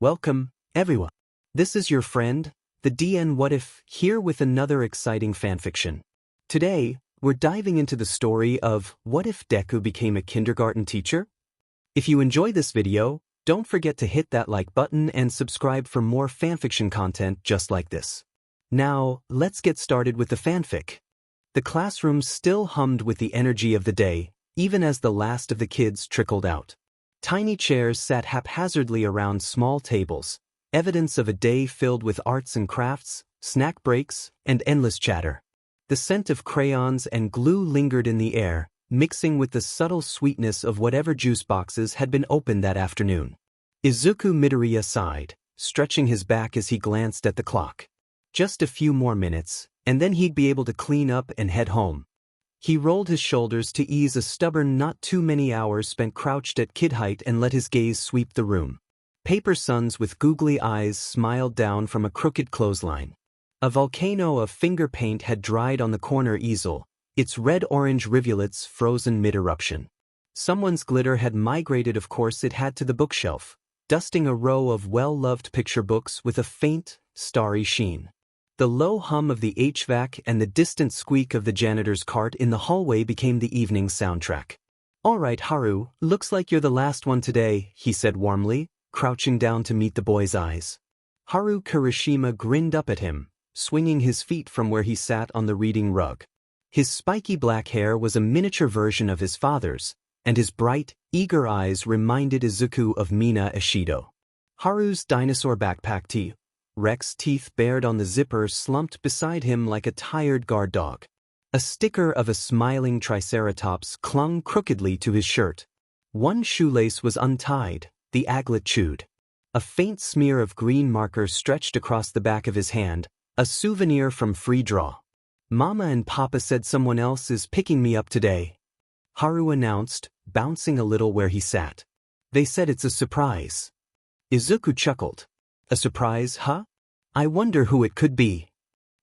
Welcome, everyone. This is your friend, the DN What If, here with another exciting fanfiction. Today, we're diving into the story of What If Deku Became a Kindergarten Teacher? If you enjoy this video, don't forget to hit that like button and subscribe for more fanfiction content just like this. Now, let's get started with the fanfic. The classroom still hummed with the energy of the day, even as the last of the kids trickled out. Tiny chairs sat haphazardly around small tables, evidence of a day filled with arts and crafts, snack breaks, and endless chatter. The scent of crayons and glue lingered in the air, mixing with the subtle sweetness of whatever juice boxes had been opened that afternoon. Izuku Midoriya sighed, stretching his back as he glanced at the clock. Just a few more minutes, and then he'd be able to clean up and head home. He rolled his shoulders to ease a stubborn not too many hours spent crouched at kid height and let his gaze sweep the room. Paper suns with googly eyes smiled down from a crooked clothesline. A volcano of finger paint had dried on the corner easel, its red-orange rivulets frozen mid-eruption. Someone's glitter had migrated, of course it had, to the bookshelf, dusting a row of well-loved picture books with a faint, starry sheen. The low hum of the HVAC and the distant squeak of the janitor's cart in the hallway became the evening soundtrack. "All right, Haru, looks like you're the last one today," he said warmly, crouching down to meet the boy's eyes. Haru Kirishima grinned up at him, swinging his feet from where he sat on the reading rug. His spiky black hair was a miniature version of his father's, and his bright, eager eyes reminded Izuku of Mina Ishido. Haru's dinosaur backpack tee, Rex teeth bared on the zipper, slumped beside him like a tired guard dog. A sticker of a smiling triceratops clung crookedly to his shirt. One shoelace was untied, the aglet chewed. A faint smear of green marker stretched across the back of his hand, a souvenir from Free Draw. "Mama and Papa said someone else is picking me up today," Haru announced, bouncing a little where he sat. "They said it's a surprise." Izuku chuckled. "A surprise, huh? I wonder who it could be."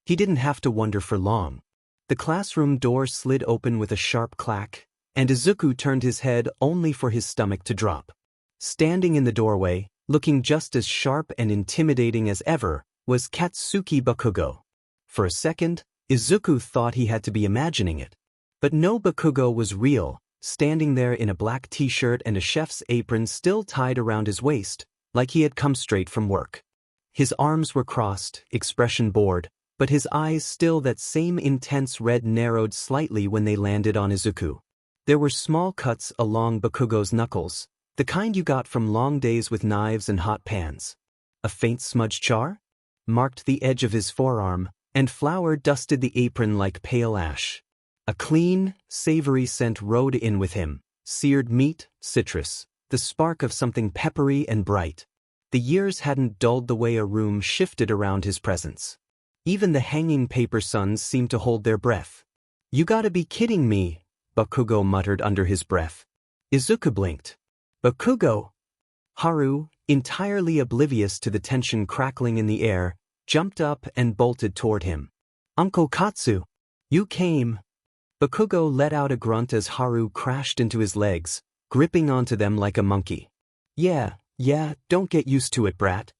He didn't have to wonder for long. The classroom door slid open with a sharp clack, and Izuku turned his head only for his stomach to drop. Standing in the doorway, looking just as sharp and intimidating as ever, was Katsuki Bakugo. For a second, Izuku thought he had to be imagining it. But no, Bakugo was real, standing there in a black t-shirt and a chef's apron still tied around his waist, like he had come straight from work. His arms were crossed, expression bored, but his eyes still that same intense red narrowed slightly when they landed on Izuku. There were small cuts along Bakugo's knuckles, the kind you got from long days with knives and hot pans. A faint smudge char marked the edge of his forearm, and flour dusted the apron like pale ash. A clean, savory scent rode in with him, seared meat, citrus, the spark of something peppery and bright. The years hadn't dulled the way a room shifted around his presence. Even the hanging paper suns seemed to hold their breath. "You gotta be kidding me," Bakugo muttered under his breath. Izuku blinked. "Bakugo!" Haru, entirely oblivious to the tension crackling in the air, jumped up and bolted toward him. "Uncle Katsu! You came!" Bakugo let out a grunt as Haru crashed into his legs, gripping onto them like a monkey. Yeah, don't get used to it, brat."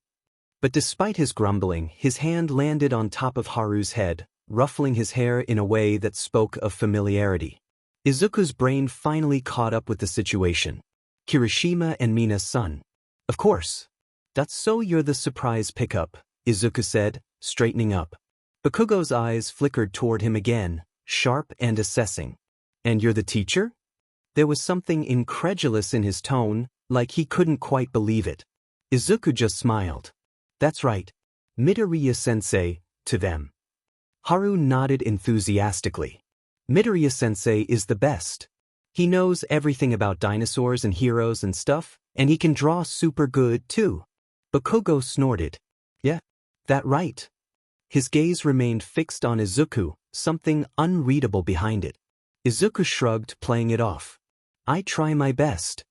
But despite his grumbling, his hand landed on top of Haru's head, ruffling his hair in a way that spoke of familiarity. Izuku's brain finally caught up with the situation. Kirishima and Mina's son. "Of course. That's so you're the surprise pickup," Izuku said, straightening up. Bakugo's eyes flickered toward him again, sharp and assessing. "And you're the teacher?" There was something incredulous in his tone, like he couldn't quite believe it. Izuku just smiled. "That's right. Midoriya-sensei, to them." Haru nodded enthusiastically. "Midoriya-sensei is the best. He knows everything about dinosaurs and heroes and stuff, and he can draw super good, too." Bakugo snorted. "Yeah, that right." His gaze remained fixed on Izuku, something unreadable behind it. Izuku shrugged, playing it off. "I try my best."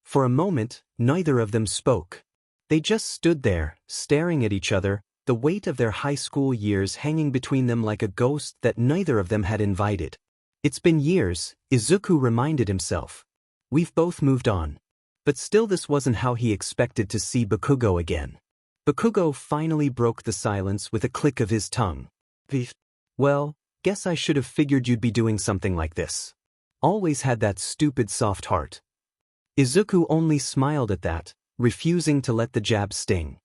For a moment, neither of them spoke. They just stood there, staring at each other, the weight of their high school years hanging between them like a ghost that neither of them had invited. "It's been years," Izuku reminded himself. "We've both moved on." But still this wasn't how he expected to see Bakugo again. Bakugo finally broke the silence with a click of his tongue. Well, guess I should have figured you'd be doing something like this. Always had that stupid soft heart. Izuku only smiled at that, refusing to let the jab sting.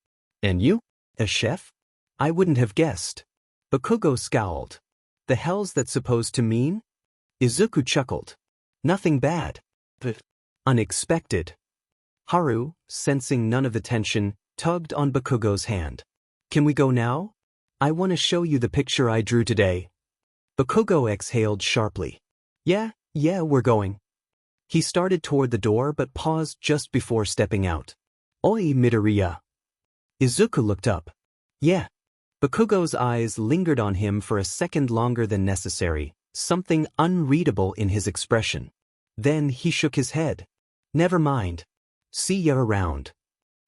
And you? A chef? I wouldn't have guessed. Bakugo scowled. The hell's that supposed to mean? Izuku chuckled. Nothing bad. Unexpected. Haru, sensing none of the tension, tugged on Bakugo's hand. Can we go now? I want to show you the picture I drew today. Bakugo exhaled sharply. Yeah, we're going. He started toward the door but paused just before stepping out. Oi, Midoriya. Izuku looked up. Yeah. Bakugo's eyes lingered on him for a second longer than necessary, something unreadable in his expression. Then he shook his head. Never mind. See ya around.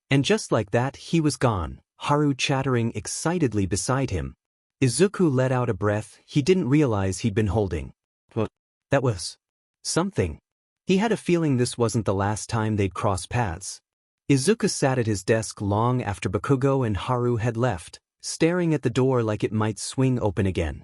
And just like that he was gone, Haru chattering excitedly beside him. Izuku let out a breath he didn't realize he'd been holding. What? That was something. He had a feeling this wasn't the last time they'd cross paths. Izuku sat at his desk long after Bakugo and Haru had left, staring at the door like it might swing open again.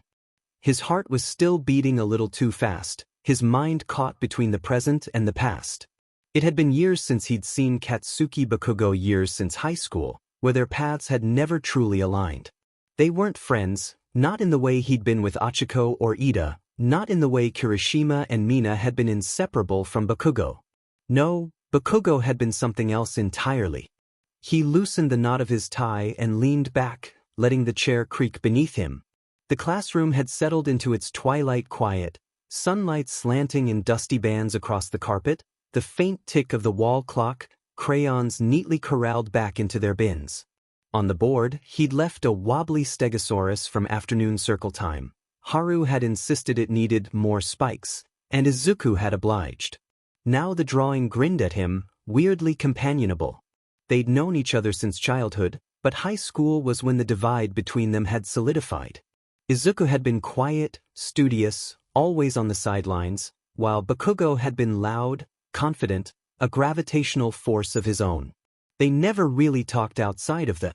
His heart was still beating a little too fast, his mind caught between the present and the past. It had been years since he'd seen Katsuki Bakugo, years since high school, where their paths had never truly aligned. They weren't friends, not in the way he'd been with Achiko or Ida, not in the way Kirishima and Mina had been inseparable from Bakugo. No, Bakugo had been something else entirely. He loosened the knot of his tie and leaned back, letting the chair creak beneath him. The classroom had settled into its twilight quiet, sunlight slanting in dusty bands across the carpet, the faint tick of the wall clock, crayons neatly corralled back into their bins. On the board, he'd left a wobbly stegosaurus from afternoon circle time. Haru had insisted it needed more spikes, and Izuku had obliged. Now the drawing grinned at him, weirdly companionable. They'd known each other since childhood, but high school was when the divide between them had solidified. Izuku had been quiet, studious, always on the sidelines, while Bakugo had been loud, confident, a gravitational force of his own. They never really talked outside of the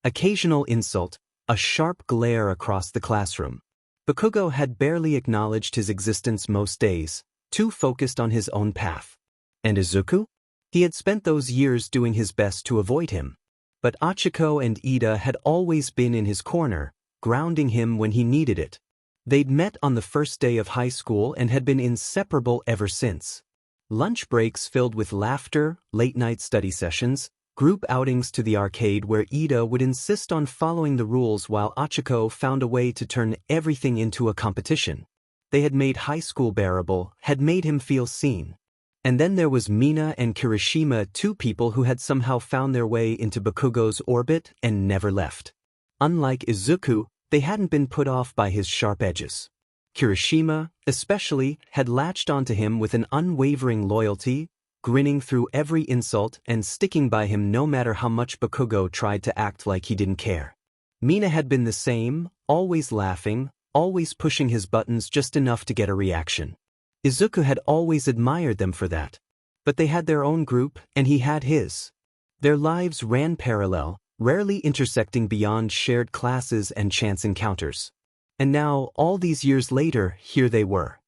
occasional insult, a sharp glare across the classroom. Bakugo had barely acknowledged his existence most days, too focused on his own path. And Izuku? He had spent those years doing his best to avoid him. But Achiko and Ida had always been in his corner, grounding him when he needed it. They'd met on the first day of high school and had been inseparable ever since. Lunch breaks filled with laughter, late-night study sessions, group outings to the arcade where Ida would insist on following the rules while Achiko found a way to turn everything into a competition. They had made high school bearable, had made him feel seen. And then there was Mina and Kirishima, two people who had somehow found their way into Bakugo's orbit and never left. Unlike Izuku, they hadn't been put off by his sharp edges. Kirishima, especially, had latched onto him with an unwavering loyalty, grinning through every insult and sticking by him no matter how much Bakugo tried to act like he didn't care. Mina had been the same, always laughing, always pushing his buttons just enough to get a reaction. Izuku had always admired them for that. But they had their own group, and he had his. Their lives ran parallel, rarely intersecting beyond shared classes and chance encounters. And now, all these years later, here they were.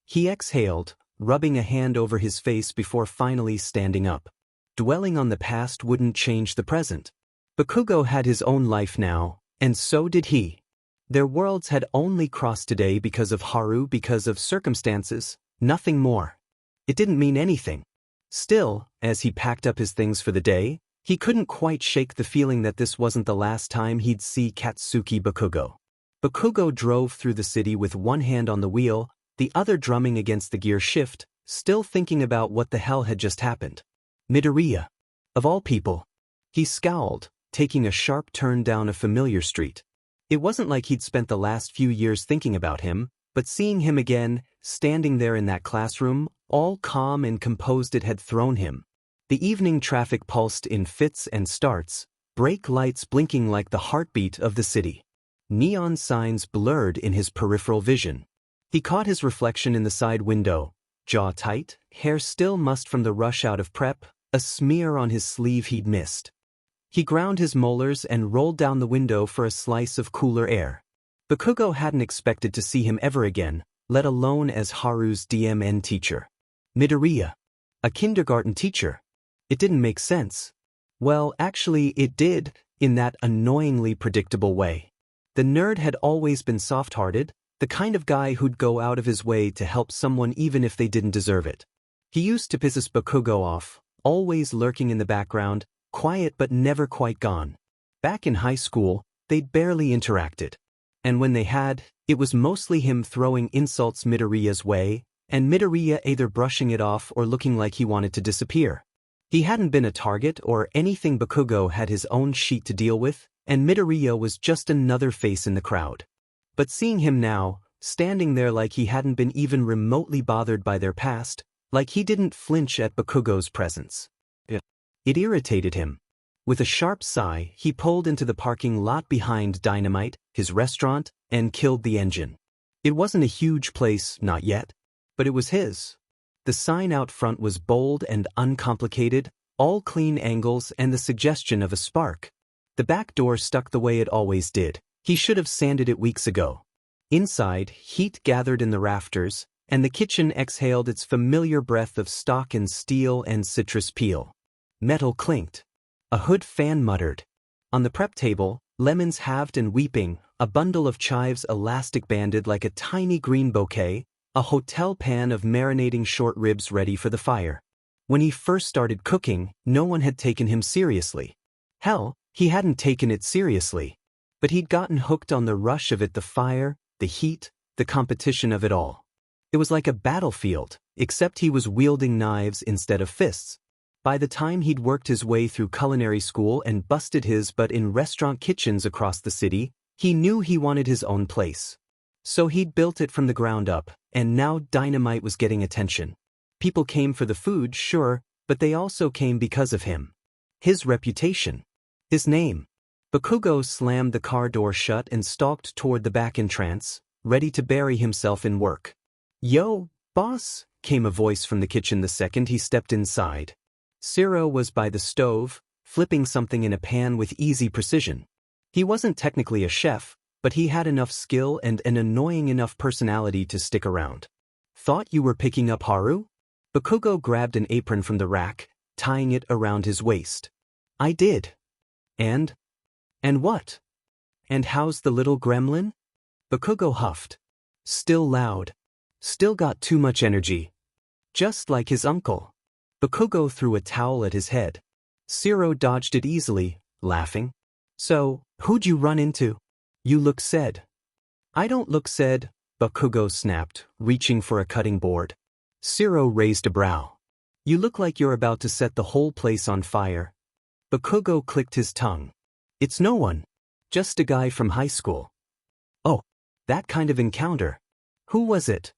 He exhaled, rubbing a hand over his face before finally standing up. Dwelling on the past wouldn't change the present. Bakugo had his own life now, and so did he. Their worlds had only crossed today because of Haru, because of circumstances, nothing more. It didn't mean anything. Still, as he packed up his things for the day, he couldn't quite shake the feeling that this wasn't the last time he'd see Katsuki Bakugo. Bakugo drove through the city with one hand on the wheel, the other drumming against the gear shift, still thinking about what the hell had just happened. Midoriya. Of all people. He scowled, taking a sharp turn down a familiar street. It wasn't like he'd spent the last few years thinking about him, but seeing him again, standing there in that classroom, all calm and composed, it had thrown him. The evening traffic pulsed in fits and starts, brake lights blinking like the heartbeat of the city. Neon signs blurred in his peripheral vision. He caught his reflection in the side window, jaw tight, hair still mussed from the rush out of prep, a smear on his sleeve he'd missed. He ground his molars and rolled down the window for a slice of cooler air. Bakugo hadn't expected to see him ever again, let alone as Haru's DMN teacher. Midoriya. A kindergarten teacher. It didn't make sense. Well, actually it did, in that annoyingly predictable way. The nerd had always been soft-hearted, the kind of guy who'd go out of his way to help someone even if they didn't deserve it. He used to piss Bakugo off, always lurking in the background, quiet but never quite gone. Back in high school, they'd barely interacted. And when they had, it was mostly him throwing insults Midoriya's way, and Midoriya either brushing it off or looking like he wanted to disappear. He hadn't been a target or anything. Bakugo had his own sheet to deal with, and Midoriya was just another face in the crowd. But seeing him now, standing there like he hadn't been even remotely bothered by their past, like he didn't flinch at Bakugo's presence. It irritated him. With a sharp sigh, he pulled into the parking lot behind Dynamite, his restaurant, and killed the engine. It wasn't a huge place, not yet, but it was his. The sign out front was bold and uncomplicated, all clean angles and the suggestion of a spark. The back door stuck the way it always did. He should have sanded it weeks ago. Inside, heat gathered in the rafters, and the kitchen exhaled its familiar breath of stock and steel and citrus peel. Metal clinked. A hood fan muttered. On the prep table, lemons halved and weeping, a bundle of chives elastic banded like a tiny green bouquet, a hotel pan of marinating short ribs ready for the fire. When he first started cooking, no one had taken him seriously. Hell, he hadn't taken it seriously. But he'd gotten hooked on the rush of it, the fire, the heat, the competition of it all. It was like a battlefield, except he was wielding knives instead of fists. By the time he'd worked his way through culinary school and busted his butt in restaurant kitchens across the city, he knew he wanted his own place. So he'd built it from the ground up, and now Dynamite was getting attention. People came for the food, sure, but they also came because of him. His reputation. His name. Bakugo slammed the car door shut and stalked toward the back entrance, ready to bury himself in work. "Yo, boss," came a voice from the kitchen the second he stepped inside. Zero was by the stove, flipping something in a pan with easy precision. He wasn't technically a chef, but he had enough skill and an annoying enough personality to stick around. "Thought you were picking up Haru?" Bakugo grabbed an apron from the rack, tying it around his waist. "I did." And what? "And how's the little gremlin?" Bakugo huffed. "Still loud. Still got too much energy. Just like his uncle." Bakugo threw a towel at his head. Zero dodged it easily, laughing. "So, who'd you run into? You look sad." "I don't look sad," Bakugo snapped, reaching for a cutting board. Zero raised a brow. "You look like you're about to set the whole place on fire." Bakugo clicked his tongue. "It's no one. Just a guy from high school." "Oh, that kind of encounter. Who was it?"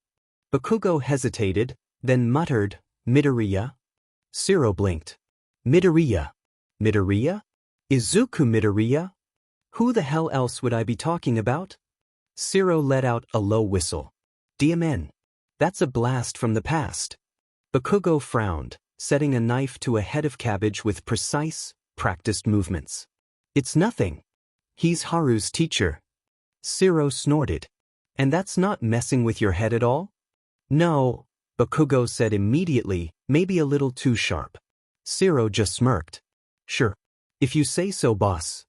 Bakugo hesitated, then muttered, "Midoriya?" Zero blinked. "Midoriya? Midoriya? Izuku Midoriya? Who the hell else would I be talking about?" Zero let out a low whistle. "DMN. That's a blast from the past." Bakugo frowned, setting a knife to a head of cabbage with precise, practiced movements. "It's nothing. He's Haru's teacher." Zero snorted. "And that's not messing with your head at all?" "No," Bakugo said immediately, maybe a little too sharp. Zero just smirked. "Sure. If you say so, boss."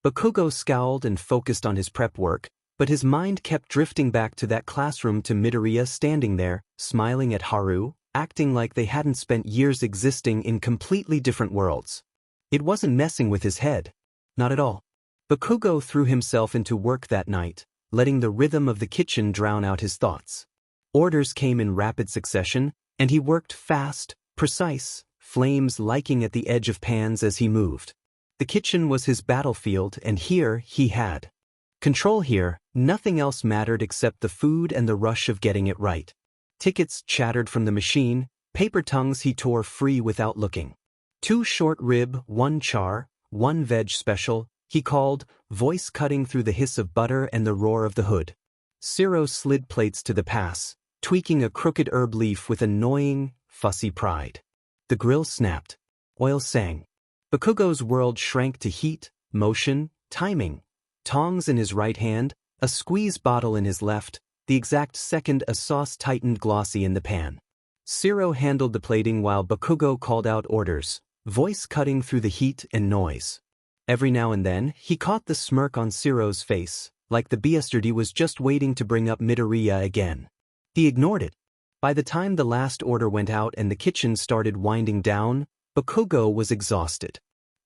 Bakugo scowled and focused on his prep work, but his mind kept drifting back to that classroom, to Midoriya standing there, smiling at Haru, acting like they hadn't spent years existing in completely different worlds. It wasn't messing with his head. Not at all. Bakugo threw himself into work that night, letting the rhythm of the kitchen drown out his thoughts. Orders came in rapid succession, and he worked fast, precise, flames licking at the edge of pans as he moved. The kitchen was his battlefield, and here he had control. Here, nothing else mattered except the food and the rush of getting it right. Tickets chattered from the machine, paper tongues he tore free without looking. 2 short rib, 1 char, 1 veg special, he called, voice cutting through the hiss of butter and the roar of the hood. Zero slid plates to the pass, tweaking a crooked herb leaf with annoying, fussy pride. The grill snapped. Oil sang. Bakugo's world shrank to heat, motion, timing. Tongs in his right hand, a squeeze bottle in his left, the exact second a sauce tightened glossy in the pan. Shiro handled the plating while Bakugo called out orders, voice cutting through the heat and noise. Every now and then, he caught the smirk on Shiro's face, like the bastard was just waiting to bring up Midoriya again. He ignored it. By the time the last order went out and the kitchen started winding down, Bakugo was exhausted.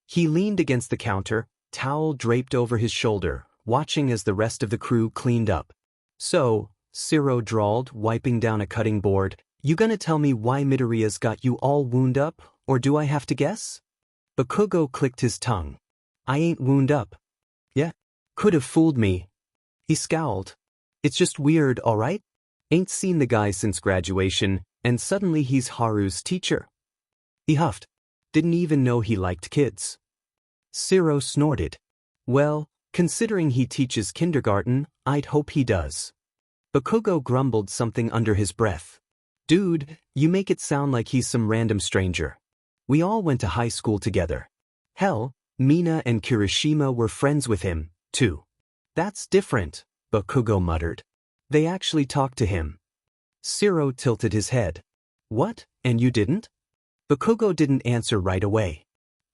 He leaned against the counter, towel draped over his shoulder, watching as the rest of the crew cleaned up. "So," Shiro drawled, wiping down a cutting board, "you gonna tell me why Midoriya's got you all wound up, or do I have to guess?" Bakugo clicked his tongue. "I ain't wound up." "Yeah. Could have fooled me." He scowled. "It's just weird, alright? Ain't seen the guy since graduation, and suddenly he's Haru's teacher." He huffed. "Didn't even know he liked kids." Shiro snorted. "Well, considering he teaches kindergarten, I'd hope he does." Bakugo grumbled something under his breath. "Dude, you make it sound like he's some random stranger. We all went to high school together. Hell, Mina and Kirishima were friends with him, too." "That's different," Bakugo muttered. "They actually talked to him." Shiro tilted his head. "What, and you didn't?" Bakugo didn't answer right away.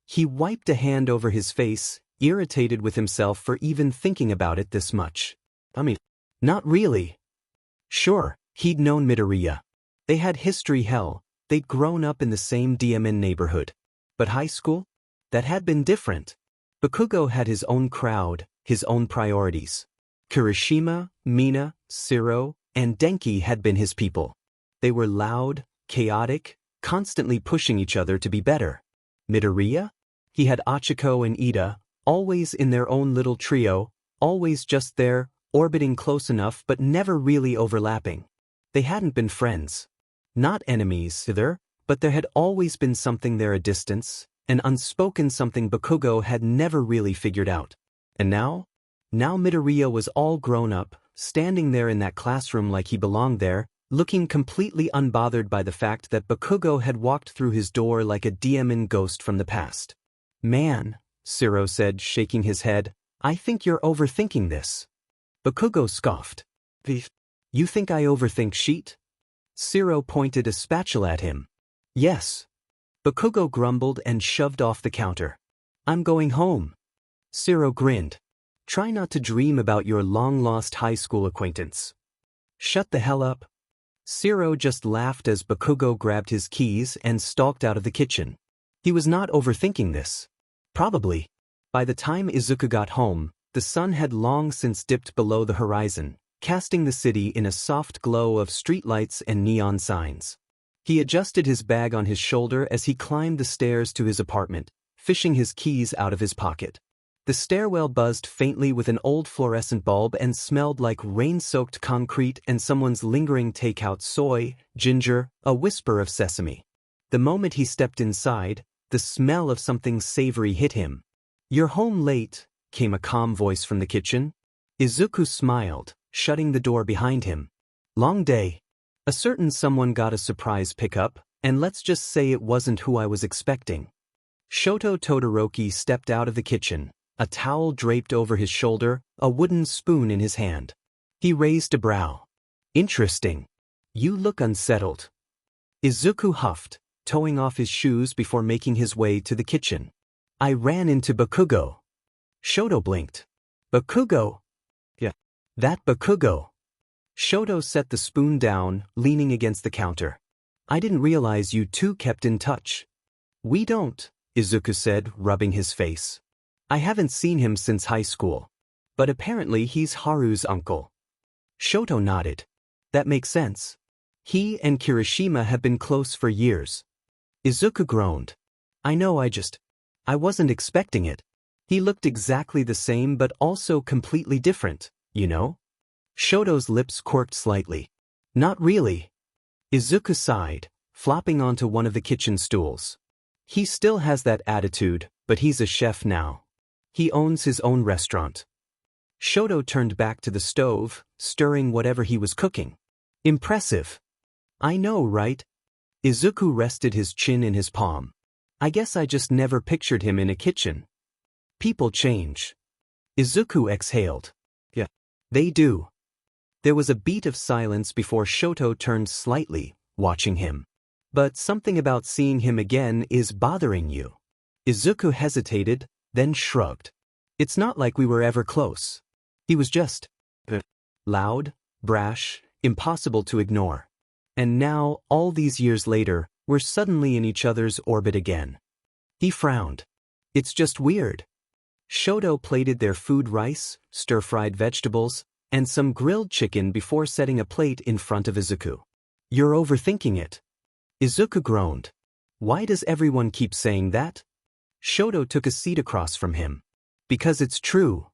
He wiped a hand over his face, irritated with himself for even thinking about it this much. "I mean, not really." Sure, he'd known Midoriya. They had history hell, they'd grown up in the same DMN neighborhood. But high school? That had been different. Bakugo had his own crowd, his own priorities. Kirishima, Mina, Shiro, and Denki had been his people. They were loud, chaotic, constantly pushing each other to be better. Midoriya? He had Achiko and Ida, always in their own little trio, always just there, orbiting close enough but never really overlapping. They hadn't been friends. Not enemies either, but there had always been something there, a distance, an unspoken something Bakugo had never really figured out. And now? Now Midoriya was all grown up, standing there in that classroom like he belonged there, looking completely unbothered by the fact that Bakugo had walked through his door like a DMN ghost from the past. "Man," Shiro said, shaking his head, "I think you're overthinking this." Bakugo scoffed. "You think I overthink shit?" Shiro pointed a spatula at him. "Yes." Bakugo grumbled and shoved off the counter. "I'm going home." Shiro grinned. "Try not to dream about your long-lost high school acquaintance." "Shut the hell up." Shiro just laughed as Bakugo grabbed his keys and stalked out of the kitchen. He was not overthinking this. Probably. By the time Izuku got home, the sun had long since dipped below the horizon, casting the city in a soft glow of streetlights and neon signs. He adjusted his bag on his shoulder as he climbed the stairs to his apartment, fishing his keys out of his pocket. The stairwell buzzed faintly with an old fluorescent bulb and smelled like rain-soaked concrete and someone's lingering takeout soy, ginger, a whisper of sesame. The moment he stepped inside, the smell of something savory hit him. "You're home late," came a calm voice from the kitchen. Izuku smiled, shutting the door behind him. "Long day. A certain someone got a surprise pickup, and let's just say it wasn't who I was expecting." Shoto Todoroki stepped out of the kitchen, a towel draped over his shoulder, a wooden spoon in his hand. He raised a brow. "Interesting. You look unsettled." Izuku huffed, toeing off his shoes before making his way to the kitchen. "I ran into Bakugo." Shoto blinked. "Bakugo?" "Yeah, that Bakugo." Shoto set the spoon down, leaning against the counter. "I didn't realize you two kept in touch." "We don't," Izuku said, rubbing his face. "I haven't seen him since high school. But apparently he's Haru's uncle." Shoto nodded. "That makes sense. He and Kirishima have been close for years." Izuku groaned. "I know, I wasn't expecting it. He looked exactly the same but also completely different, you know?" Shoto's lips quirked slightly. "Not really." Izuku sighed, flopping onto one of the kitchen stools. "He still has that attitude, but he's a chef now. He owns his own restaurant." Shoto turned back to the stove, stirring whatever he was cooking. "Impressive." "I know, right?" Izuku rested his chin in his palm. I guess I just never pictured him in a kitchen. People change. Izuku exhaled. Yeah. They do. There was a beat of silence before Shoto turned slightly, watching him. But something about seeing him again is bothering you. Izuku hesitated, then shrugged. It's not like we were ever close. He was just loud, brash, impossible to ignore. And now, all these years later, we're suddenly in each other's orbit again. He frowned. It's just weird. Shoto plated their food: rice, stir-fried vegetables, and some grilled chicken before setting a plate in front of Izuku. You're overthinking it. Izuku groaned. Why does everyone keep saying that? Shoto took a seat across from him. Because it's true.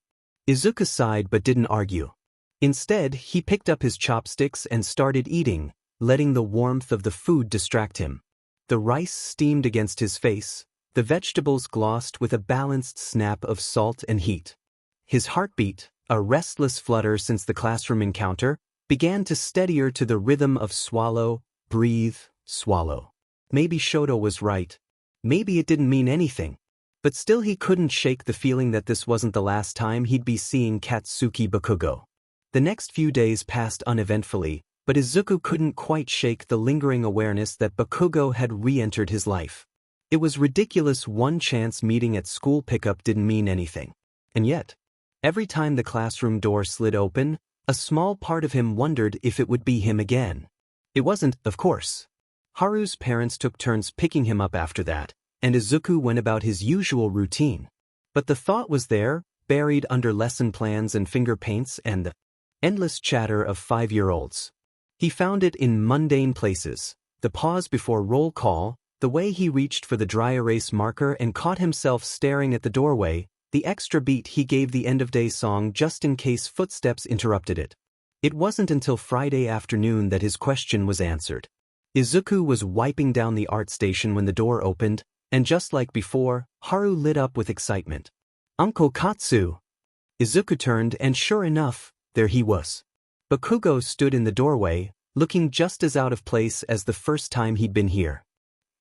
Izuku sighed but didn't argue. Instead, he picked up his chopsticks and started eating, letting the warmth of the food distract him. The rice steamed against his face, the vegetables glossed with a balanced snap of salt and heat. His heartbeat, a restless flutter since the classroom encounter, began to steadier to the rhythm of swallow, breathe, swallow. Maybe Shoto was right. Maybe it didn't mean anything. But still he couldn't shake the feeling that this wasn't the last time he'd be seeing Katsuki Bakugo. The next few days passed uneventfully, but Izuku couldn't quite shake the lingering awareness that Bakugo had re-entered his life. It was ridiculous one chance meeting at school pickup didn't mean anything. And yet, every time the classroom door slid open, a small part of him wondered if it would be him again. It wasn't, of course. Haru's parents took turns picking him up after that, and Izuku went about his usual routine. But the thought was there, buried under lesson plans and finger paints and the endless chatter of 5-year-olds. He found it in mundane places: the pause before roll call, the way he reached for the dry erase marker and caught himself staring at the doorway, the extra beat he gave the end-of-day song just in case footsteps interrupted it. It wasn't until Friday afternoon that his question was answered. Izuku was wiping down the art station when the door opened, and just like before, Haru lit up with excitement. Uncle Katsu! Izuku turned and sure enough, there he was. Bakugo stood in the doorway, looking just as out of place as the first time he'd been here.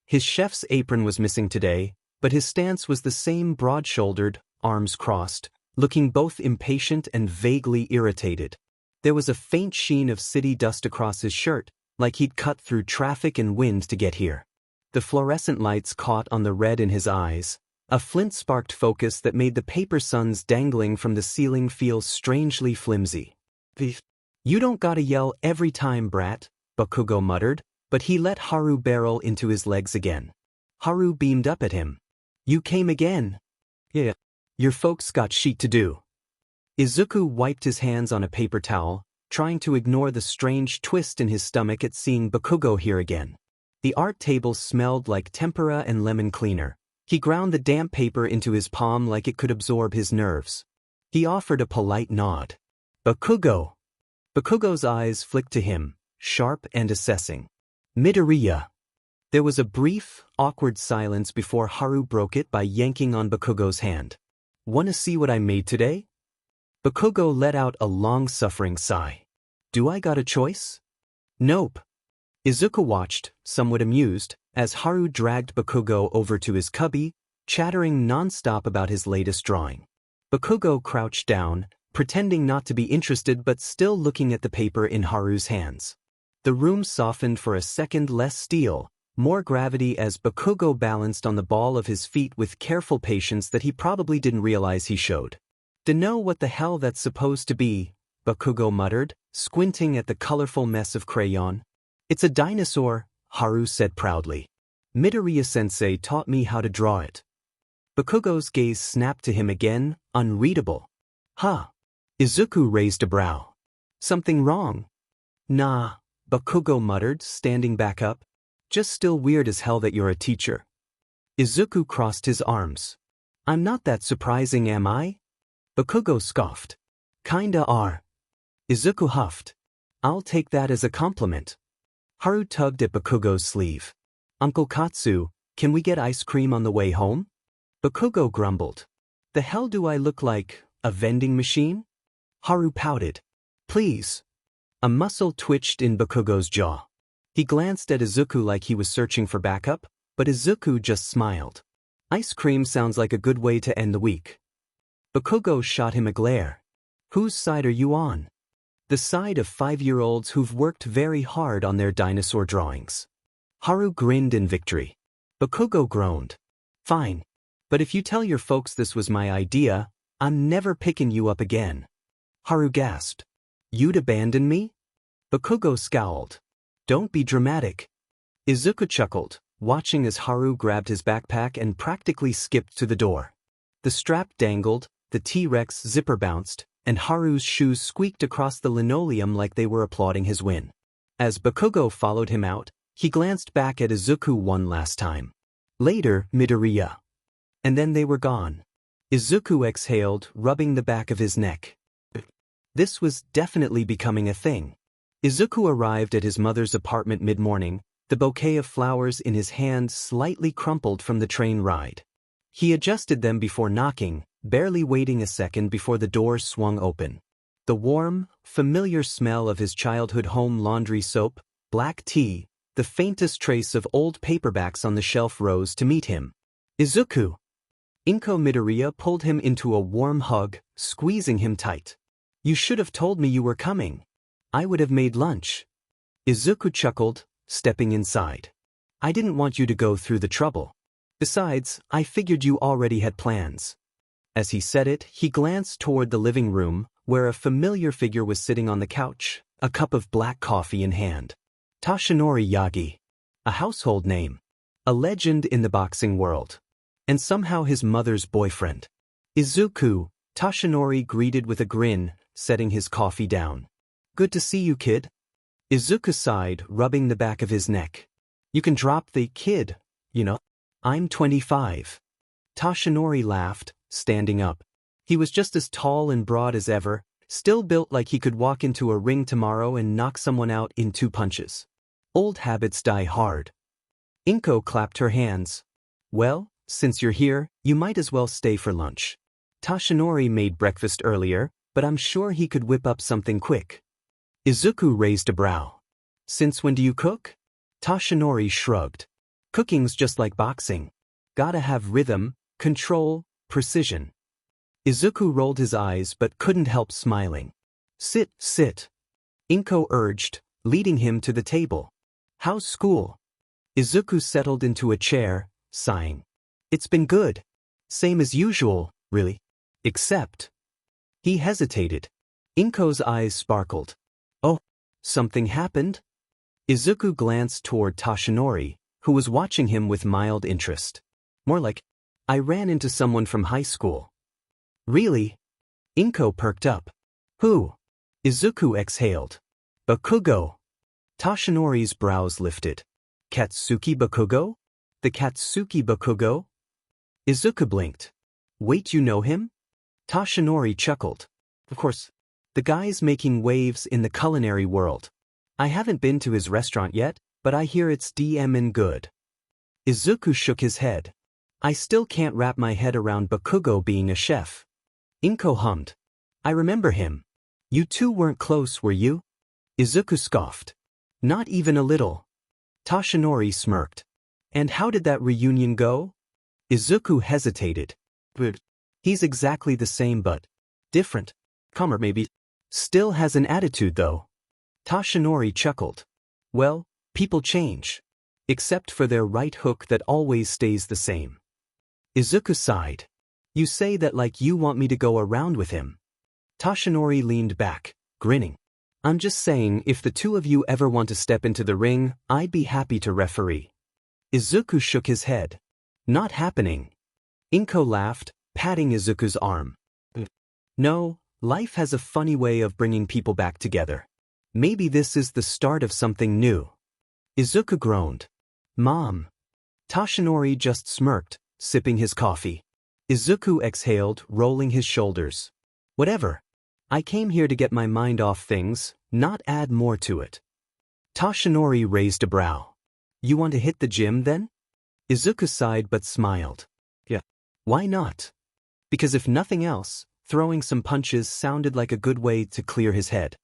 His chef's apron was missing today, but his stance was the same: broad-shouldered, arms crossed, looking both impatient and vaguely irritated. There was a faint sheen of city dust across his shirt, like he'd cut through traffic and wind to get here. The fluorescent lights caught on the red in his eyes, a flint-sparked focus that made the paper suns dangling from the ceiling feel strangely flimsy. You don't gotta yell every time, brat, Bakugo muttered, but he let Haru barrel into his legs again. Haru beamed up at him. You came again? Yeah. Your folks got shit to do. Izuku wiped his hands on a paper towel, trying to ignore the strange twist in his stomach at seeing Bakugo here again. The art table smelled like tempura and lemon cleaner. He ground the damp paper into his palm like it could absorb his nerves. He offered a polite nod. Bakugo! Bakugo's eyes flicked to him, sharp and assessing. Midoriya. There was a brief, awkward silence before Haru broke it by yanking on Bakugo's hand. Wanna see what I made today? Bakugo let out a long-suffering sigh. Do I got a choice? Nope. Izuku watched, somewhat amused, as Haru dragged Bakugo over to his cubby, chattering non-stop about his latest drawing. Bakugo crouched down, pretending not to be interested but still looking at the paper in Haru's hands. The room softened for a second: less steel, more gravity, as Bakugo balanced on the ball of his feet with careful patience that he probably didn't realize he showed. Dunno what the hell that's supposed to be, Bakugo muttered, squinting at the colorful mess of crayon. It's a dinosaur, Haru said proudly. Midoriya-sensei taught me how to draw it. Bakugo's gaze snapped to him again, unreadable. Huh. Izuku raised a brow. Something wrong? Nah, Bakugo muttered, standing back up. Just still weird as hell that you're a teacher. Izuku crossed his arms. I'm not that surprising, am I? Bakugo scoffed. Kinda are. Izuku huffed. I'll take that as a compliment. Haru tugged at Bakugo's sleeve. Uncle Katsu, can we get ice cream on the way home? Bakugo grumbled. The hell do I look like, a vending machine? Haru pouted. Please. A muscle twitched in Bakugo's jaw. He glanced at Izuku like he was searching for backup, but Izuku just smiled. Ice cream sounds like a good way to end the week. Bakugo shot him a glare. Whose side are you on? The side of 5-year-olds who've worked very hard on their dinosaur drawings. Haru grinned in victory. Bakugo groaned. Fine. But if you tell your folks this was my idea, I'm never picking you up again. Haru gasped. You'd abandon me? Bakugo scowled. Don't be dramatic. Izuku chuckled, watching as Haru grabbed his backpack and practically skipped to the door. The strap dangled, the T-Rex zipper bounced, and Haru's shoes squeaked across the linoleum like they were applauding his win. As Bakugo followed him out, he glanced back at Izuku one last time. Later, Midoriya. And then they were gone. Izuku exhaled, rubbing the back of his neck. This was definitely becoming a thing. Izuku arrived at his mother's apartment mid-morning, the bouquet of flowers in his hand slightly crumpled from the train ride. He adjusted them before knocking, barely waiting a second before the door swung open. The warm, familiar smell of his childhood home laundry soap, black tea, the faintest trace of old paperbacks on the shelf rose to meet him. Izuku! Inko Midoriya pulled him into a warm hug, squeezing him tight. You should have told me you were coming. I would have made lunch. Izuku chuckled, stepping inside. I didn't want you to go through the trouble. Besides, I figured you already had plans. As he said it, he glanced toward the living room, where a familiar figure was sitting on the couch, a cup of black coffee in hand. Toshinori Yagi. A household name. A legend in the boxing world. And somehow his mother's boyfriend. Izuku, Toshinori greeted with a grin, setting his coffee down. Good to see you, kid. Izuku sighed, rubbing the back of his neck. You can drop the kid, you know. I'm 25. Toshinori laughed, standing up. He was just as tall and broad as ever, still built like he could walk into a ring tomorrow and knock someone out in 2 punches. Old habits die hard. Inko clapped her hands. Well, since you're here, you might as well stay for lunch. Toshinori made breakfast earlier, but I'm sure he could whip up something quick. Izuku raised a brow. Since when do you cook? Toshinori shrugged. Cooking's just like boxing. Gotta have rhythm, control, precision. Izuku rolled his eyes but couldn't help smiling. Sit, sit. Inko urged, leading him to the table. How's school? Izuku settled into a chair, sighing. It's been good. Same as usual, really. Except. He hesitated. Inko's eyes sparkled. Oh, something happened? Izuku glanced toward Toshinori, who was watching him with mild interest. More like, I ran into someone from high school. Really? Inko perked up. Who? Izuku exhaled. Bakugo. Toshinori's brows lifted. Katsuki Bakugo? The Katsuki Bakugo? Izuku blinked. Wait, you know him? Toshinori chuckled. Of course. The guy's making waves in the culinary world. I haven't been to his restaurant yet, but I hear it's DM good. Izuku shook his head. I still can't wrap my head around Bakugo being a chef. Inko hummed. I remember him. You two weren't close, were you? Izuku scoffed. Not even a little. Toshinori smirked. And how did that reunion go? Izuku hesitated. He's exactly the same but different. Calmer maybe. Still has an attitude though. Toshinori chuckled. Well, people change. Except for their right hook that always stays the same. Izuku sighed. You say that like you want me to go around with him. Toshinori leaned back, grinning. I'm just saying if the two of you ever want to step into the ring, I'd be happy to referee. Izuku shook his head. Not happening. Inko laughed, patting Izuku's arm. No, life has a funny way of bringing people back together. Maybe this is the start of something new. Izuku groaned. Mom. Toshinori just smirked, sipping his coffee. Izuku exhaled, rolling his shoulders. Whatever. I came here to get my mind off things, not add more to it. Toshinori raised a brow. You want to hit the gym then? Izuku sighed but smiled. Yeah. Why not? Because if nothing else, throwing some punches sounded like a good way to clear his head.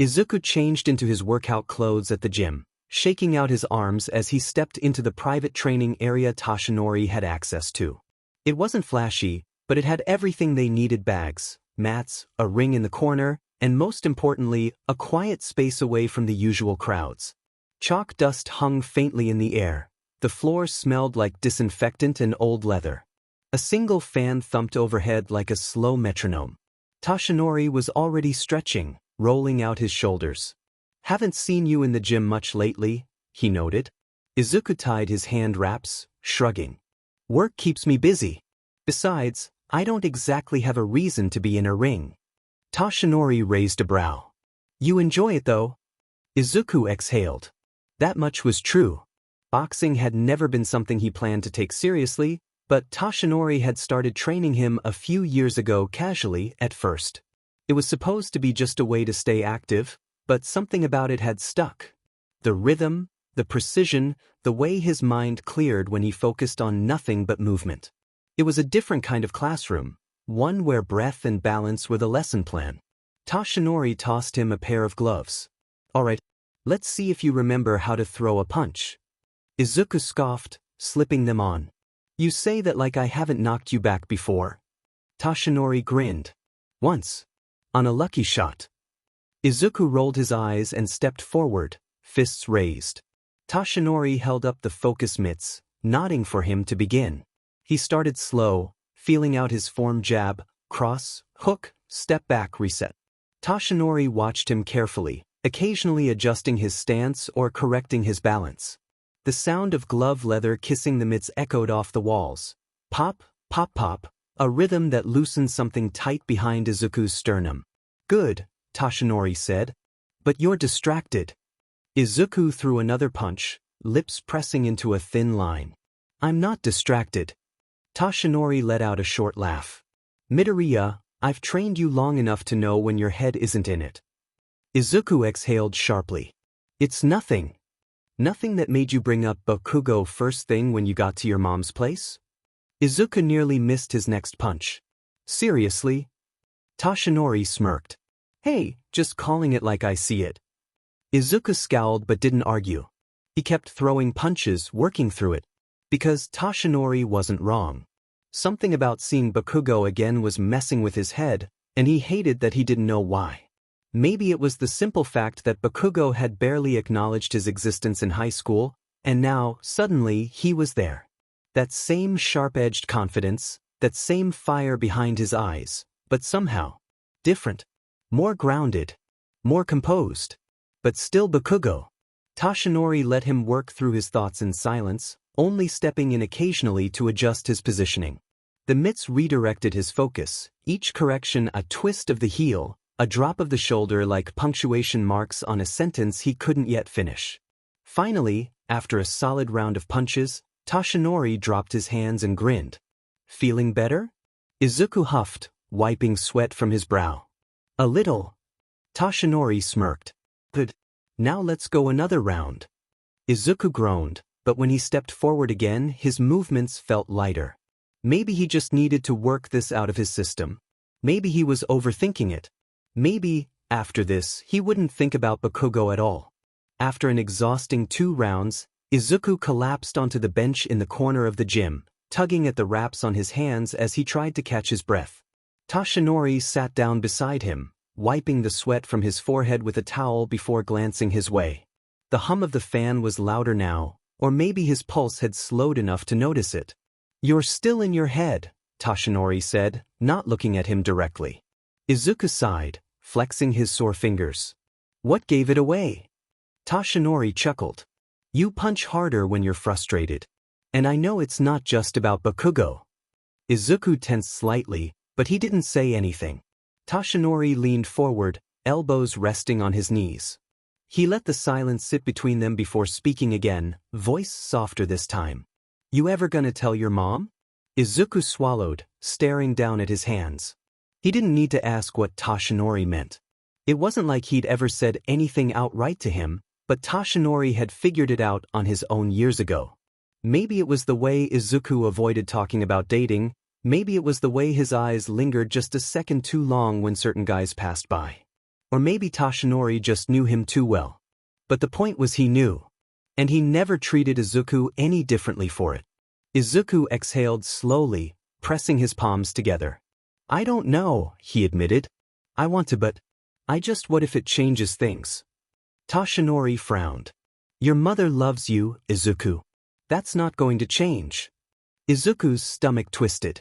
Izuku changed into his workout clothes at the gym, shaking out his arms as he stepped into the private training area Toshinori had access to. It wasn't flashy, but it had everything they needed: bags, mats, a ring in the corner, and most importantly, a quiet space away from the usual crowds. Chalk dust hung faintly in the air. The floor smelled like disinfectant and old leather. A single fan thumped overhead like a slow metronome. Toshinori was already stretching, rolling out his shoulders. "Haven't seen you in the gym much lately," he noted. Izuku tied his hand wraps, shrugging. "Work keeps me busy. Besides, I don't exactly have a reason to be in a ring." Toshinori raised a brow. "You enjoy it though?" Izuku exhaled. That much was true. Boxing had never been something he planned to take seriously, but Toshinori had started training him a few years ago casually at first. It was supposed to be just a way to stay active, but something about it had stuck. The rhythm, the precision, the way his mind cleared when he focused on nothing but movement. It was a different kind of classroom, one where breath and balance were the lesson plan. Toshinori tossed him a pair of gloves. "All right, let's see if you remember how to throw a punch." Izuku scoffed, slipping them on. "You say that like I haven't knocked you back before." Toshinori grinned. "Once. On a lucky shot." Izuku rolled his eyes and stepped forward, fists raised. Toshinori held up the focus mitts, nodding for him to begin. He started slow, feeling out his form: jab, cross, hook, step back, reset. Toshinori watched him carefully, occasionally adjusting his stance or correcting his balance. The sound of glove leather kissing the mitts echoed off the walls. Pop, pop, pop, a rhythm that loosened something tight behind Izuku's sternum. "Good," Toshinori said. "But you're distracted." Izuku threw another punch, lips pressing into a thin line. "I'm not distracted." Toshinori let out a short laugh. "Midoriya, I've trained you long enough to know when your head isn't in it." Izuku exhaled sharply. "It's nothing. Nothing that made you bring up Bakugo first thing when you got to your mom's place?" Izuku nearly missed his next punch. "Seriously?" Toshinori smirked. "Hey, just calling it like I see it." Izuku scowled but didn't argue. He kept throwing punches, working through it. Because Toshinori wasn't wrong. Something about seeing Bakugo again was messing with his head, and he hated that he didn't know why. Maybe it was the simple fact that Bakugo had barely acknowledged his existence in high school, and now, suddenly, he was there. That same sharp-edged confidence, that same fire behind his eyes, but somehow different, more grounded, more composed. But still Bakugo. Toshinori let him work through his thoughts in silence, only stepping in occasionally to adjust his positioning. The mitts redirected his focus, each correction a twist of the heel, a drop of the shoulder like punctuation marks on a sentence he couldn't yet finish. Finally, after a solid round of punches, Toshinori dropped his hands and grinned. "Feeling better?" Izuku huffed, wiping sweat from his brow. "A little." Toshinori smirked. "Good. Now let's go another round." Izuku groaned, but when he stepped forward again, his movements felt lighter. Maybe he just needed to work this out of his system. Maybe he was overthinking it. Maybe, after this, he wouldn't think about Bakugo at all. After an exhausting 2 rounds, Izuku collapsed onto the bench in the corner of the gym, tugging at the wraps on his hands as he tried to catch his breath. Toshinori sat down beside him, wiping the sweat from his forehead with a towel before glancing his way. The hum of the fan was louder now, or maybe his pulse had slowed enough to notice it. "You're still in your head," Toshinori said, not looking at him directly. Izuku sighed, flexing his sore fingers. "What gave it away?" Toshinori chuckled. "You punch harder when you're frustrated. And I know it's not just about Bakugo." Izuku tensed slightly, but he didn't say anything. Toshinori leaned forward, elbows resting on his knees. He let the silence sit between them before speaking again, voice softer this time. "You ever gonna tell your mom?" Izuku swallowed, staring down at his hands. He didn't need to ask what Toshinori meant. It wasn't like he'd ever said anything outright to him, but Toshinori had figured it out on his own years ago. Maybe it was the way Izuku avoided talking about dating, maybe it was the way his eyes lingered just a second too long when certain guys passed by. Or maybe Toshinori just knew him too well. But the point was he knew. And he never treated Izuku any differently for it. Izuku exhaled slowly, pressing his palms together. I don't know, he admitted. I want to, but what if it changes things? Toshinori frowned. Your mother loves you, Izuku. That's not going to change. Izuku's stomach twisted.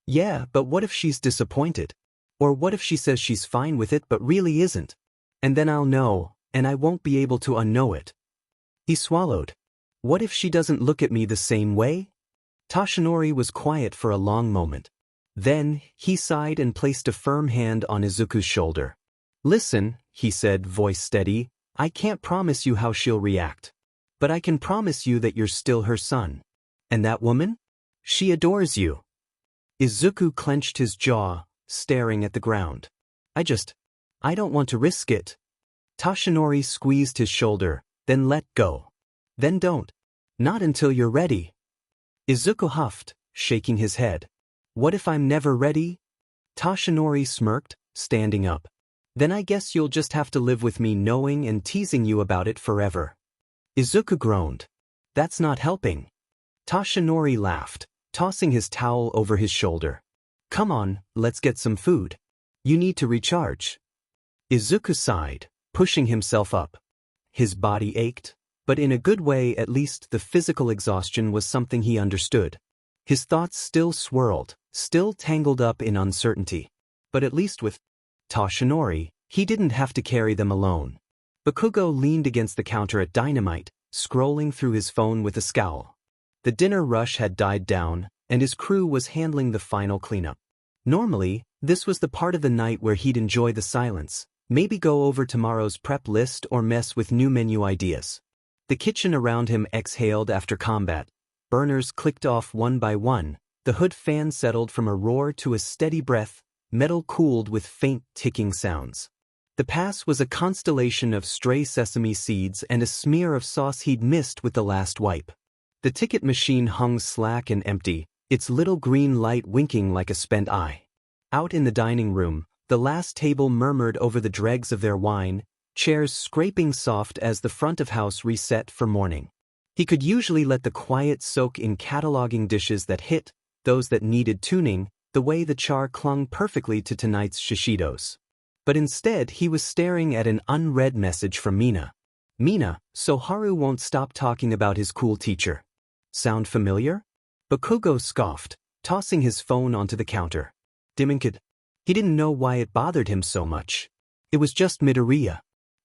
Yeah, but what if she's disappointed? Or what if she says she's fine with it but really isn't? And then I'll know, and I won't be able to unknow it. He swallowed. What if she doesn't look at me the same way? Toshinori was quiet for a long moment. Then, he sighed and placed a firm hand on Izuku's shoulder. Listen, he said, voice steady, I can't promise you how she'll react. But I can promise you that you're still her son. And that woman? She adores you. Izuku clenched his jaw, staring at the ground. I don't want to risk it. Toshinori squeezed his shoulder, then let go. Then don't. Not until you're ready. Izuku huffed, shaking his head. What if I'm never ready? Toshinori smirked, standing up. Then I guess you'll just have to live with me knowing and teasing you about it forever. Izuku groaned. That's not helping. Toshinori laughed, tossing his towel over his shoulder. Come on, let's get some food. You need to recharge. Izuku sighed, pushing himself up. His body ached, but in a good way. At least the physical exhaustion was something he understood. His thoughts still swirled, still tangled up in uncertainty. But at least with Toshinori, he didn't have to carry them alone. Bakugo leaned against the counter at Dynamite, scrolling through his phone with a scowl. The dinner rush had died down, and his crew was handling the final cleanup. Normally, this was the part of the night where he'd enjoy the silence, maybe go over tomorrow's prep list or mess with new menu ideas. The kitchen around him exhaled after combat. Burners clicked off one by one, the hood fan settled from a roar to a steady breath, metal cooled with faint ticking sounds. The pass was a constellation of stray sesame seeds and a smear of sauce he'd missed with the last wipe. The ticket machine hung slack and empty, its little green light winking like a spent eye. Out in the dining room, the last table murmured over the dregs of their wine, chairs scraping soft as the front of house reset for morning. He could usually let the quiet soak in cataloging dishes that hit, those that needed tuning, the way the char clung perfectly to tonight's shishidos. But instead he was staring at an unread message from Mina. Mina, so Haru won't stop talking about his cool teacher. Sound familiar? Bakugo scoffed, tossing his phone onto the counter. Diminkid. He didn't know why it bothered him so much. It was just Midoriya.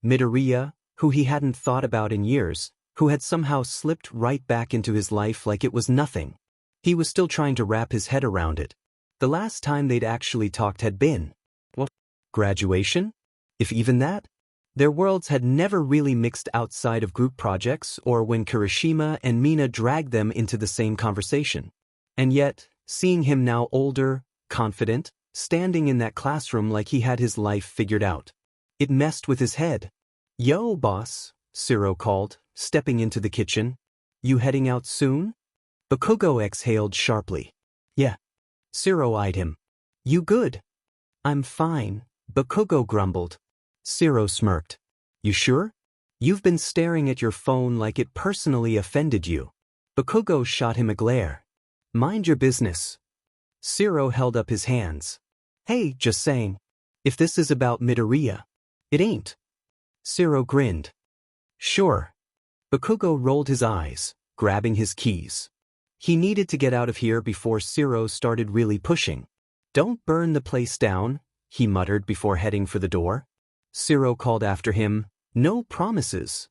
Midoriya, who he hadn't thought about in years, who had somehow slipped right back into his life like it was nothing. He was still trying to wrap his head around it. The last time they'd actually talked had been, what, graduation? If even that? Their worlds had never really mixed outside of group projects or when Kirishima and Mina dragged them into the same conversation. And yet, seeing him now older, confident, standing in that classroom like he had his life figured out, it messed with his head. Yo, boss, Ciro called, stepping into the kitchen. You heading out soon? Bakugo exhaled sharply. Yeah. Ciro eyed him. You good? I'm fine, Bakugo grumbled. Ciro smirked. You sure? You've been staring at your phone like it personally offended you. Bakugo shot him a glare. Mind your business. Ciro held up his hands. Hey, just saying. If this is about Midoriya. It ain't. Ciro grinned. Sure. Bakugo rolled his eyes, grabbing his keys. He needed to get out of here before Ciro started really pushing. Don't burn the place down, he muttered before heading for the door. Ciro called after him, no promises.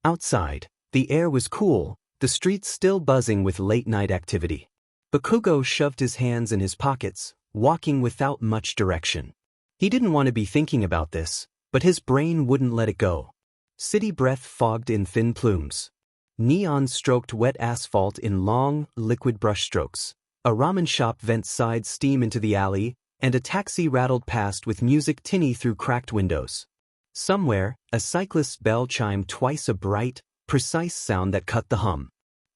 Outside, the air was cool, the streets still buzzing with late-night activity. Bakugo shoved his hands in his pockets, walking without much direction. He didn't want to be thinking about this, but his brain wouldn't let it go. City breath fogged in thin plumes. Neon stroked wet asphalt in long, liquid brushstrokes. A ramen shop vents side steam into the alley, and a taxi rattled past with music tinny through cracked windows. Somewhere, a cyclist's bell chimed twice a bright, precise sound that cut the hum.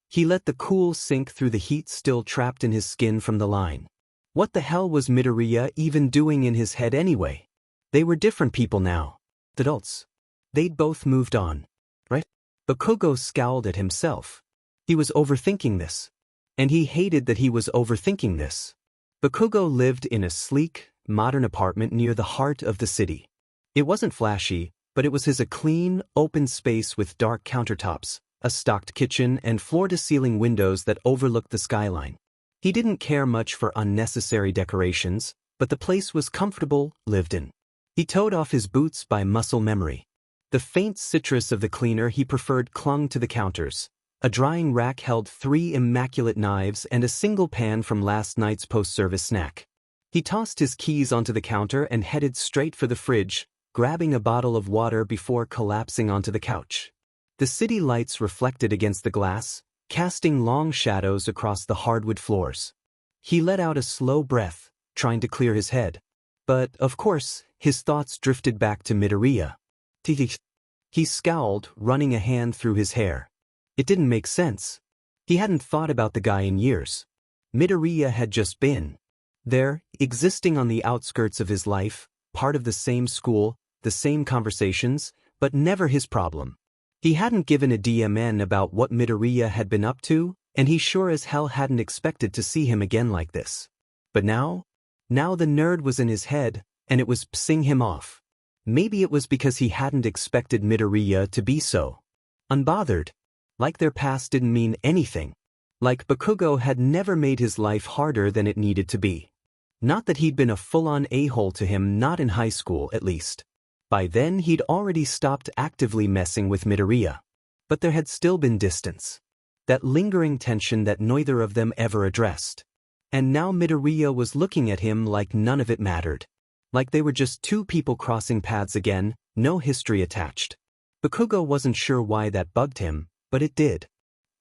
He let the cool sink through the heat still trapped in his skin from the line. What the hell was Midoriya even doing in his head anyway? They were different people now. Adults. They'd both moved on. Right? Bakugo scowled at himself. He was overthinking this. And he hated that he was overthinking this. Bakugo lived in a sleek, modern apartment near the heart of the city. It wasn't flashy, but it was a clean, open space with dark countertops, a stocked kitchen, and floor-to-ceiling windows that overlooked the skyline. He didn't care much for unnecessary decorations, but the place was comfortable, lived in. He toed off his boots by muscle memory. The faint citrus of the cleaner he preferred clung to the counters. A drying rack held 3 immaculate knives and a single pan from last night's post-service snack. He tossed his keys onto the counter and headed straight for the fridge, grabbing a bottle of water before collapsing onto the couch. The city lights reflected against the glass, casting long shadows across the hardwood floors. He let out a slow breath, trying to clear his head. But, of course, his thoughts drifted back to Midoriya. He scowled, running a hand through his hair. It didn't make sense. He hadn't thought about the guy in years. Midoriya had just been there, existing on the outskirts of his life, part of the same school, the same conversations, but never his problem. He hadn't given a DMN about what Midoriya had been up to, and he sure as hell hadn't expected to see him again like this. But now the nerd was in his head, and it was pissing him off. Maybe it was because he hadn't expected Midoriya to be so unbothered. Like their past didn't mean anything. Like Bakugo had never made his life harder than it needed to be. Not that he'd been a full-on a-hole to him, not in high school at least. By then he'd already stopped actively messing with Midoriya. But there had still been distance. That lingering tension that neither of them ever addressed. And now Midoriya was looking at him like none of it mattered. Like they were just two people crossing paths again, no history attached. Bakugo wasn't sure why that bugged him, but it did.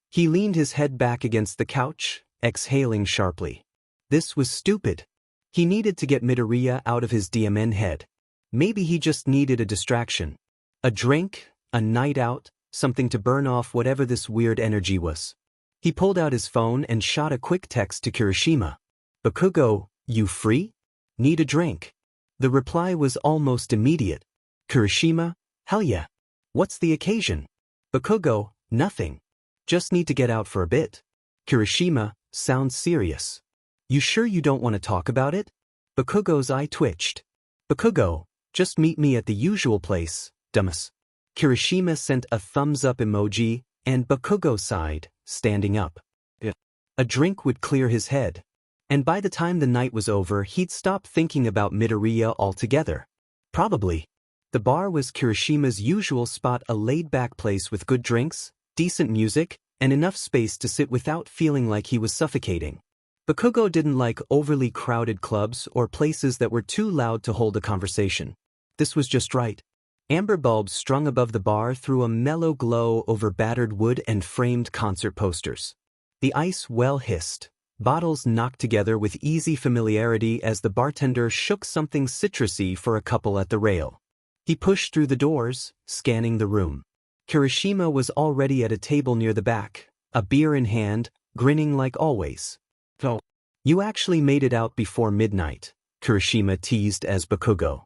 He leaned his head back against the couch, exhaling sharply. This was stupid. He needed to get Midoriya out of his DMN head. Maybe he just needed a distraction. A drink, a night out, something to burn off whatever this weird energy was. He pulled out his phone and shot a quick text to Kirishima. Bakugo, you free? Need a drink? The reply was almost immediate. Kirishima, hell yeah. What's the occasion? Bakugo, nothing. Just need to get out for a bit. Kirishima, sounds serious. You sure you don't want to talk about it? Bakugo's eye twitched. Bakugo, just meet me at the usual place, dumbass. Kirishima sent a thumbs-up emoji, and Bakugo sighed, standing up. Yeah. A drink would clear his head. And by the time the night was over, he'd stop thinking about Midoriya altogether. Probably. The bar was Kirishima's usual spot, a laid-back place with good drinks, decent music, and enough space to sit without feeling like he was suffocating. Bakugo didn't like overly crowded clubs or places that were too loud to hold a conversation. This was just right. Amber bulbs strung above the bar threw a mellow glow over battered wood and framed concert posters. The ice well hissed. Bottles knocked together with easy familiarity as the bartender shook something citrusy for a couple at the rail. He pushed through the doors, scanning the room. Kirishima was already at a table near the back, a beer in hand, grinning like always. "So, you actually made it out before midnight," Kirishima teased as Bakugo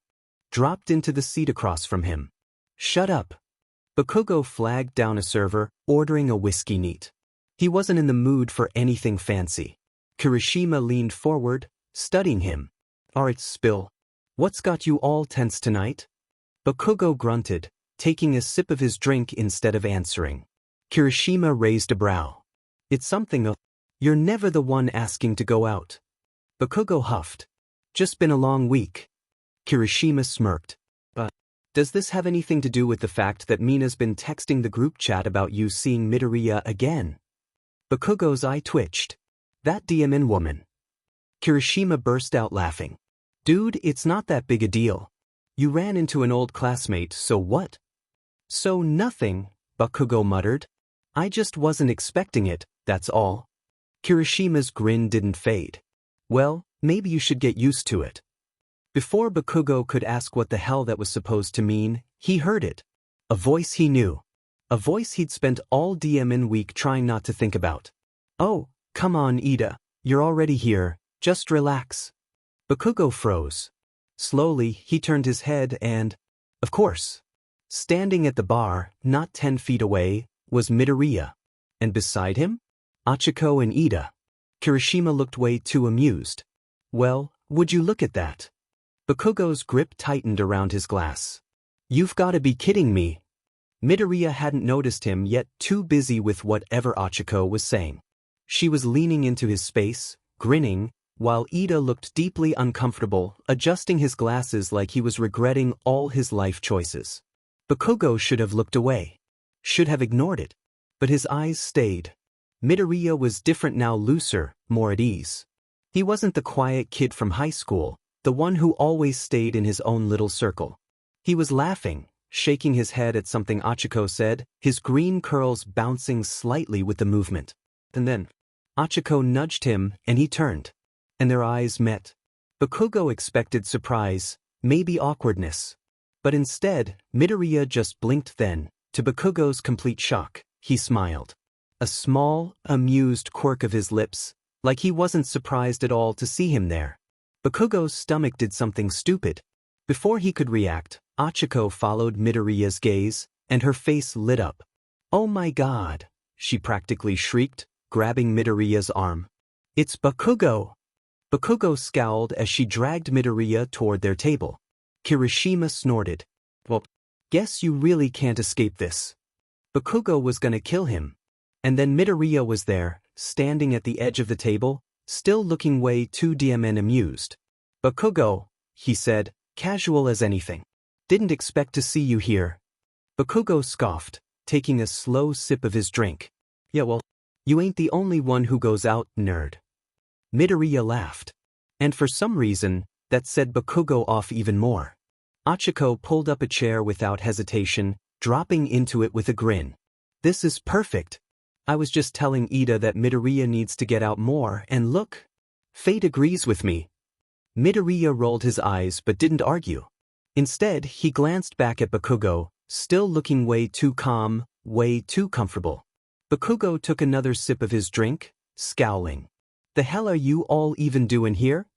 dropped into the seat across from him. "Shut up." Bakugo flagged down a server, ordering a whiskey neat. He wasn't in the mood for anything fancy. Kirishima leaned forward, studying him. "Alright, spill. What's got you all tense tonight?" Bakugo grunted, taking a sip of his drink instead of answering. Kirishima raised a brow. "It's something you're never the one asking to go out." Bakugo huffed. "Just been a long week." Kirishima smirked. "But does this have anything to do with the fact that Mina's been texting the group chat about you seeing Midoriya again?" Bakugo's eye twitched. "That DMN woman." Kirishima burst out laughing. "Dude, it's not that big a deal. You ran into an old classmate, so what?" "So nothing," Bakugo muttered. "I just wasn't expecting it, that's all." Kirishima's grin didn't fade. "Well, maybe you should get used to it." Before Bakugo could ask what the hell that was supposed to mean, he heard it. A voice he knew. A voice he'd spent all DMN week trying not to think about. "Oh, come on, Ida. You're already here. Just relax." Bakugo froze. Slowly, he turned his head and, of course, standing at the bar, not 10 feet away, was Midoriya. And beside him? Achiko and Ida. Kirishima looked way too amused. Well, would you look at that? Bakugo's grip tightened around his glass. You've gotta be kidding me. Midoriya hadn't noticed him yet, too busy with whatever Achiko was saying. She was leaning into his space, grinning, while Ida looked deeply uncomfortable, adjusting his glasses like he was regretting all his life choices. Bakugo should have looked away. Should have ignored it. But his eyes stayed. Midoriya was different now, looser, more at ease. He wasn't the quiet kid from high school, the one who always stayed in his own little circle. He was laughing, shaking his head at something Achiko said, his green curls bouncing slightly with the movement. And then, Achiko nudged him and he turned. And their eyes met. Bakugo expected surprise, maybe awkwardness. But instead, Midoriya just blinked then, to Bakugo's complete shock, he smiled. A small, amused quirk of his lips, like he wasn't surprised at all to see him there. Bakugo's stomach did something stupid. Before he could react, Achiko followed Midoriya's gaze, and her face lit up. Oh my god, she practically shrieked, grabbing Midoriya's arm. It's Bakugo! Bakugo scowled as she dragged Midoriya toward their table. Kirishima snorted. Well, guess you really can't escape this. Bakugo was gonna kill him. And then Midoriya was there, standing at the edge of the table, still looking way too dim and amused. Bakugo, he said, casual as anything. Didn't expect to see you here. Bakugo scoffed, taking a slow sip of his drink. Yeah, well, you ain't the only one who goes out, nerd. Midoriya laughed. And for some reason, that set Bakugo off even more. Achiko pulled up a chair without hesitation, dropping into it with a grin. This is perfect. I was just telling Ida that Midoriya needs to get out more, and look. Fate agrees with me. Midoriya rolled his eyes but didn't argue. Instead, he glanced back at Bakugo, still looking way too calm, way too comfortable. Bakugo took another sip of his drink, scowling. The hell are you all even doing here?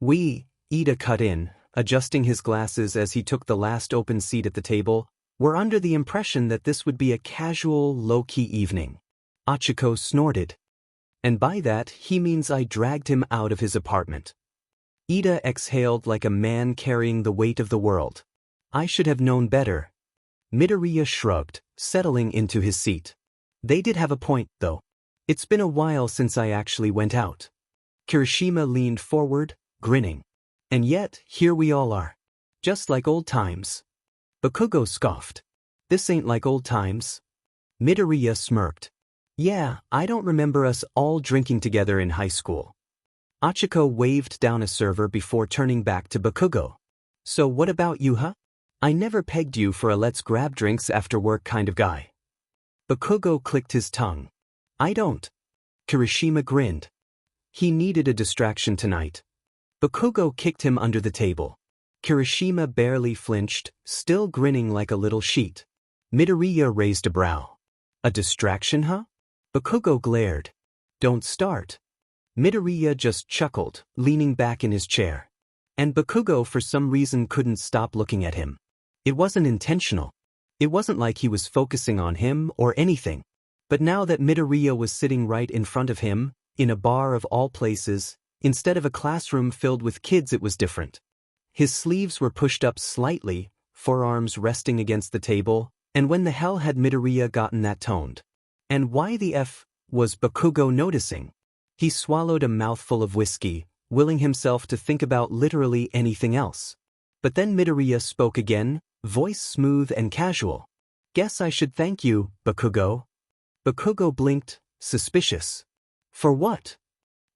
Ida cut in, adjusting his glasses as he took the last open seat at the table, were under the impression that this would be a casual, low-key evening. Achiko snorted. And by that, he means I dragged him out of his apartment. Ida exhaled like a man carrying the weight of the world. I should have known better. Midoriya shrugged, settling into his seat. They did have a point, though. It's been a while since I actually went out. Kirishima leaned forward, grinning. And yet, here we all are. Just like old times. Bakugo scoffed. This ain't like old times. Midoriya smirked. Yeah, I don't remember us all drinking together in high school. Achiko waved down a server before turning back to Bakugo. So what about you, huh? I never pegged you for a let's grab drinks after work kind of guy. Bakugo clicked his tongue. I don't. Kirishima grinned. He needed a distraction tonight. Bakugo kicked him under the table. Kirishima barely flinched, still grinning like a little sheet. Midoriya raised a brow. A distraction, huh? Bakugo glared. Don't start. Midoriya just chuckled, leaning back in his chair. And Bakugo for some reason couldn't stop looking at him. It wasn't intentional. It wasn't like he was focusing on him or anything. But now that Midoriya was sitting right in front of him, in a bar of all places, instead of a classroom filled with kids, it was different. His sleeves were pushed up slightly, forearms resting against the table, and when the hell had Midoriya gotten that toned? And why the F was Bakugo noticing? He swallowed a mouthful of whiskey, willing himself to think about literally anything else. But then Midoriya spoke again, voice smooth and casual. Guess I should thank you, Bakugo. Bakugo blinked, suspicious. For what?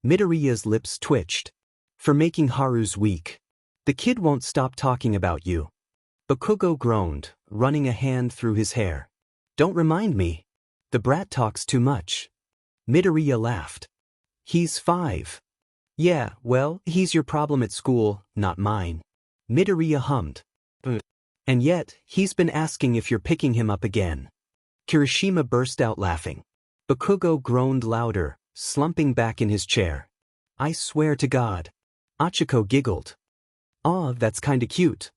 Midoriya's lips twitched. For making Haru's weak. The kid won't stop talking about you. Bakugo groaned, running a hand through his hair. Don't remind me. The brat talks too much. Midoriya laughed. He's 5. Yeah, well, he's your problem at school, not mine. Midoriya hummed. And yet, he's been asking if you're picking him up again. Kirishima burst out laughing. Bakugo groaned louder, slumping back in his chair. I swear to God. Achiko giggled. Aw, that's kinda cute.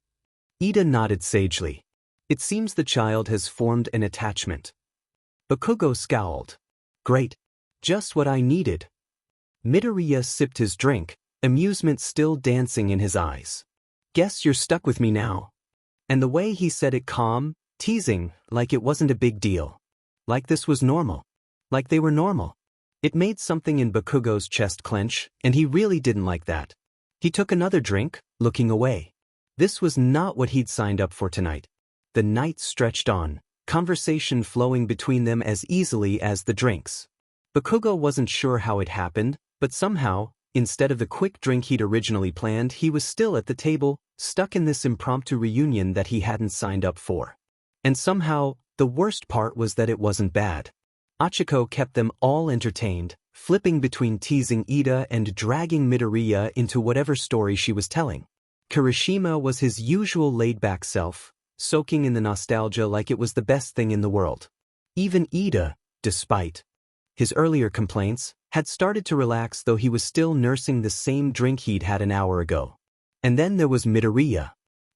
Ida nodded sagely. It seems the child has formed an attachment. Bakugo scowled. Great. Just what I needed. Midoriya sipped his drink, amusement still dancing in his eyes. Guess you're stuck with me now. And the way he said it calm, teasing, like it wasn't a big deal. Like this was normal. Like they were normal. It made something in Bakugo's chest clench, and he really didn't like that. He took another drink, looking away. This was not what he'd signed up for tonight. The night stretched on, conversation flowing between them as easily as the drinks. Bakugo wasn't sure how it happened, but somehow, instead of the quick drink he'd originally planned, he was still at the table, stuck in this impromptu reunion that he hadn't signed up for. And somehow, the worst part was that it wasn't bad. Achiko kept them all entertained, flipping between teasing Ida and dragging Midoriya into whatever story she was telling. Kirishima was his usual laid-back self, soaking in the nostalgia like it was the best thing in the world. Even Ida, despite his earlier complaints, had started to relax, though he was still nursing the same drink he'd had an hour ago. And then there was Midoriya.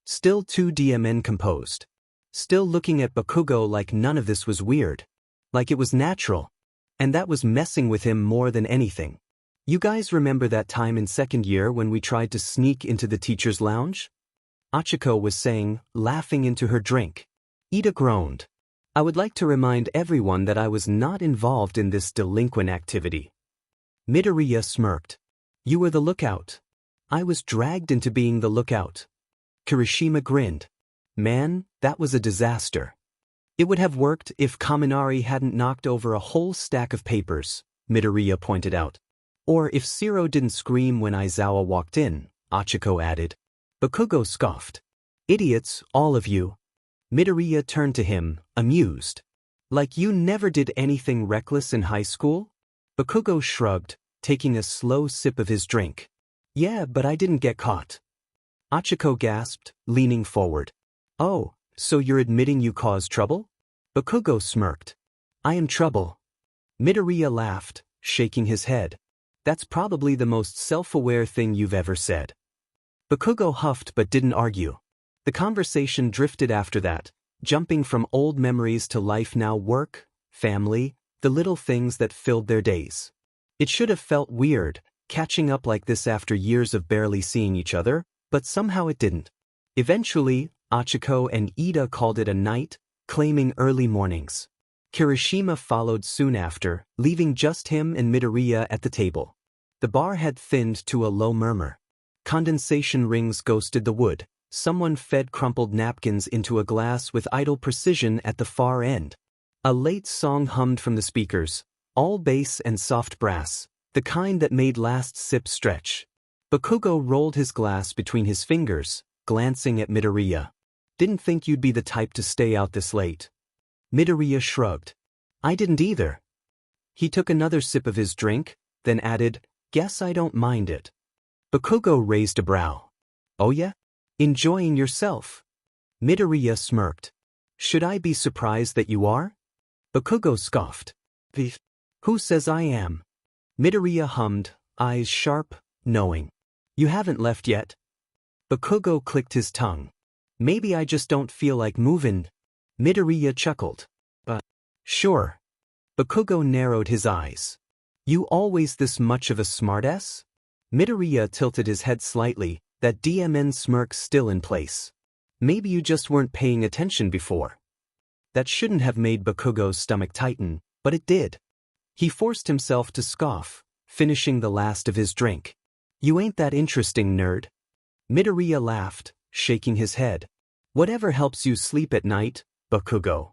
Still 2DMN composed. Still looking at Bakugo like none of this was weird. Like it was natural. And that was messing with him more than anything. You guys remember that time in second year when we tried to sneak into the teacher's lounge? Achiko was saying, laughing into her drink. Ida groaned. I would like to remind everyone that I was not involved in this delinquent activity. Midoriya smirked. You were the lookout. I was dragged into being the lookout. Kirishima grinned. Man, that was a disaster. It would have worked if Kaminari hadn't knocked over a whole stack of papers, Midoriya pointed out. Or if Zero didn't scream when Aizawa walked in, Achiko added. Bakugo scoffed. Idiots, all of you. Midoriya turned to him, amused. Like you never did anything reckless in high school? Bakugo shrugged, taking a slow sip of his drink. Yeah, but I didn't get caught. Achiko gasped, leaning forward. Oh, so you're admitting you caused trouble? Bakugo smirked. I am trouble. Midoriya laughed, shaking his head. That's probably the most self-aware thing you've ever said. Bakugo huffed but didn't argue. The conversation drifted after that, jumping from old memories to life now: work, family, the little things that filled their days. It should have felt weird, catching up like this after years of barely seeing each other, but somehow it didn't. Eventually, Achiko and Ida called it a night, claiming early mornings. Kirishima followed soon after, leaving just him and Midoriya at the table. The bar had thinned to a low murmur. Condensation rings ghosted the wood. Someone fed crumpled napkins into a glass with idle precision at the far end. A late song hummed from the speakers, all bass and soft brass, the kind that made last sip stretch. Bakugo rolled his glass between his fingers, glancing at Midoriya. Didn't think you'd be the type to stay out this late. Midoriya shrugged. I didn't either. He took another sip of his drink, then added, Guess I don't mind it. Bakugo raised a brow. Oh yeah? Enjoying yourself? Midoriya smirked. Should I be surprised that you are? Bakugo scoffed. Who says I am? Midoriya hummed, eyes sharp, knowing. You haven't left yet? Bakugo clicked his tongue. Maybe I just don't feel like moving. Midoriya chuckled. Sure. Bakugo narrowed his eyes. You always this much of a smartass? Midoriya tilted his head slightly, that DMN smirk still in place. Maybe you just weren't paying attention before. That shouldn't have made Bakugo's stomach tighten, but it did. He forced himself to scoff, finishing the last of his drink. You ain't that interesting, nerd. Midoriya laughed, shaking his head. Whatever helps you sleep at night, Bakugo.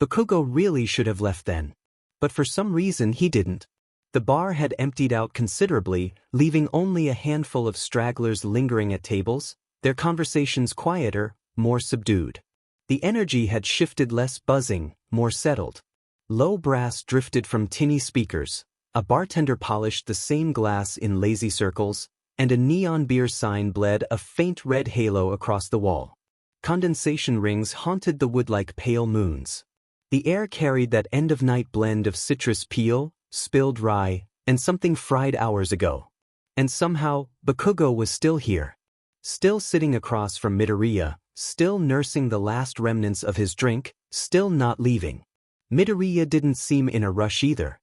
Bakugo really should have left then. But for some reason he didn't. The bar had emptied out considerably, leaving only a handful of stragglers lingering at tables, their conversations quieter, more subdued. The energy had shifted, less buzzing, more settled. Low brass drifted from tinny speakers, a bartender polished the same glass in lazy circles, and a neon beer sign bled a faint red halo across the wall. Condensation rings haunted the wood like pale moons. The air carried that end-of-night blend of citrus peel, spilled rye, and something fried hours ago. And somehow, Bakugo was still here. Still sitting across from Midoriya, still nursing the last remnants of his drink, still not leaving. Midoriya didn't seem in a rush either.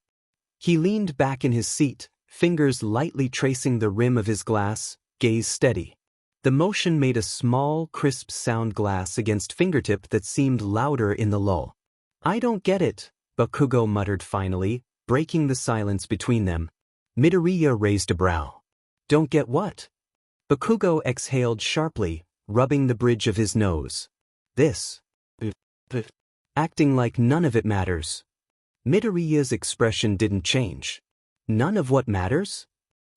He leaned back in his seat, fingers lightly tracing the rim of his glass, gaze steady. The motion made a small, crisp sound glass against fingertip that seemed louder in the lull. I don't get it, Bakugo muttered finally, breaking the silence between them. Midoriya raised a brow. Don't get what? Bakugo exhaled sharply, rubbing the bridge of his nose. This. Acting like none of it matters. Midoriya's expression didn't change. None of what matters?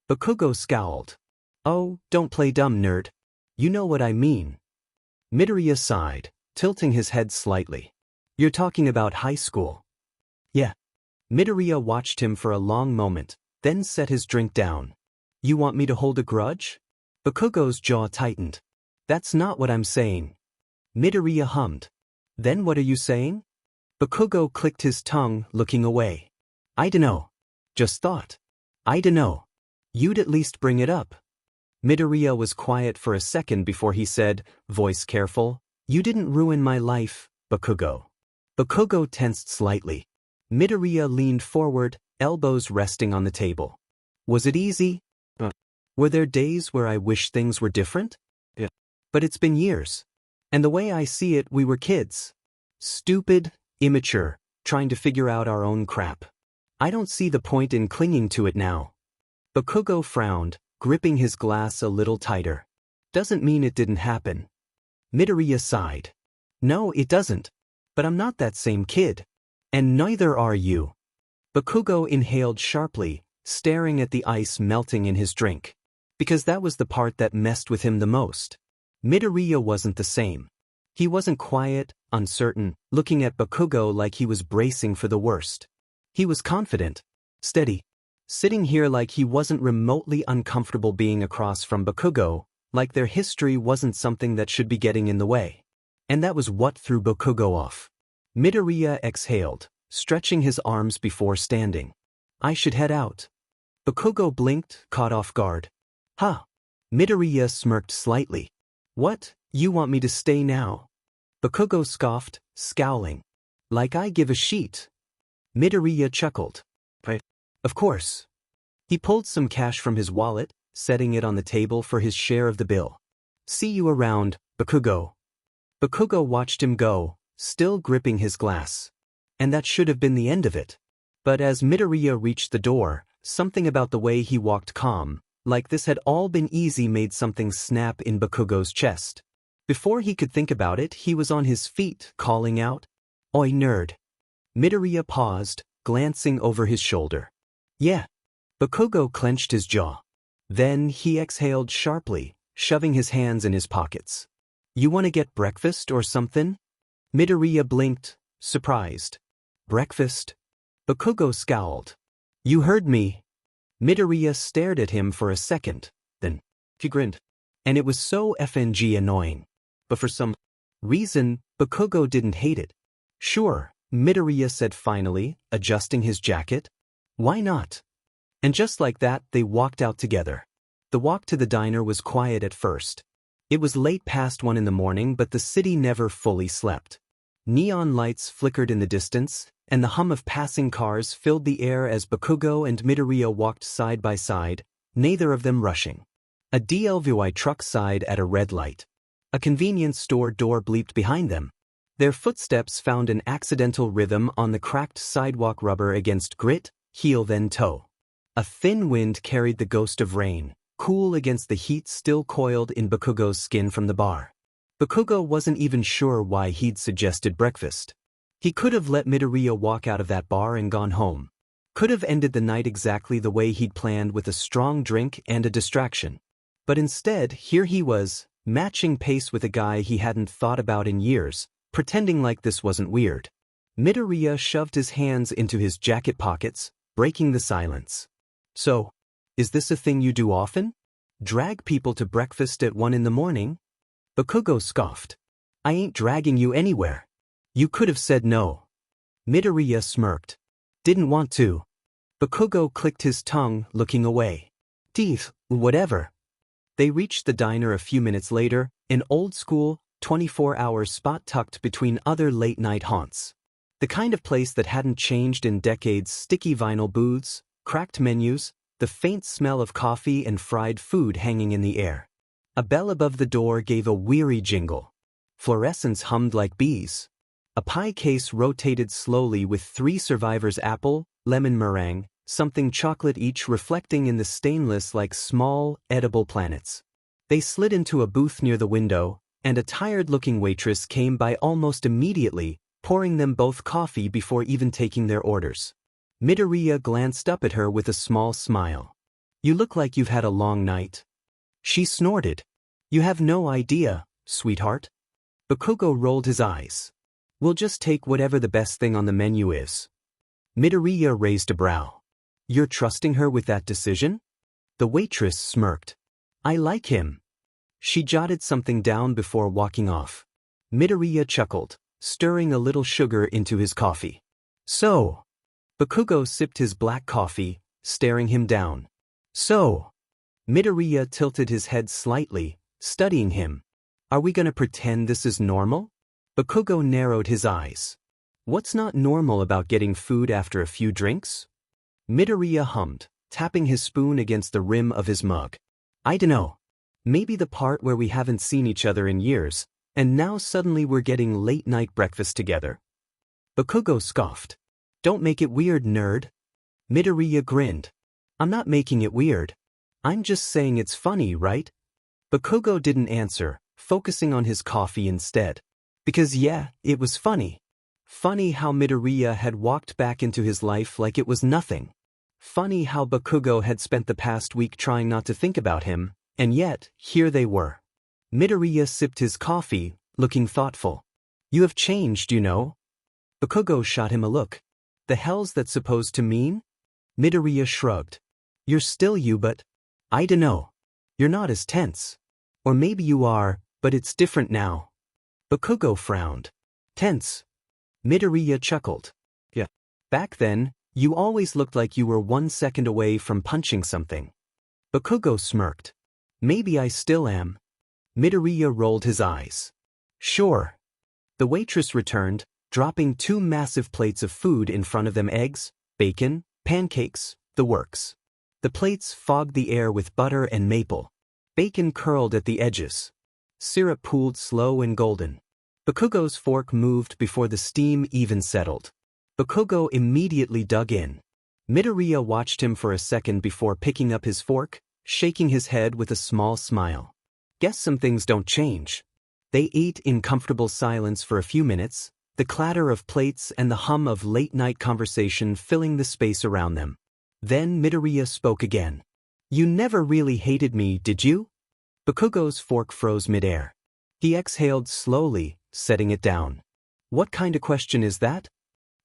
Bakugo scowled. Oh, don't play dumb, nerd. You know what I mean. Midoriya sighed, tilting his head slightly. You're talking about high school. Yeah. Midoriya watched him for a long moment, then set his drink down. You want me to hold a grudge? Bakugo's jaw tightened. That's not what I'm saying. Midoriya hummed. Then what are you saying? Bakugo clicked his tongue, looking away. I dunno. Just thought. I dunno. You'd at least bring it up. Midoriya was quiet for a second before he said, voice careful, You didn't ruin my life, Bakugo. Bakugo tensed slightly. Midoriya leaned forward, elbows resting on the table. Was it easy? Were there days where I wish things were different? Yeah. But it's been years. And the way I see it, we were kids. Stupid, immature, trying to figure out our own crap. I don't see the point in clinging to it now. Bakugo frowned, gripping his glass a little tighter. Doesn't mean it didn't happen. Midoriya sighed. No, it doesn't. But I'm not that same kid. And neither are you. Bakugo inhaled sharply, staring at the ice melting in his drink. Because that was the part that messed with him the most. Midoriya wasn't the same. He wasn't quiet, uncertain, looking at Bakugo like he was bracing for the worst. He was confident, steady, sitting here like he wasn't remotely uncomfortable being across from Bakugo, like their history wasn't something that should be getting in the way. And that was what threw Bakugo off. Midoriya exhaled, stretching his arms before standing. I should head out. Bakugo blinked, caught off guard. Huh. Midoriya smirked slightly. What, you want me to stay now? Bakugo scoffed, scowling. Like I give a shit. Midoriya chuckled. Right. Of course. He pulled some cash from his wallet, setting it on the table for his share of the bill. See you around, Bakugo. Bakugo watched him go, still gripping his glass. And that should have been the end of it. But as Midoriya reached the door, something about the way he walked calm, like this had all been easy, made something snap in Bakugo's chest. Before he could think about it, he was on his feet, calling out, Oi, nerd. Midoriya paused, glancing over his shoulder. Yeah. Bakugo clenched his jaw. Then he exhaled sharply, shoving his hands in his pockets. You want to get breakfast or something? Midoriya blinked, surprised. Breakfast? Bakugo scowled. You heard me. Midoriya stared at him for a second, then he grinned. And it was so FNG annoying. But for some reason, Bakugo didn't hate it. Sure, Midoriya said finally, adjusting his jacket. Why not? And just like that, they walked out together. The walk to the diner was quiet at first. It was late past 1 in the morning, but the city never fully slept. Neon lights flickered in the distance, and the hum of passing cars filled the air as Bakugo and Midoriya walked side by side, neither of them rushing. A DLVY truck sighed at a red light. A convenience store door bleeped behind them. Their footsteps found an accidental rhythm on the cracked sidewalk, rubber against grit, heel then toe. A thin wind carried the ghost of rain, cool against the heat still coiled in Bakugo's skin from the bar. Bakugo wasn't even sure why he'd suggested breakfast. He could have let Midoriya walk out of that bar and gone home. Could have ended the night exactly the way he'd planned, with a strong drink and a distraction. But instead, here he was, matching pace with a guy he hadn't thought about in years, pretending like this wasn't weird. Midoriya shoved his hands into his jacket pockets, breaking the silence. So, is this a thing you do often? Drag people to breakfast at 1 in the morning? Bakugo scoffed. I ain't dragging you anywhere. You could have said no. Midoriya smirked. Didn't want to. Bakugo clicked his tongue, looking away. Teeth, whatever. They reached the diner a few minutes later, an old-school, 24-hour spot tucked between other late-night haunts. The kind of place that hadn't changed in decades: sticky vinyl booths, cracked menus, the faint smell of coffee and fried food hanging in the air. A bell above the door gave a weary jingle. Fluorescents hummed like bees. A pie case rotated slowly with 3 survivors: apple, lemon meringue, something chocolate each, reflecting in the stainless like small, edible planets. They slid into a booth near the window, and a tired-looking waitress came by almost immediately, pouring them both coffee before even taking their orders. Midoriya glanced up at her with a small smile. "You look like you've had a long night." She snorted. "You have no idea, sweetheart." Bakugo rolled his eyes. "We'll just take whatever the best thing on the menu is." Midoriya raised a brow. "You're trusting her with that decision?" The waitress smirked. "I like him." She jotted something down before walking off. Midoriya chuckled, stirring a little sugar into his coffee. "So?" Bakugo sipped his black coffee, staring him down. "So?" Midoriya tilted his head slightly, studying him. "Are we gonna pretend this is normal?" Bakugo narrowed his eyes. "What's not normal about getting food after a few drinks?" Midoriya hummed, tapping his spoon against the rim of his mug. "I dunno. Maybe the part where we haven't seen each other in years, and now suddenly we're getting late-night breakfast together." Bakugo scoffed. "Don't make it weird, nerd." Midoriya grinned. "I'm not making it weird. I'm just saying it's funny, right?" Bakugo didn't answer, focusing on his coffee instead. Because yeah, it was funny. Funny how Midoriya had walked back into his life like it was nothing. Funny how Bakugo had spent the past week trying not to think about him, and yet, here they were. Midoriya sipped his coffee, looking thoughtful. "You have changed, you know." Bakugo shot him a look. "The hell's that supposed to mean?" Midoriya shrugged. "You're still you, but I dunno. You're not as tense. Or maybe you are, but it's different now." Bakugo frowned. "Tense?" Midoriya chuckled. "Yeah. Back then, you always looked like you were 1 second away from punching something." Bakugo smirked. "Maybe I still am." Midoriya rolled his eyes. "Sure." The waitress returned, dropping 2 massive plates of food in front of them: eggs, bacon, pancakes, the works. The plates fogged the air with butter and maple. Bacon curled at the edges. Syrup pooled slow and golden. Bakugo's fork moved before the steam even settled. Bakugo immediately dug in. Midoriya watched him for a second before picking up his fork, shaking his head with a small smile. "Guess some things don't change." They ate in comfortable silence for a few minutes, the clatter of plates and the hum of late-night conversation filling the space around them. Then Midoriya spoke again. "You never really hated me, did you?" Bakugo's fork froze midair. He exhaled slowly, setting it down. "What kind of question is that?"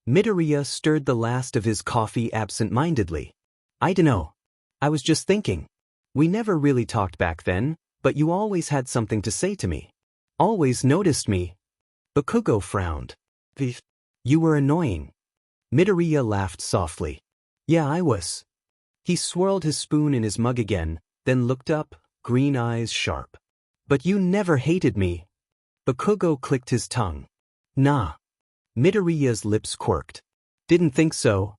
Midoriya stirred the last of his coffee absent-mindedly. "I dunno. I was just thinking. We never really talked back then, but you always had something to say to me. Always noticed me." Bakugo frowned. "You were annoying." Midoriya laughed softly. "Yeah, I was." He swirled his spoon in his mug again, then looked up, green eyes sharp. "But you never hated me." Bakugo clicked his tongue. "Nah." Midoriya's lips quirked. "Didn't think so."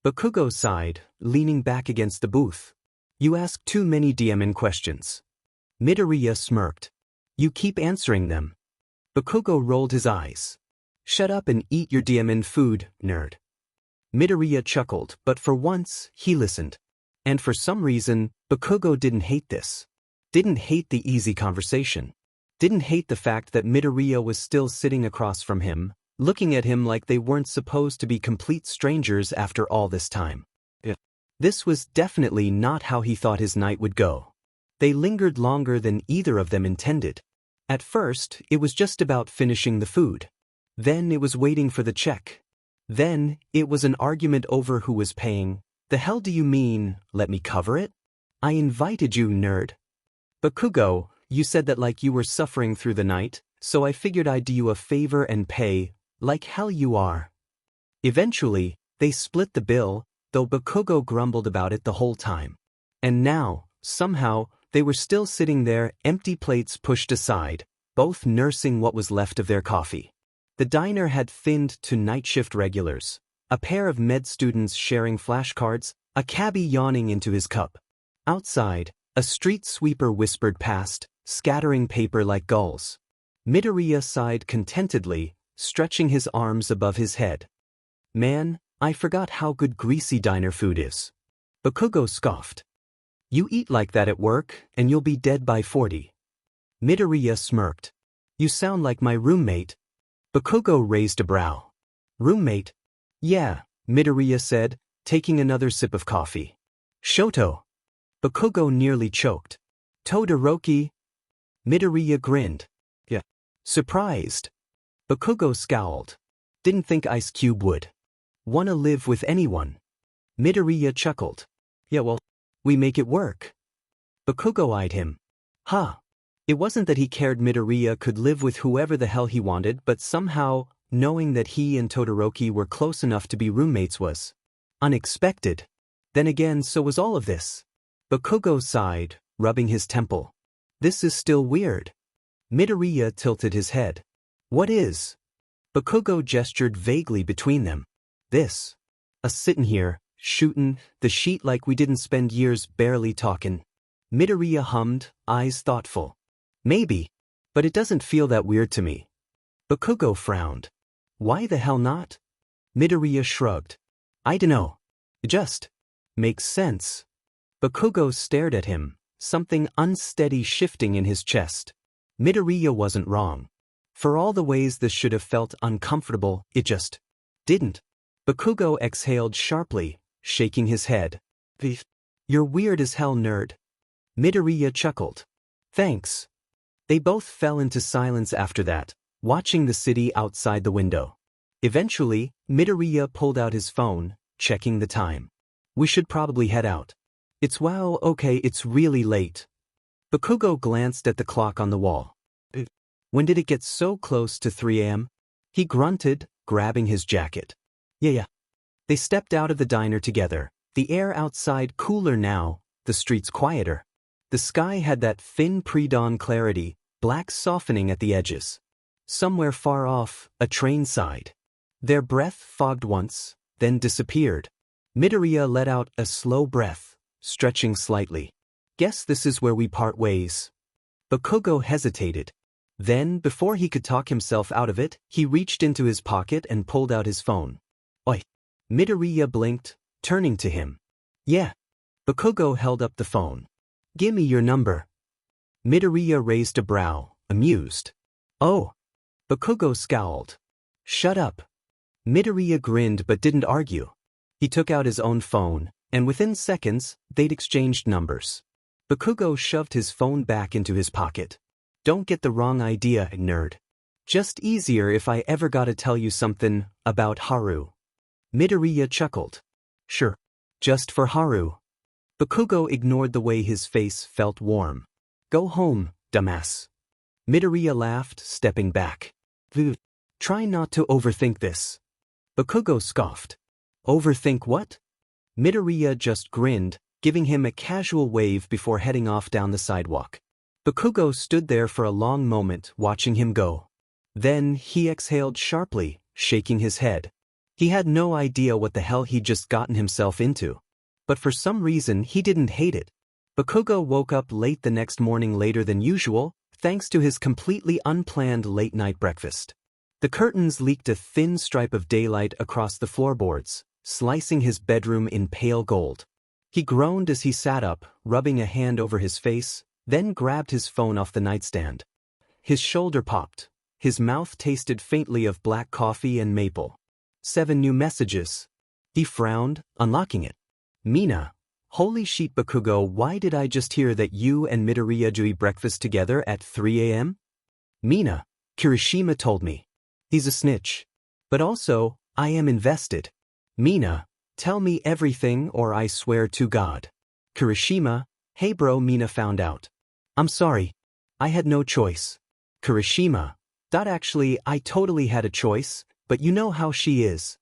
Bakugo sighed, leaning back against the booth. "You ask too many DMN questions." Midoriya smirked. "You keep answering them." Bakugo rolled his eyes. "Shut up and eat your DMN food, nerd." Midoriya chuckled, but for once, he listened. And for some reason, Bakugo didn't hate this. Didn't hate the easy conversation. Didn't hate the fact that Midoriya was still sitting across from him, looking at him like they weren't supposed to be complete strangers after all this time. This was definitely not how he thought his night would go. They lingered longer than either of them intended. At first, it was just about finishing the food. Then it was waiting for the check. Then, it was an argument over who was paying. "The hell do you mean, let me cover it? I invited you, nerd." "Bakugo, you said that like you were suffering through the night, so I figured I'd do you a favor and pay, like hell you are." Eventually, they split the bill, though Bakugo grumbled about it the whole time. And now, somehow, they were still sitting there, empty plates pushed aside, both nursing what was left of their coffee. The diner had thinned to night shift regulars, a pair of med students sharing flashcards, a cabbie yawning into his cup. Outside, a street sweeper whispered past, scattering paper like gulls. Midoriya sighed contentedly, stretching his arms above his head. Man, I forgot how good greasy diner food is. Bakugo scoffed. You eat like that at work, and you'll be dead by 40. Midoriya smirked. You sound like my roommate. Bakugo raised a brow. Roommate? Yeah, Midoriya said, taking another sip of coffee. Shoto. Bakugo nearly choked. Todoroki. Midoriya grinned. Yeah. Surprised. Bakugo scowled. Didn't think Ice Cube would. Wanna live with anyone. Midoriya chuckled. Yeah, well, we make it work. Bakugo eyed him. Huh. It wasn't that he cared Midoriya could live with whoever the hell he wanted, but somehow, knowing that he and Todoroki were close enough to be roommates was unexpected. Then again, so was all of this. Bakugo sighed, rubbing his temple. This is still weird. Midoriya tilted his head. What is? Bakugo gestured vaguely between them. This. Us sittin' here, shootin' the sheet like we didn't spend years barely talkin'. Midoriya hummed, eyes thoughtful. Maybe, but it doesn't feel that weird to me. Bakugo frowned. Why the hell not? Midoriya shrugged. I dunno. It just makes sense. Bakugo stared at him, something unsteady shifting in his chest. Midoriya wasn't wrong. For all the ways this should have felt uncomfortable, it just didn't. Bakugo exhaled sharply, shaking his head. You're weird as hell, nerd. Midoriya chuckled. Thanks. They both fell into silence after that, watching the city outside the window. Eventually, Midoriya pulled out his phone, checking the time. We should probably head out. Okay, it's really late. Bakugo glanced at the clock on the wall. When did it get so close to 3 a.m.? He grunted, grabbing his jacket. Yeah. They stepped out of the diner together, the air outside cooler now, the streets quieter. The sky had that thin pre-dawn clarity, black softening at the edges. Somewhere far off, a train sighed. Their breath fogged once, then disappeared. Midoriya let out a slow breath, stretching slightly. Guess this is where we part ways. Bakugo hesitated. Then, before he could talk himself out of it, he reached into his pocket and pulled out his phone. Oi. Midoriya blinked, turning to him. Yeah. Bakugo held up the phone. Gimme your number. Midoriya raised a brow, amused. Oh. Bakugo scowled. Shut up. Midoriya grinned but didn't argue. He took out his own phone, and within seconds, they'd exchanged numbers. Bakugo shoved his phone back into his pocket. Don't get the wrong idea, nerd. Just easier if I ever gotta tell you something about Haru. Midoriya chuckled. Sure. Just for Haru. Bakugo ignored the way his face felt warm. Go home, dumbass. Midoriya laughed, stepping back. Try not to overthink this. Bakugo scoffed. Overthink what? Midoriya just grinned, giving him a casual wave before heading off down the sidewalk. Bakugo stood there for a long moment, watching him go. Then he exhaled sharply, shaking his head. He had no idea what the hell he'd just gotten himself into. But for some reason he didn't hate it. Bakugo woke up late the next morning, later than usual, thanks to his completely unplanned late-night breakfast. The curtains leaked a thin stripe of daylight across the floorboards, slicing his bedroom in pale gold. He groaned as he sat up, rubbing a hand over his face, then grabbed his phone off the nightstand. His shoulder popped. His mouth tasted faintly of black coffee and maple. 7 new messages. He frowned, unlocking it. Mina. Holy shit, Bakugo, why did I just hear that you and Midoriya do eat breakfast together at 3 a.m.? Mina. Kirishima told me. He's a snitch. But also, I am invested. Mina. Tell me everything or I swear to God. Kirishima. Hey bro, Mina found out. I'm sorry. I had no choice. Kirishima. Actually, I totally had a choice, but you know how she is.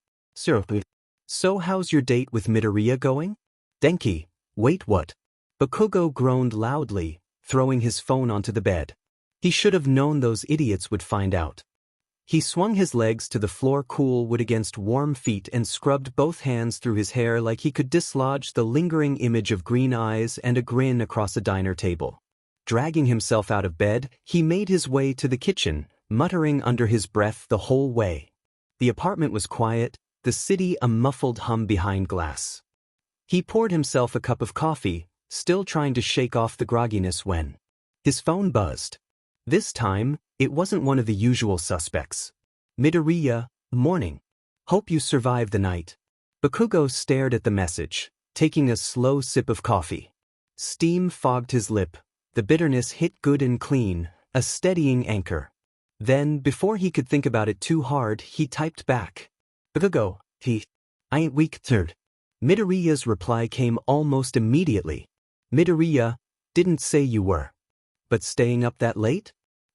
So how's your date with Midoriya going? Denki. Wait, what? Bakugo groaned loudly, throwing his phone onto the bed. He should have known those idiots would find out. He swung his legs to the floor, cool wood against warm feet, and scrubbed both hands through his hair like he could dislodge the lingering image of green eyes and a grin across a diner table. Dragging himself out of bed, he made his way to the kitchen, muttering under his breath the whole way. The apartment was quiet, the city a muffled hum behind glass. He poured himself a cup of coffee, still trying to shake off the grogginess when his phone buzzed. This time, it wasn't one of the usual suspects. Midoriya, morning. Hope you survived the night. Bakugo stared at the message, taking a slow sip of coffee. Steam fogged his lip. The bitterness hit good and clean, a steadying anchor. Then, before he could think about it too hard, he typed back. Bakugo, I ain't weak, third. Midoriya's reply came almost immediately. Midoriya, didn't say you were. But staying up that late?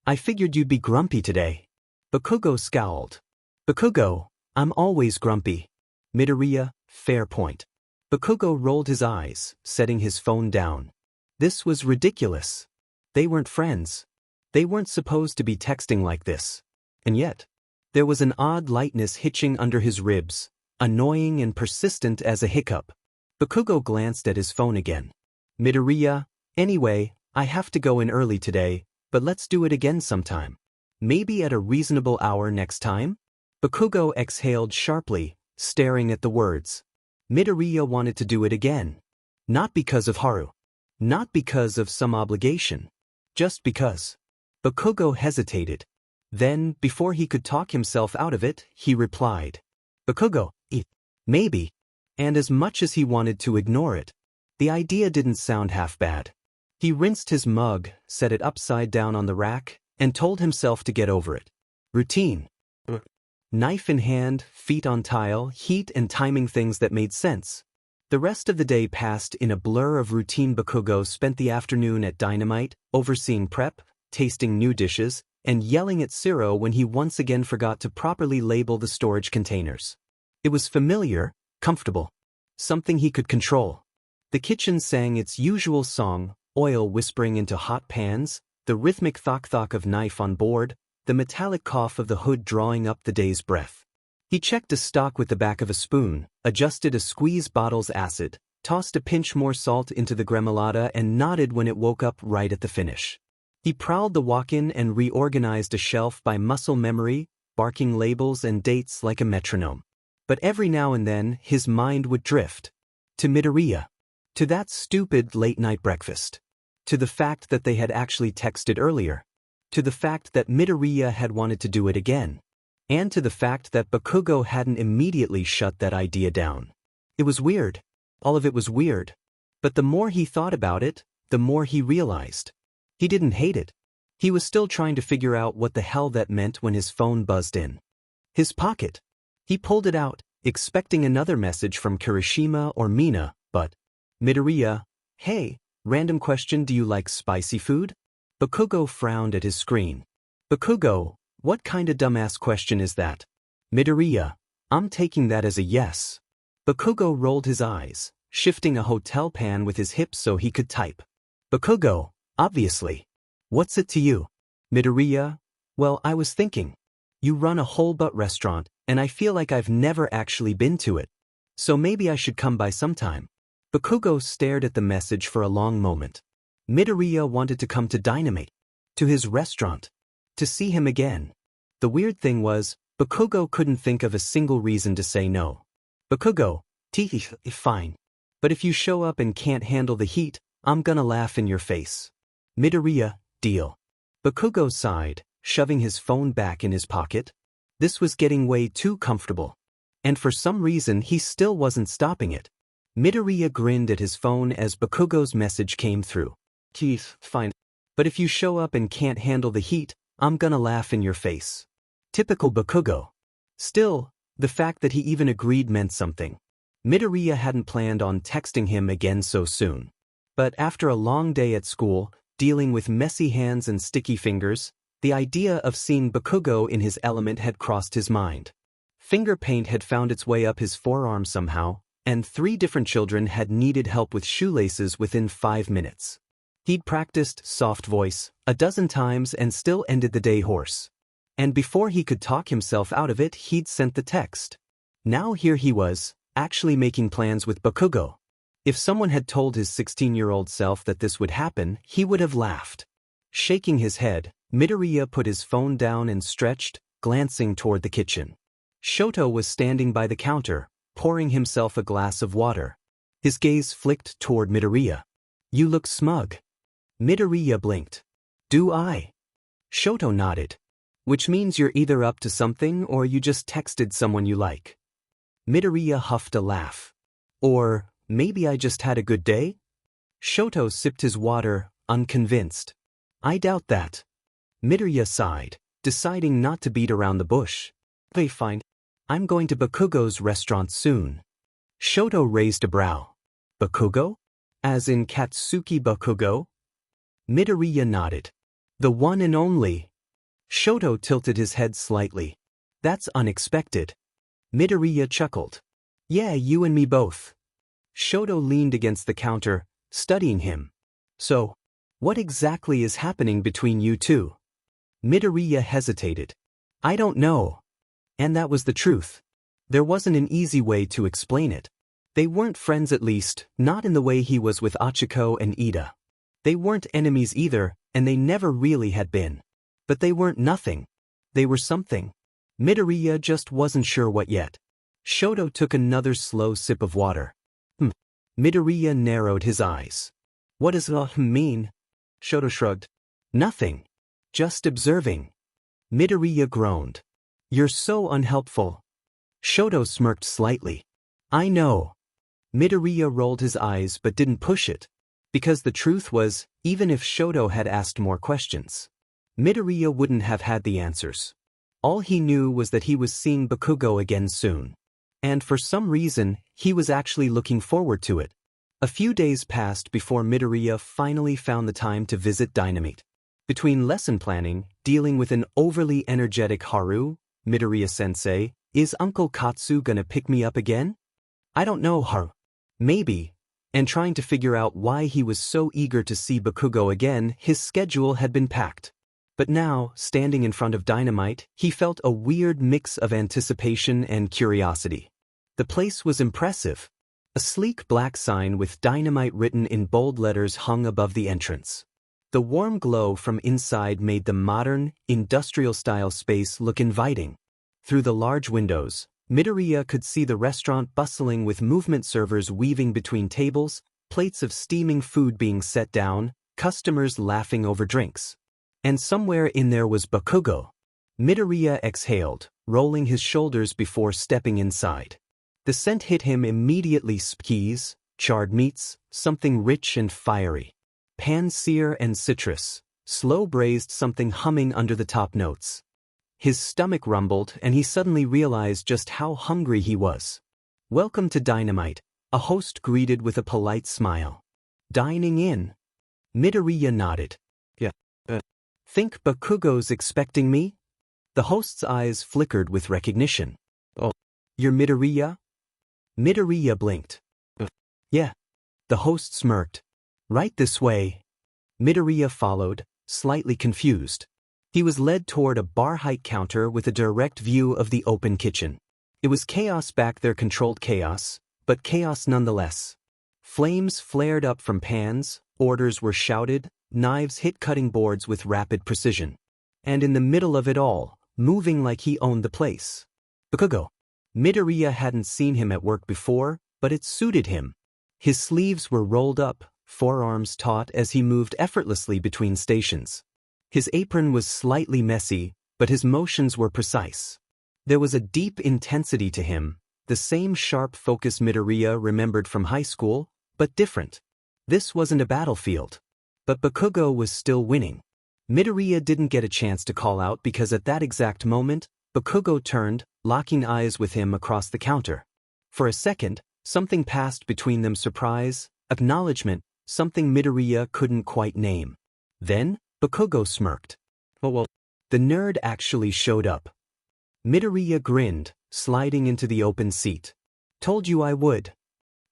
I figured you'd be grumpy today. Bakugo scowled. Bakugo, I'm always grumpy. Midoriya, fair point. Bakugo rolled his eyes, setting his phone down. This was ridiculous. They weren't friends. They weren't supposed to be texting like this. And yet, there was an odd lightness hitching under his ribs, annoying and persistent as a hiccup. Bakugo glanced at his phone again. Midoriya, anyway, I have to go in early today, but let's do it again sometime. Maybe at a reasonable hour next time? Bakugo exhaled sharply, staring at the words. Midoriya wanted to do it again. Not because of Haru. Not because of some obligation. Just because. Bakugo hesitated. Then, before he could talk himself out of it, he replied. Bakugo, maybe. And as much as he wanted to ignore it, the idea didn't sound half bad. He rinsed his mug, set it upside down on the rack, and told himself to get over it. Routine. Knife in hand, feet on tile, heat and timing, things that made sense. The rest of the day passed in a blur of routine. Bakugo spent the afternoon at Dynamite, overseeing prep, tasting new dishes, and yelling at Zero when he once again forgot to properly label the storage containers. It was familiar, comfortable. Something he could control. The kitchen sang its usual song, oil whispering into hot pans, the rhythmic thok-thok of knife on board, the metallic cough of the hood drawing up the day's breath. He checked a stock with the back of a spoon, adjusted a squeeze bottle's acid, tossed a pinch more salt into the gremolata, and nodded when it woke up right at the finish. He prowled the walk-in and reorganized a shelf by muscle memory, barking labels and dates like a metronome. But every now and then, his mind would drift. To Midoriya. To that stupid late-night breakfast. To the fact that they had actually texted earlier. To the fact that Midoriya had wanted to do it again. And to the fact that Bakugo hadn't immediately shut that idea down. It was weird. All of it was weird. But the more he thought about it, the more he realized. He didn't hate it. He was still trying to figure out what the hell that meant when his phone buzzed in. His pocket. He pulled it out, expecting another message from Kirishima or Mina, but Midoriya, hey, random question, do you like spicy food? Bakugo frowned at his screen. Bakugo, what kind of dumbass question is that? Midoriya, I'm taking that as a yes. Bakugo rolled his eyes, shifting a hotel pan with his hips so he could type. Bakugo, obviously. What's it to you? Midoriya, well, I was thinking. You run a whole butt restaurant, and I feel like I've never actually been to it. So maybe I should come by sometime. Bakugo stared at the message for a long moment. Midoriya wanted to come to Dynamite. To his restaurant. To see him again. The weird thing was, Bakugo couldn't think of a single reason to say no. Bakugo, fine. But if you show up and can't handle the heat, I'm gonna laugh in your face. Midoriya, deal. Bakugo sighed, shoving his phone back in his pocket. This was getting way too comfortable. And for some reason he still wasn't stopping it. Midoriya grinned at his phone as Bakugo's message came through. Fine. But if you show up and can't handle the heat, I'm gonna laugh in your face. Typical Bakugo. Still, the fact that he even agreed meant something. Midoriya hadn't planned on texting him again so soon. But after a long day at school, dealing with messy hands and sticky fingers, the idea of seeing Bakugo in his element had crossed his mind. Finger paint had found its way up his forearm somehow, and 3 different children had needed help with shoelaces within 5 minutes. He'd practiced soft voice a dozen times and still ended the day hoarse. And before he could talk himself out of it, he'd sent the text. Now here he was, actually making plans with Bakugo. If someone had told his 16-year-old self that this would happen, he would have laughed. Shaking his head, Midoriya put his phone down and stretched, glancing toward the kitchen. Shoto was standing by the counter, pouring himself a glass of water. His gaze flicked toward Midoriya. "You look smug." Midoriya blinked. "Do I?" Shoto nodded. "Which means you're either up to something or you just texted someone you like." Midoriya huffed a laugh. "Or maybe I just had a good day?" Shoto sipped his water, unconvinced. "I doubt that." Midoriya sighed, deciding not to beat around the bush. "Okay, fine. I'm going to Bakugo's restaurant soon." Shoto raised a brow. "Bakugo? As in Katsuki Bakugo?" Midoriya nodded. "The one and only." Shoto tilted his head slightly. "That's unexpected." Midoriya chuckled. "Yeah, you and me both." Shoto leaned against the counter, studying him. "So, what exactly is happening between you two?" Midoriya hesitated. "I don't know." And that was the truth. There wasn't an easy way to explain it. They weren't friends, at least, not in the way he was with Achiko and Ida. They weren't enemies either, and they never really had been. But they weren't nothing. They were something. Midoriya just wasn't sure what yet. Shoto took another slow sip of water. Midoriya narrowed his eyes. "What does it mean?" Shoto shrugged. "Nothing. Just observing." Midoriya groaned. "You're so unhelpful." Shoto smirked slightly. "I know." Midoriya rolled his eyes but didn't push it. Because the truth was, even if Shoto had asked more questions, Midoriya wouldn't have had the answers. All he knew was that he was seeing Bakugo again soon. And for some reason, he was actually looking forward to it. A few days passed before Midoriya finally found the time to visit Dynamite. Between lesson planning, dealing with an overly energetic Haru, Midoriya-sensei, is Uncle Katsu gonna pick me up again? I don't know, Haru. Maybe. And trying to figure out why he was so eager to see Bakugo again, his schedule had been packed. But now, standing in front of Dynamite, he felt a weird mix of anticipation and curiosity. The place was impressive. A sleek black sign with Dynamite written in bold letters hung above the entrance. The warm glow from inside made the modern, industrial-style space look inviting. Through the large windows, Midoriya could see the restaurant bustling with movement servers weaving between tables, plates of steaming food being set down, customers laughing over drinks. And somewhere in there was Bakugo. Midoriya exhaled, rolling his shoulders before stepping inside. The scent hit him immediately: skis, charred meats, something rich and fiery. Pan-sear and citrus, slow-braised something humming under the top notes. His stomach rumbled and he suddenly realized just how hungry he was. "Welcome to Dynamite," a host greeted with a polite smile. "Dining in?" Midoriya nodded. "Yeah. Think Bakugo's expecting me?" The host's eyes flickered with recognition. "Oh, you're Midoriya?" Midoriya blinked. "Yeah." The host smirked. "Right this way." Midoriya followed, slightly confused. He was led toward a bar-height counter with a direct view of the open kitchen. It was chaos back there, controlled chaos, but chaos nonetheless. Flames flared up from pans, orders were shouted, knives hit cutting boards with rapid precision. And in the middle of it all, moving like he owned the place, Bakugo. Midoriya hadn't seen him at work before, but it suited him. His sleeves were rolled up, forearms taut as he moved effortlessly between stations. His apron was slightly messy, but his motions were precise. There was a deep intensity to him, the same sharp focus Midoriya remembered from high school, but different. This wasn't a battlefield. But Bakugo was still winning. Midoriya didn't get a chance to call out because at that exact moment, Bakugo turned, locking eyes with him across the counter. For a second, something passed between them: surprise, acknowledgement, something Midoriya couldn't quite name. Then, Bakugo smirked. "Oh well, the nerd actually showed up." Midoriya grinned, sliding into the open seat. "Told you I would."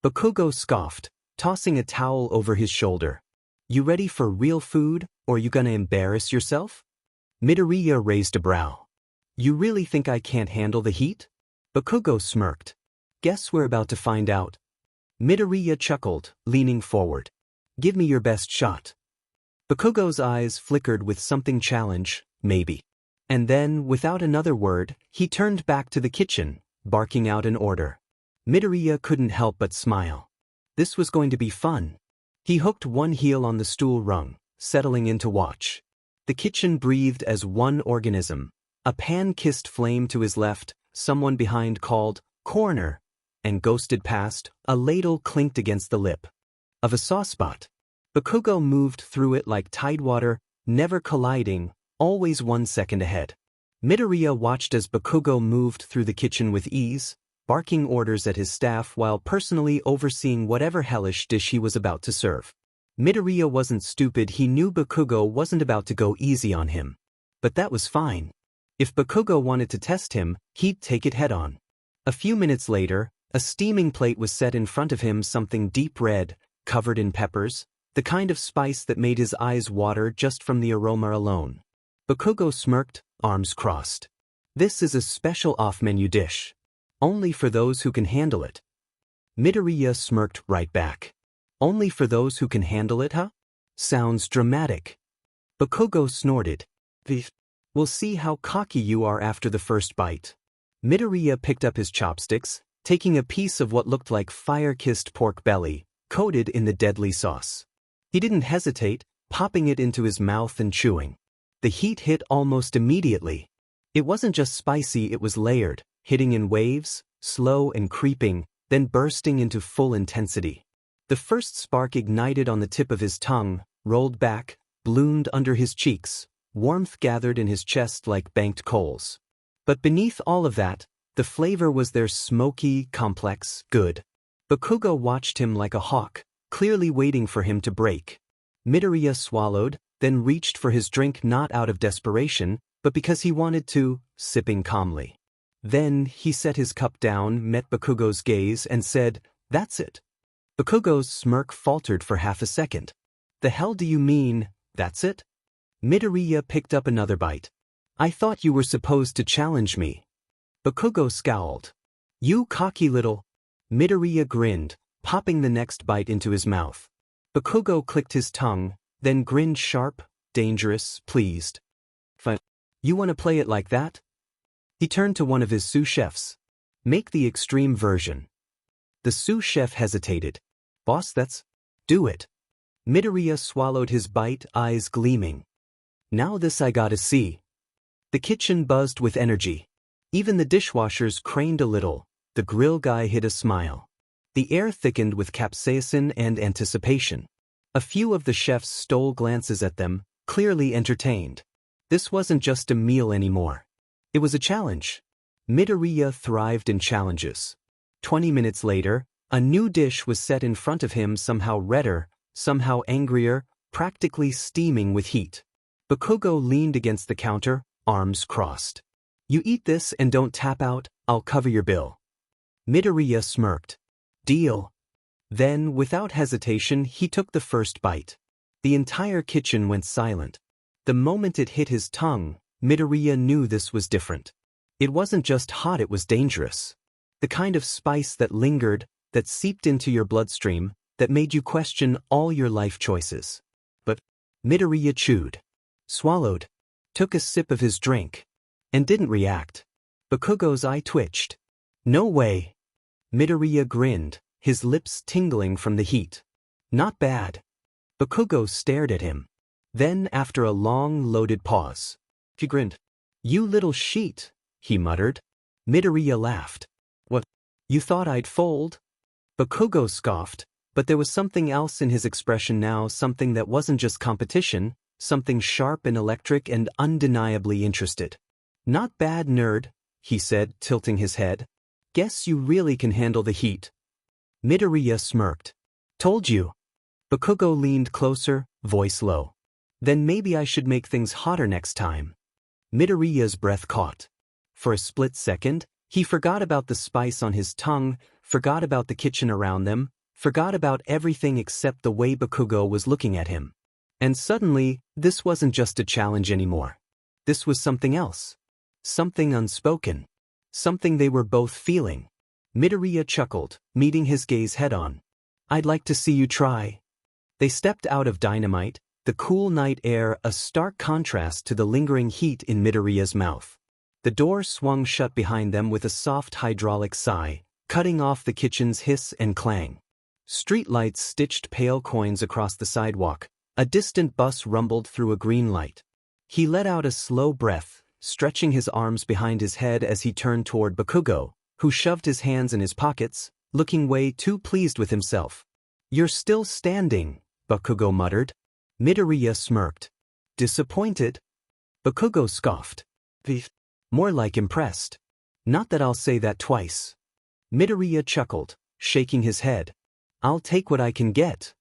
Bakugo scoffed, tossing a towel over his shoulder. "You ready for real food, or you gonna embarrass yourself?" Midoriya raised a brow. You really think I can't handle the heat? Bakugo smirked. Guess we're about to find out. Midoriya chuckled, leaning forward. Give me your best shot. Bakugo's eyes flickered with something challenge, maybe. And then, without another word, he turned back to the kitchen, barking out an order. Midoriya couldn't help but smile. This was going to be fun. He hooked one heel on the stool rung, settling in to watch. The kitchen breathed as one organism. A pan kissed flame to his left, someone behind called, "Corner," and ghosted past, a ladle clinked against the lip of a saucepot. Bakugo moved through it like tidewater, never colliding, always 1 second ahead. Midoriya watched as Bakugo moved through the kitchen with ease, barking orders at his staff while personally overseeing whatever hellish dish he was about to serve. Midoriya wasn't stupid, he knew Bakugo wasn't about to go easy on him. But that was fine. If Bakugo wanted to test him, he'd take it head-on. A few minutes later, a steaming plate was set in front of him, something deep red, covered in peppers, the kind of spice that made his eyes water just from the aroma alone. Bakugo smirked, arms crossed. This is a special off-menu dish. Only for those who can handle it. Midoriya smirked right back. Only for those who can handle it, huh? Sounds dramatic. Bakugo snorted. We'll see how cocky you are after the first bite. Midoriya picked up his chopsticks, taking a piece of what looked like fire-kissed pork belly, coated in the deadly sauce. He didn't hesitate, popping it into his mouth and chewing. The heat hit almost immediately. It wasn't just spicy, it was layered, hitting in waves, slow and creeping, then bursting into full intensity. The first spark ignited on the tip of his tongue, rolled back, bloomed under his cheeks, warmth gathered in his chest like banked coals. But beneath all of that, the flavor was there, smoky, complex, good. Bakugo watched him like a hawk, clearly waiting for him to break. Midoriya swallowed, then reached for his drink not out of desperation, but because he wanted to, sipping calmly. Then, he set his cup down, met Bakugo's gaze, and said, "That's it." Bakugo's smirk faltered for half a second. "The hell do you mean, that's it?" Midoriya picked up another bite. "I thought you were supposed to challenge me." Bakugo scowled. "You cocky little..." Midoriya grinned, popping the next bite into his mouth. Bakugo clicked his tongue, then grinned sharp, dangerous, pleased. "Fine. You want to play it like that?" He turned to one of his sous chefs. "Make the extreme version." The sous chef hesitated. "Boss, that's..." "Do it." Midoriya swallowed his bite, eyes gleaming. "Now this I gotta see." The kitchen buzzed with energy. Even the dishwashers craned a little. The grill guy hid a smile. The air thickened with capsaicin and anticipation. A few of the chefs stole glances at them, clearly entertained. This wasn't just a meal anymore. It was a challenge. Midoriya thrived in challenges. 20 minutes later, a new dish was set in front of him, somehow redder, somehow angrier, practically steaming with heat. Bakugo leaned against the counter, arms crossed. "You eat this and don't tap out, I'll cover your bill." Midoriya smirked. "Deal." Then, without hesitation, he took the first bite. The entire kitchen went silent. The moment it hit his tongue, Midoriya knew this was different. It wasn't just hot, it was dangerous. The kind of spice that lingered, that seeped into your bloodstream, that made you question all your life choices. But Midoriya chewed, swallowed, took a sip of his drink, and didn't react. Bakugo's eye twitched. "No way." Midoriya grinned, his lips tingling from the heat. "Not bad." Bakugo stared at him. Then, after a long, loaded pause, he grinned. "You little sheet," he muttered. Midoriya laughed. "What? You thought I'd fold?" Bakugo scoffed, but there was something else in his expression now, something that wasn't just competition, something sharp and electric and undeniably interested. "Not bad, nerd," he said, tilting his head. "Guess you really can handle the heat." Midoriya smirked. "Told you." Bakugo leaned closer, voice low. "Then maybe I should make things hotter next time." Midoriya's breath caught. For a split second, he forgot about the spice on his tongue, forgot about the kitchen around them, forgot about everything except the way Bakugo was looking at him. And suddenly, this wasn't just a challenge anymore. This was something else. Something unspoken. Something they were both feeling. Midoriya chuckled, meeting his gaze head-on. I'd like to see you try. They stepped out of Dynamite, the cool night air a stark contrast to the lingering heat in Midoriya's mouth. The door swung shut behind them with a soft hydraulic sigh, cutting off the kitchen's hiss and clang. Streetlights stitched pale coins across the sidewalk. A distant bus rumbled through a green light. He let out a slow breath, stretching his arms behind his head as he turned toward Bakugo, who shoved his hands in his pockets, looking way too pleased with himself. You're still standing, Bakugo muttered. Midoriya smirked. Disappointed? Bakugo scoffed. More like impressed. Not that I'll say that twice. Midoriya chuckled, shaking his head. I'll take what I can get.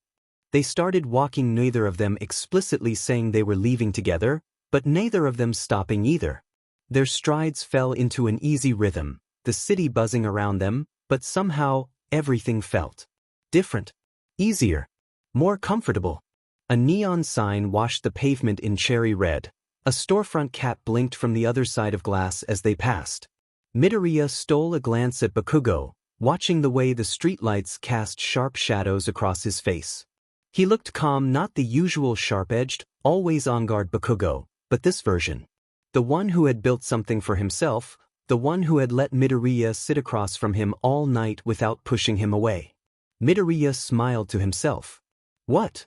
They started walking, neither of them explicitly saying they were leaving together, but neither of them stopping either. Their strides fell into an easy rhythm, the city buzzing around them, but somehow, everything felt different, easier, more comfortable. A neon sign washed the pavement in cherry red. A storefront cat blinked from the other side of glass as they passed. Midoriya stole a glance at Bakugo, watching the way the streetlights cast sharp shadows across his face. He looked calm, not the usual sharp-edged, always-on-guard Bakugo, but this version. The one who had built something for himself, the one who had let Midoriya sit across from him all night without pushing him away. Midoriya smiled to himself. What?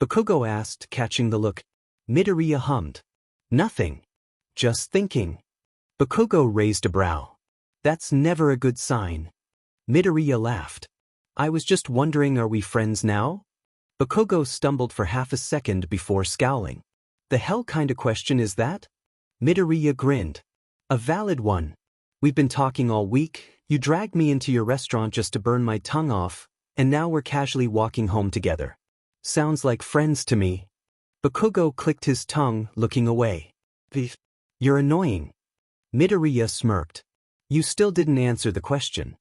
Bakugo asked, catching the look. Midoriya hummed. Nothing. Just thinking. Bakugo raised a brow. That's never a good sign. Midoriya laughed. I was just wondering, are we friends now? Bakugo stumbled for half a second before scowling. The hell kind of question is that? Midoriya grinned. A valid one. We've been talking all week, you dragged me into your restaurant just to burn my tongue off, and now we're casually walking home together. Sounds like friends to me. Bakugo clicked his tongue, looking away. You're annoying. Midoriya smirked. You still didn't answer the question.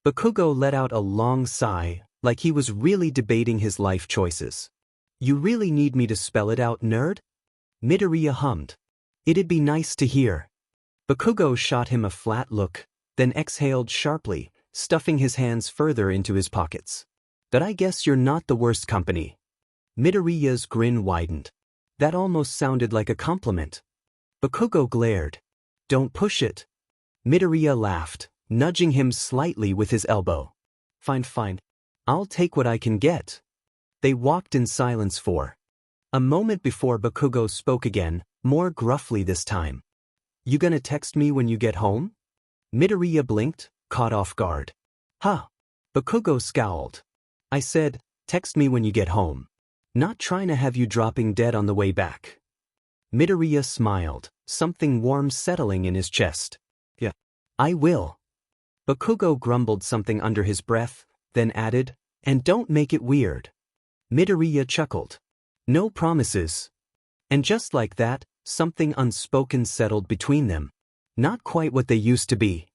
Bakugo let out a long sigh, like he was really debating his life choices. You really need me to spell it out, nerd? Midoriya hummed. It'd be nice to hear. Bakugo shot him a flat look, then exhaled sharply, stuffing his hands further into his pockets. But I guess you're not the worst company. Midoriya's grin widened. That almost sounded like a compliment. Bakugo glared. Don't push it. Midoriya laughed, nudging him slightly with his elbow. Fine. I'll take what I can get. They walked in silence for a moment before Bakugo spoke again, more gruffly this time. You gonna text me when you get home? Midoriya blinked, caught off guard. Huh. Bakugo scowled. I said, text me when you get home. Not trying to have you dropping dead on the way back. Midoriya smiled, something warm settling in his chest. Yeah. I will. Bakugo grumbled something under his breath, then added, and don't make it weird. Midoriya chuckled. No promises. And just like that, something unspoken settled between them. Not quite what they used to be.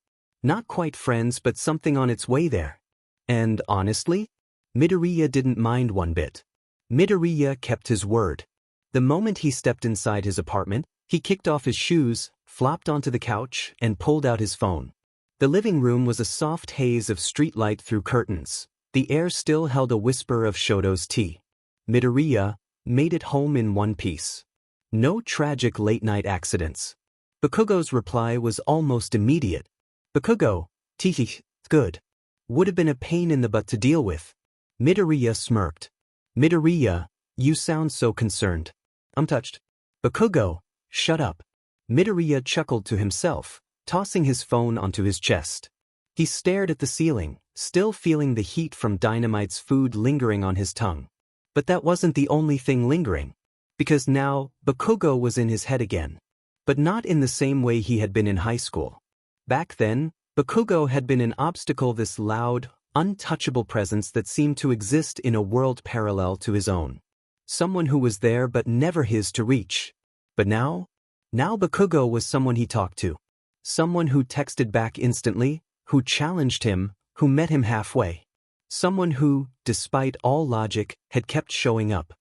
Not quite friends, but something on its way there. And honestly, Midoriya didn't mind one bit. Midoriya kept his word. The moment he stepped inside his apartment, he kicked off his shoes, flopped onto the couch, and pulled out his phone. The living room was a soft haze of streetlight through curtains. The air still held a whisper of Shoto's tea. Midoriya made it home in one piece. No tragic late-night accidents. Bakugo's reply was almost immediate. Bakugo, tea, good. Would have been a pain in the butt to deal with. Midoriya smirked. Midoriya, you sound so concerned. I'm touched. Bakugo, shut up. Midoriya chuckled to himself, tossing his phone onto his chest. He stared at the ceiling, still feeling the heat from Dynamite's food lingering on his tongue. But that wasn't the only thing lingering. Because now, Bakugo was in his head again. But not in the same way he had been in high school. Back then, Bakugo had been an obstacle, this loud, untouchable presence that seemed to exist in a world parallel to his own. Someone who was there but never his to reach. But now Bakugo was someone he talked to. Someone who texted back instantly, who challenged him, who met him halfway. Someone who, despite all logic, had kept showing up.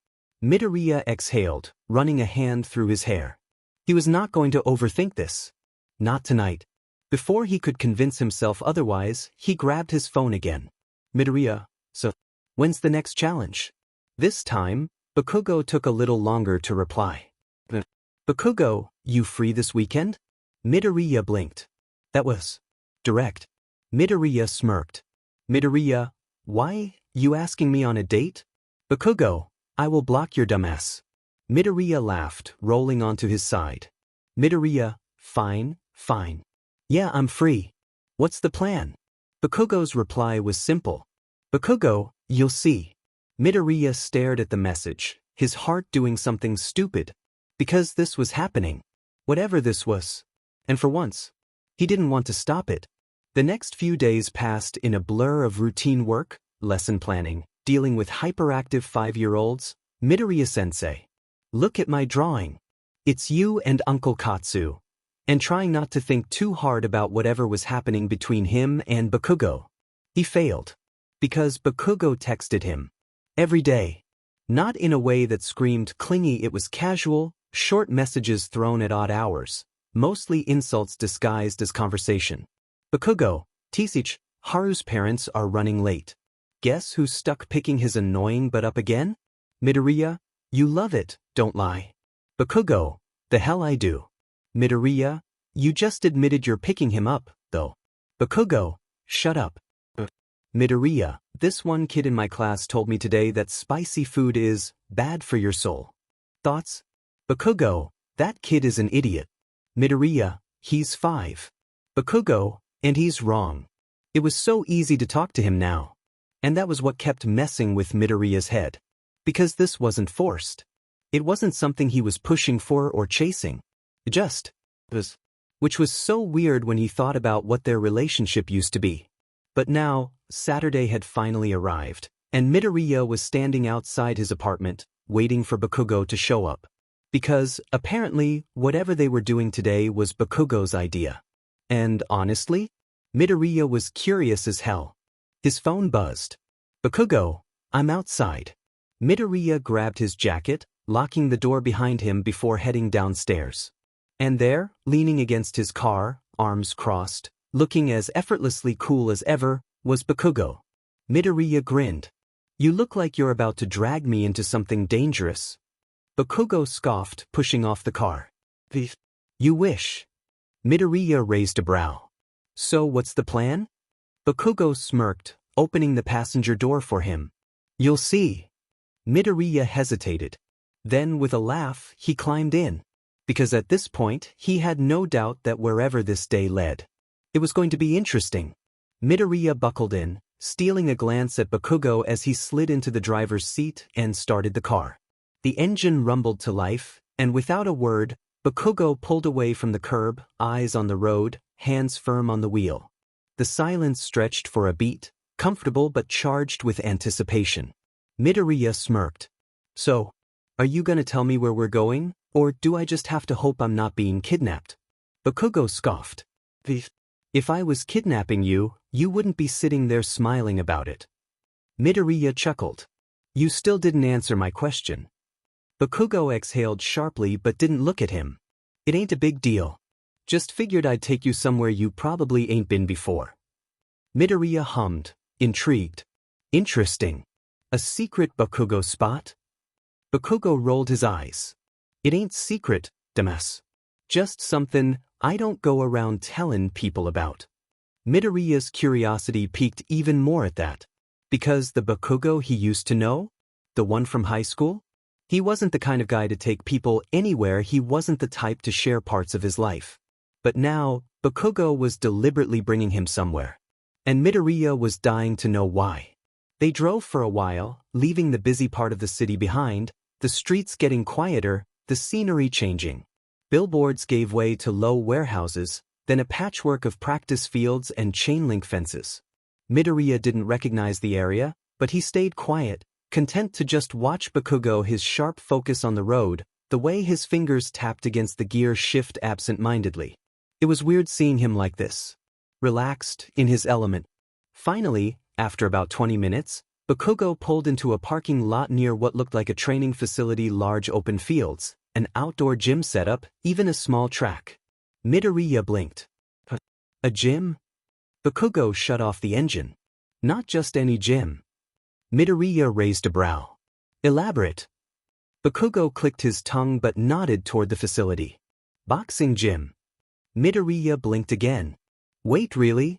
Midoriya exhaled, running a hand through his hair. He was not going to overthink this. Not tonight. Before he could convince himself otherwise, he grabbed his phone again. Midoriya, so, when's the next challenge? This time, Bakugo took a little longer to reply. Bakugo, you free this weekend? Midoriya blinked. That was direct. Midoriya smirked. Midoriya, why, you asking me on a date? Bakugo, I will block your dumbass. Midoriya laughed, rolling onto his side. Midoriya, fine, fine. Yeah, I'm free. What's the plan? Bakugo's reply was simple. Bakugo, you'll see. Midoriya stared at the message, his heart doing something stupid. Because this was happening. Whatever this was. And for once, he didn't want to stop it. The next few days passed in a blur of routine work, lesson planning, dealing with hyperactive 5-year-olds. Midoriya-sensei. Look at my drawing. It's you and Uncle Katsu. And trying not to think too hard about whatever was happening between him and Bakugo. He failed. Because Bakugo texted him. Every day. Not in a way that screamed clingy, it was casual, short messages thrown at odd hours. Mostly insults disguised as conversation. Bakugo, Tisich, Haru's parents are running late. Guess who's stuck picking his annoying butt up again? Midoriya, you love it, don't lie. Bakugo, the hell I do. Midoriya, you just admitted you're picking him up, though. Bakugo, shut up. Midoriya, this one kid in my class told me today that spicy food is bad for your soul. Thoughts? Bakugo, that kid is an idiot. Midoriya, he's 5. Bakugo, and he's wrong. It was so easy to talk to him now. And that was what kept messing with Midoriya's head. Because this wasn't forced. It wasn't something he was pushing for or chasing. It just was. Which was so weird when he thought about what their relationship used to be. But now, Saturday had finally arrived, and Midoriya was standing outside his apartment, waiting for Bakugo to show up. Because, apparently, whatever they were doing today was Bakugo's idea. And honestly, Midoriya was curious as hell. His phone buzzed. Bakugo, I'm outside. Midoriya grabbed his jacket, locking the door behind him before heading downstairs. And there, leaning against his car, arms crossed, looking as effortlessly cool as ever, was Bakugo. Midoriya grinned. You look like you're about to drag me into something dangerous. Bakugo scoffed, pushing off the car. You wish. Midoriya raised a brow. So what's the plan? Bakugo smirked, opening the passenger door for him. You'll see. Midoriya hesitated. Then with a laugh, he climbed in. Because at this point, he had no doubt that wherever this day led, it was going to be interesting. Midoriya buckled in, stealing a glance at Bakugo as he slid into the driver's seat and started the car. The engine rumbled to life, and without a word, Bakugo pulled away from the curb, eyes on the road, hands firm on the wheel. The silence stretched for a beat, comfortable but charged with anticipation. Midoriya smirked. So, are you gonna tell me where we're going, or do I just have to hope I'm not being kidnapped? Bakugo scoffed. If I was kidnapping you, you wouldn't be sitting there smiling about it. Midoriya chuckled. You still didn't answer my question. Bakugo exhaled sharply but didn't look at him. It ain't a big deal. Just figured I'd take you somewhere you probably ain't been before. Midoriya hummed, intrigued. Interesting. A secret Bakugo spot? Bakugo rolled his eyes. It ain't secret, dumbass. Just something I don't go around telling people about. Midoriya's curiosity piqued even more at that. Because the Bakugo he used to know? The one from high school? He wasn't the kind of guy to take people anywhere, he wasn't the type to share parts of his life. But now, Bakugo was deliberately bringing him somewhere. And Midoriya was dying to know why. They drove for a while, leaving the busy part of the city behind, the streets getting quieter, the scenery changing. Billboards gave way to low warehouses, then a patchwork of practice fields and chain-link fences. Midoriya didn't recognize the area, but he stayed quiet, content to just watch Bakugo, his sharp focus on the road, the way his fingers tapped against the gear shift absent-mindedly. It was weird seeing him like this. Relaxed, in his element. Finally, after about 20 minutes, Bakugo pulled into a parking lot near what looked like a training facility, large open fields, an outdoor gym setup, even a small track. Midoriya blinked. A gym? Bakugo shut off the engine. Not just any gym. Midoriya raised a brow. Elaborate. Bakugo clicked his tongue but nodded toward the facility. Boxing gym. Midoriya blinked again. Wait, really?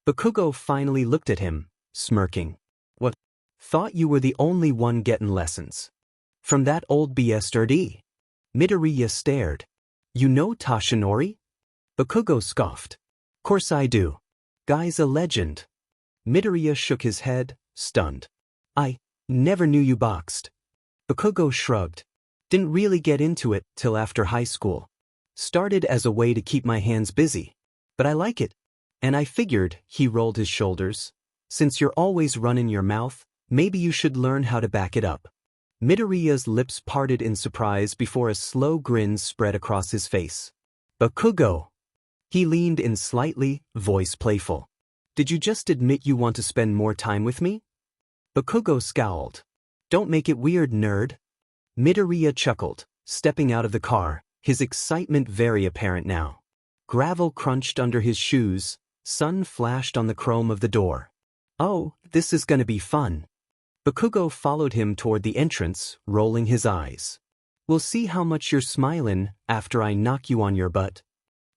Bakugo finally looked at him, smirking. What? Thought you were the only one gettin' lessons. From that old BSRD? Midoriya stared. You know Toshinori? Bakugo scoffed. Course I do. Guy's a legend. Midoriya shook his head, stunned. I never knew you boxed. Bakugo shrugged. Didn't really get into it till after high school. Started as a way to keep my hands busy. But I like it. And I figured, he rolled his shoulders, since you're always running your mouth, maybe you should learn how to back it up. Midoriya's lips parted in surprise before a slow grin spread across his face. Bakugo. He leaned in slightly, voice playful. Did you just admit you want to spend more time with me? Bakugo scowled. Don't make it weird, nerd. Midoriya chuckled, stepping out of the car, his excitement very apparent now. Gravel crunched under his shoes, sun flashed on the chrome of the door. Oh, this is gonna be fun. Bakugo followed him toward the entrance, rolling his eyes. We'll see how much you're smilin' after I knock you on your butt.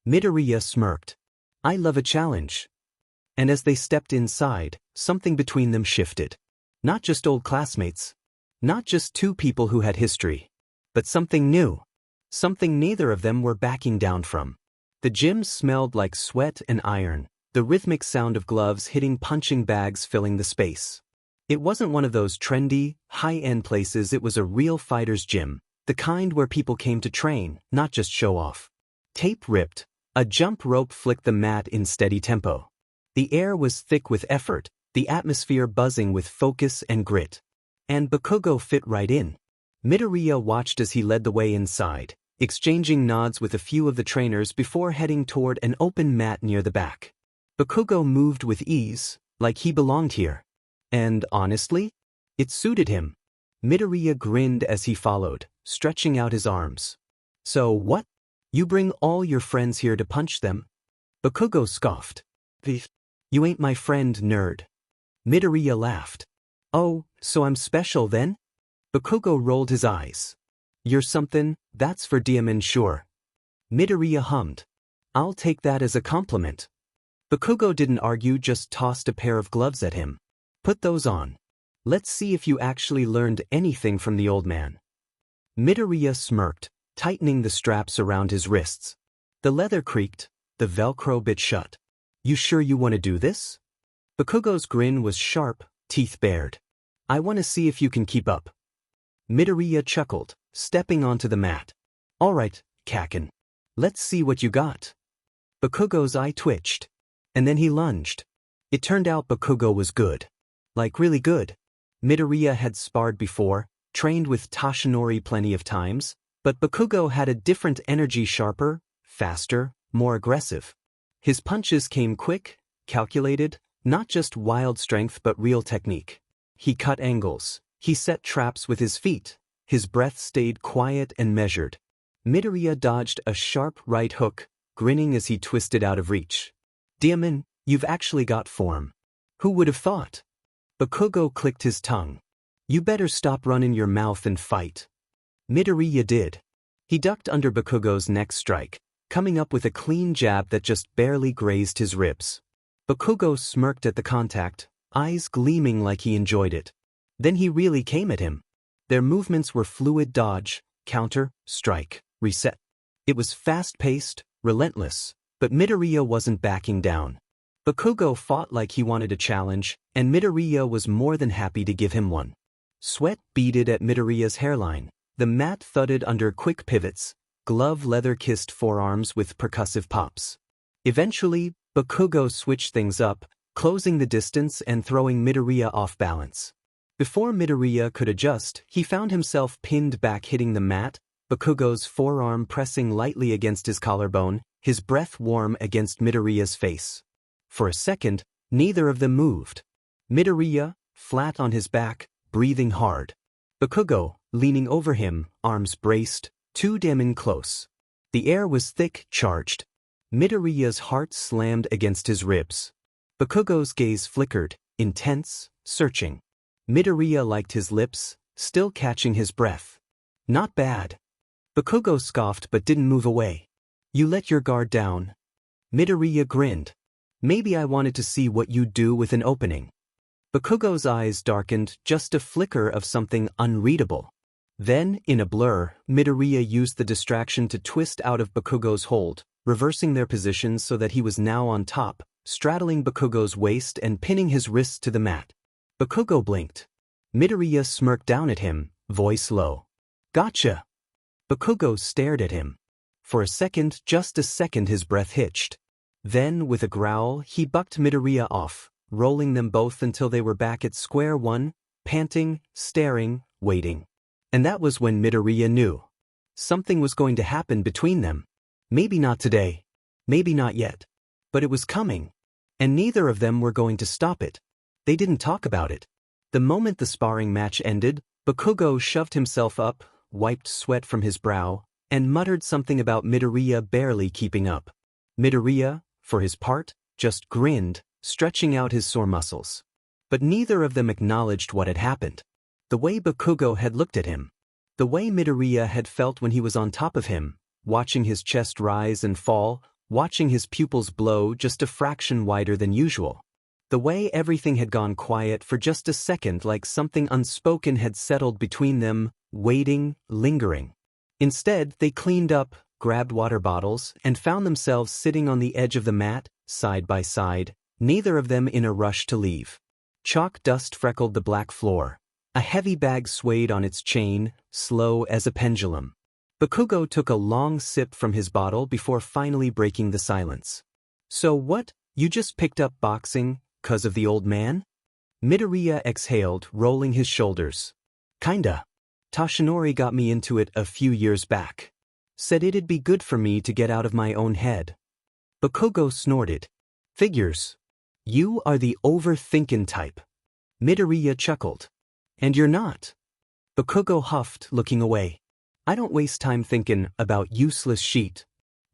Midoriya smirked. I love a challenge. And as they stepped inside, something between them shifted. Not just old classmates. Not just two people who had history. But something new. Something neither of them were backing down from. The gym smelled like sweat and iron, the rhythmic sound of gloves hitting punching bags filling the space. It wasn't one of those trendy, high-end places, it was a real fighter's gym, the kind where people came to train, not just show off. Tape ripped, a jump rope flicked the mat in steady tempo. The air was thick with effort, the atmosphere buzzing with focus and grit. And Bakugo fit right in. Midoriya watched as he led the way inside, exchanging nods with a few of the trainers before heading toward an open mat near the back. Bakugo moved with ease, like he belonged here. And honestly, it suited him. Midoriya grinned as he followed, stretching out his arms. So what? You bring all your friends here to punch them? Bakugo scoffed. You ain't my friend, nerd. Midoriya laughed. Oh, so I'm special then? Bakugo rolled his eyes. You're something, that's for Diamond sure. Midoriya hummed. I'll take that as a compliment. Bakugo didn't argue, just tossed a pair of gloves at him. Put those on. Let's see if you actually learned anything from the old man. Midoriya smirked, tightening the straps around his wrists. The leather creaked, the Velcro bit shut. You sure you want to do this? Bakugo's grin was sharp, teeth bared. I want to see if you can keep up. Midoriya chuckled, stepping onto the mat. All right, Kakin. Let's see what you got. Bakugo's eye twitched. And then he lunged. It turned out Bakugo was good. Like really good. Midoriya had sparred before, trained with Toshinori plenty of times, but Bakugo had a different energy, sharper, faster, more aggressive. His punches came quick, calculated, not just wild strength but real technique. He cut angles, he set traps with his feet, his breath stayed quiet and measured. Midoriya dodged a sharp right hook, grinning as he twisted out of reach. Diamond, you've actually got form. Who would have thought? Bakugo clicked his tongue. You better stop running your mouth and fight. Midoriya did. He ducked under Bakugo's next strike, coming up with a clean jab that just barely grazed his ribs. Bakugo smirked at the contact, eyes gleaming like he enjoyed it. Then he really came at him. Their movements were fluid: dodge, counter, strike, reset. It was fast-paced, relentless, but Midoriya wasn't backing down. Bakugo fought like he wanted a challenge, and Midoriya was more than happy to give him one. Sweat beaded at Midoriya's hairline. The mat thudded under quick pivots. Glove leather kissed forearms with percussive pops. Eventually, Bakugo switched things up, closing the distance and throwing Midoriya off balance. Before Midoriya could adjust, he found himself pinned back, hitting the mat, Bakugo's forearm pressing lightly against his collarbone, his breath warm against Midoriya's face. For a second, neither of them moved. Midoriya, flat on his back, breathing hard. Bakugo, leaning over him, arms braced, too damn close. The air was thick, charged. Midoriya's heart slammed against his ribs. Bakugo's gaze flickered, intense, searching. Midoriya liked his lips, still catching his breath. Not bad. Bakugo scoffed but didn't move away. You let your guard down. Midoriya grinned. Maybe I wanted to see what you'd do with an opening. Bakugo's eyes darkened, just a flicker of something unreadable. Then, in a blur, Midoriya used the distraction to twist out of Bakugo's hold, reversing their positions so that he was now on top, straddling Bakugo's waist and pinning his wrists to the mat. Bakugo blinked. Midoriya smirked down at him, voice low. Gotcha. Bakugo stared at him. For a second, just a second, his breath hitched. Then, with a growl, he bucked Midoriya off, rolling them both until they were back at square one, panting, staring, waiting. And that was when Midoriya knew. Something was going to happen between them. Maybe not today. Maybe not yet. But it was coming. And neither of them were going to stop it. They didn't talk about it. The moment the sparring match ended, Bakugo shoved himself up, wiped sweat from his brow, and muttered something about Midoriya barely keeping up. Midoriya, for his part, just grinned, stretching out his sore muscles. But neither of them acknowledged what had happened. The way Bakugo had looked at him. The way Midoriya had felt when he was on top of him, watching his chest rise and fall, watching his pupils blow just a fraction wider than usual. The way everything had gone quiet for just a second, like something unspoken had settled between them, waiting, lingering. Instead, they cleaned up, grabbed water bottles, and found themselves sitting on the edge of the mat, side by side, neither of them in a rush to leave. Chalk dust freckled the black floor. A heavy bag swayed on its chain, slow as a pendulum. Bakugo took a long sip from his bottle before finally breaking the silence. So what, you just picked up boxing, 'cause of the old man? Midoriya exhaled, rolling his shoulders. Kinda. Toshinori got me into it a few years back. Said it'd be good for me to get out of my own head. Bakugo snorted. Figures. You are the overthinkin' type. Midoriya chuckled. And you're not. Bakugo huffed, looking away. I don't waste time thinking about useless shit.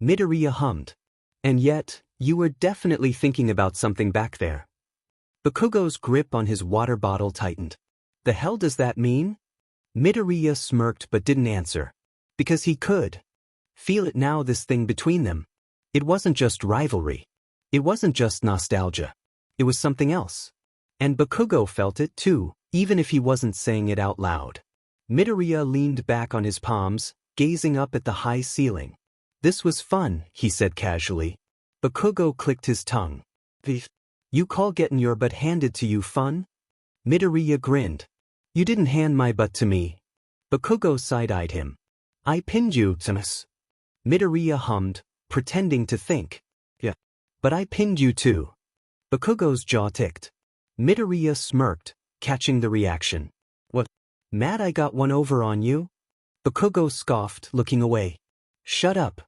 Midoriya hummed. And yet, you were definitely thinking about something back there. Bakugo's grip on his water bottle tightened. The hell does that mean? Midoriya smirked but didn't answer. Because he could. Feel it now, this thing between them. It wasn't just rivalry. It wasn't just nostalgia. It was something else. And Bakugo felt it too, even if he wasn't saying it out loud. Midoriya leaned back on his palms, gazing up at the high ceiling. This was fun, he said casually. Bakugo clicked his tongue. You call getting your butt handed to you fun? Midoriya grinned. You didn't hand my butt to me. Bakugo side-eyed him. I pinned you, Samus. Midoriya hummed, pretending to think. Yeah. But I pinned you too. Bakugo's jaw ticked. Midoriya smirked, catching the reaction. What? Mad I got one over on you? Bakugo scoffed, looking away. Shut up.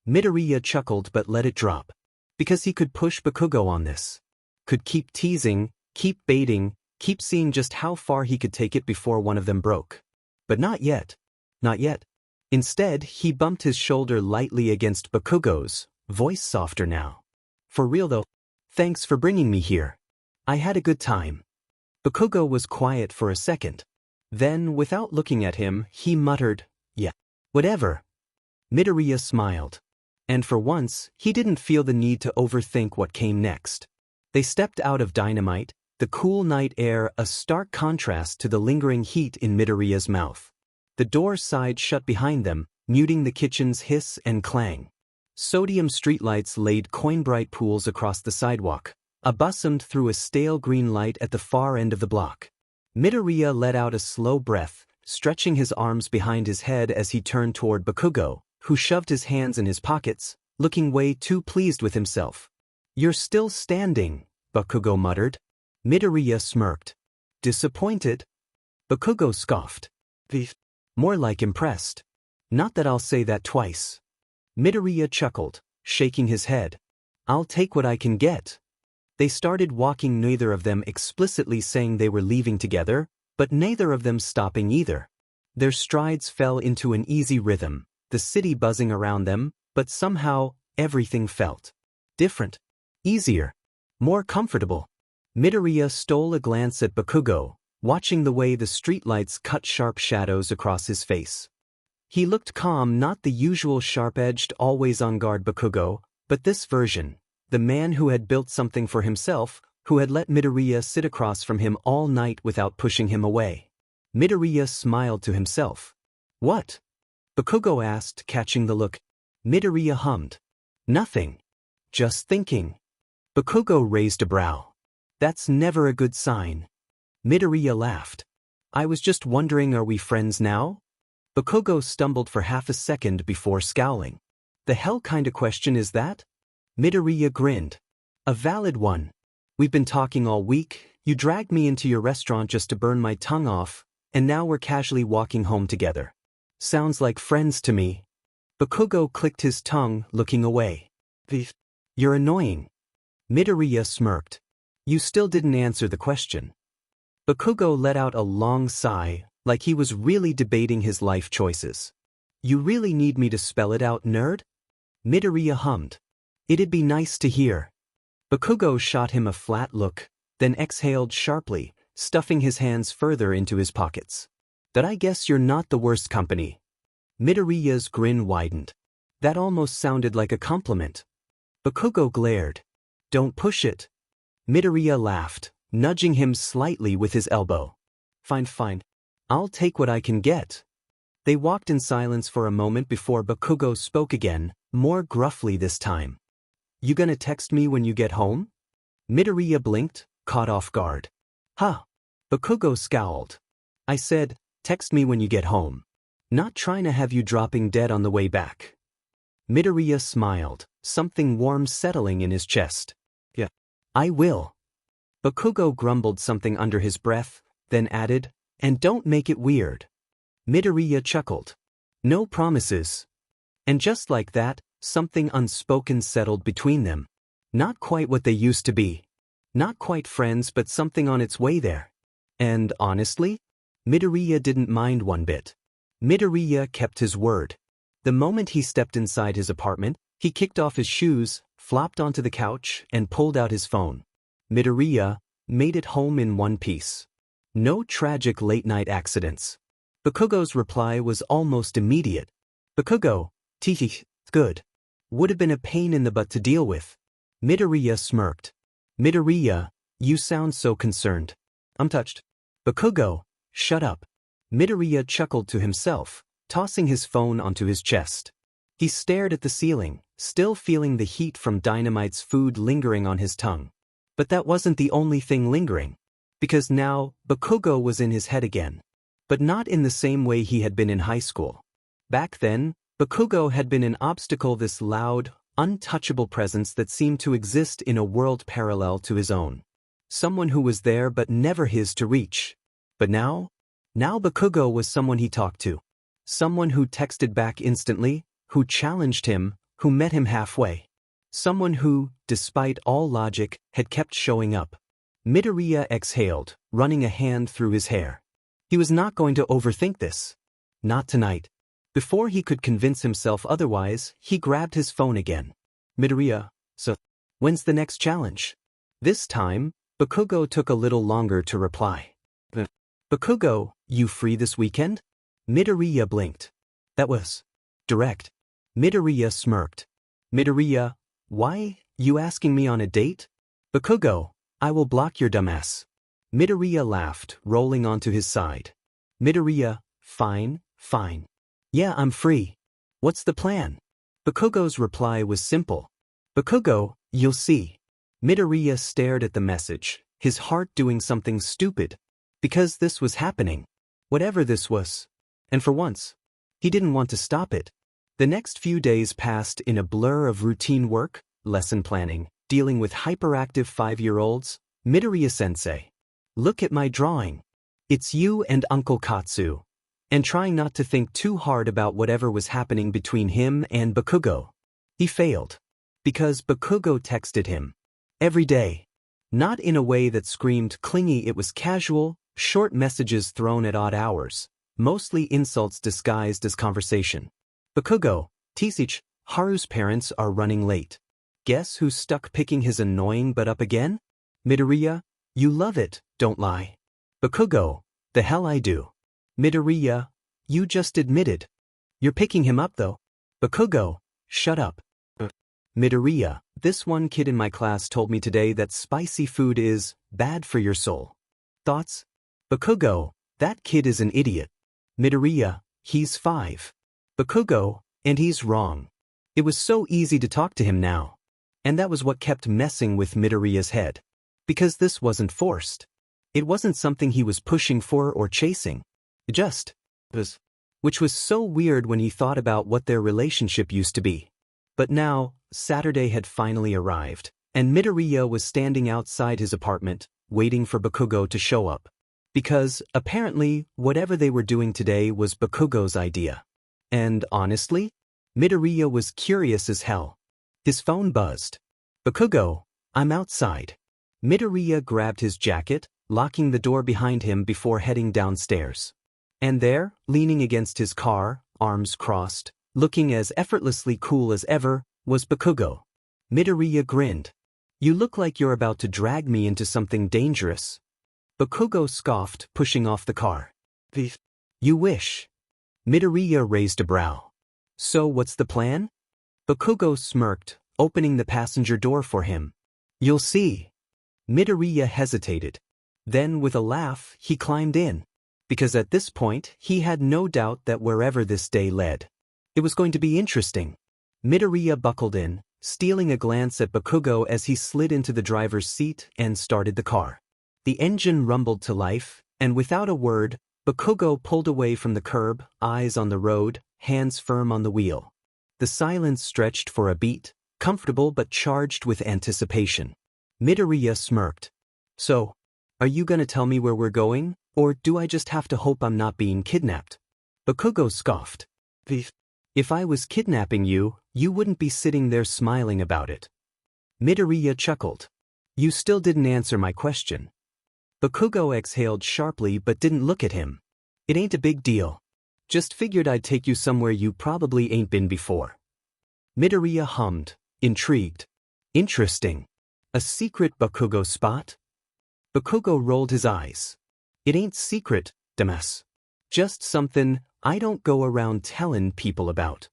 Midoriya chuckled but let it drop. Because he could push Bakugo on this. Could keep teasing, keep baiting, keep seeing just how far he could take it before one of them broke. But not yet. Not yet. Instead, he bumped his shoulder lightly against Bakugo's, voice softer now. For real though, thanks for bringing me here. I had a good time. Bakugo was quiet for a second. Then, without looking at him, he muttered, yeah, whatever. Midoriya smiled. And for once, he didn't feel the need to overthink what came next. They stepped out of Dynamite, the cool night air a stark contrast to the lingering heat in Midoriya's mouth. The door sighed shut behind them, muting the kitchen's hiss and clang. Sodium streetlights laid coin-bright pools across the sidewalk. A bus hummed through a stale green light at the far end of the block. Midoriya let out a slow breath, stretching his arms behind his head as he turned toward Bakugo, who shoved his hands in his pockets, looking way too pleased with himself. You're still standing, Bakugo muttered. Midoriya smirked. Disappointed? Bakugo scoffed. More like impressed. Not that I'll say that twice. Midoriya chuckled, shaking his head. I'll take what I can get. They started walking, neither of them explicitly saying they were leaving together, but neither of them stopping either. Their strides fell into an easy rhythm, the city buzzing around them, but somehow, everything felt different, easier, more comfortable. Midoriya stole a glance at Bakugo, watching the way the streetlights cut sharp shadows across his face. He looked calm, not the usual sharp-edged, always-on-guard Bakugo, but this version, the man who had built something for himself, who had let Midoriya sit across from him all night without pushing him away. Midoriya smiled to himself. "What?" Bakugo asked, catching the look. Midoriya hummed. "Nothing. Just thinking." Bakugo raised a brow. "That's never a good sign." Midoriya laughed. "I was just wondering, are we friends now?" Bakugo stumbled for half a second before scowling. "The hell kind of question is that?" Midoriya grinned. "A valid one. We've been talking all week, you dragged me into your restaurant just to burn my tongue off, and now we're casually walking home together. Sounds like friends to me." Bakugo clicked his tongue, looking away. "You're annoying." Midoriya smirked. "You still didn't answer the question." Bakugo let out a long sigh, like he was really debating his life choices. "You really need me to spell it out, nerd?" Midoriya hummed. "It'd be nice to hear." Bakugo shot him a flat look, then exhaled sharply, stuffing his hands further into his pockets. "That I guess you're not the worst company." Midoriya's grin widened. That almost sounded like a compliment. Bakugo glared. "Don't push it." Midoriya laughed, nudging him slightly with his elbow. Fine. I'll take what I can get." They walked in silence for a moment before Bakugo spoke again, more gruffly this time. "You gonna text me when you get home?" Midoriya blinked, caught off guard. "Huh." Bakugo scowled. "I said, text me when you get home. Not trying to have you dropping dead on the way back." Midoriya smiled, something warm settling in his chest. "Yeah, I will." Bakugo grumbled something under his breath, then added, "And don't make it weird." Midoriya chuckled. "No promises." And just like that, something unspoken settled between them. Not quite what they used to be. Not quite friends, but something on its way there. And honestly, Midoriya didn't mind one bit. Midoriya kept his word. The moment he stepped inside his apartment, he kicked off his shoes, flopped onto the couch, and pulled out his phone. Midoriya made it home in one piece. No tragic late-night accidents. Bakugo's reply was almost immediate. "Bakugo, good. Would have been a pain in the butt to deal with." Midoriya smirked. "Midoriya, you sound so concerned." "I'm touched." "Bakugo, shut up." Midoriya chuckled to himself, tossing his phone onto his chest. He stared at the ceiling, still feeling the heat from Dynamite's food lingering on his tongue. But that wasn't the only thing lingering. Because now, Bakugo was in his head again. But not in the same way he had been in high school. Back then, Bakugo had been an obstacle, this loud, untouchable presence that seemed to exist in a world parallel to his own. Someone who was there but never his to reach. But now Bakugo was someone he talked to. Someone who texted back instantly, who challenged him, who met him halfway. Someone who, despite all logic, had kept showing up. Midoriya exhaled, running a hand through his hair. He was not going to overthink this. Not tonight. Before he could convince himself otherwise, he grabbed his phone again. "Midoriya, so, when's the next challenge?" This time, Bakugo took a little longer to reply. "Bakugo, you free this weekend?" Midoriya blinked. That was direct. Midoriya smirked. "Midoriya, why, you asking me on a date?" "Bakugo, I will block your dumbass." Midoriya laughed, rolling onto his side. "Midoriya, fine. Yeah, I'm free. What's the plan?" Bakugo's reply was simple. "Bakugo, you'll see." Midoriya stared at the message, his heart doing something stupid. Because this was happening. Whatever this was. And for once, he didn't want to stop it. The next few days passed in a blur of routine work, lesson planning, dealing with hyperactive 5-year-olds. "Midoriya-sensei. Look at my drawing. It's you and Uncle Katsu." And trying not to think too hard about whatever was happening between him and Bakugo. He failed. Because Bakugo texted him. Every day. Not in a way that screamed clingy, it was casual, short messages thrown at odd hours, mostly insults disguised as conversation. "Bakugo, Tisich, Haru's parents are running late. Guess who's stuck picking his annoying butt up again? Midoriya, you love it, don't lie. Bakugo, the hell I do. Midoriya, you just admitted. You're picking him up though. Bakugo, shut up. Midoriya, this one kid in my class told me today that spicy food is bad for your soul. Thoughts? Bakugo, that kid is an idiot. Midoriya, he's 5. Bakugo, and he's wrong. It was so easy to talk to him now. And that was what kept messing with Midoriya's head. Because this wasn't forced. It wasn't something he was pushing for or chasing. It just was. Which was so weird when he thought about what their relationship used to be. But now, Saturday had finally arrived, and Midoriya was standing outside his apartment, waiting for Bakugo to show up. Because, apparently, whatever they were doing today was Bakugo's idea. And honestly, Midoriya was curious as hell. His phone buzzed. Bakugo, I'm outside. Midoriya grabbed his jacket, locking the door behind him before heading downstairs. And there, leaning against his car, arms crossed, looking as effortlessly cool as ever, was Bakugo. Midoriya grinned. You look like you're about to drag me into something dangerous. Bakugo scoffed, pushing off the car. You wish. Midoriya raised a brow. So what's the plan? Bakugo smirked, opening the passenger door for him. You'll see. Midoriya hesitated. Then with a laugh, he climbed in. Because at this point, he had no doubt that wherever this day led, it was going to be interesting. Midoriya buckled in, stealing a glance at Bakugo as he slid into the driver's seat and started the car. The engine rumbled to life, and without a word, Bakugo pulled away from the curb, eyes on the road, hands firm on the wheel. The silence stretched for a beat, comfortable but charged with anticipation. Midoriya smirked. So, are you gonna tell me where we're going, or do I just have to hope I'm not being kidnapped? Bakugo scoffed. If I was kidnapping you, you wouldn't be sitting there smiling about it. Midoriya chuckled. You still didn't answer my question. Bakugo exhaled sharply but didn't look at him. It ain't a big deal. Just figured I'd take you somewhere you probably ain't been before. Midoriya hummed, intrigued. Interesting. A secret Bakugo spot? Bakugo rolled his eyes. It ain't secret, dumbass. Just something I don't go around telling people about.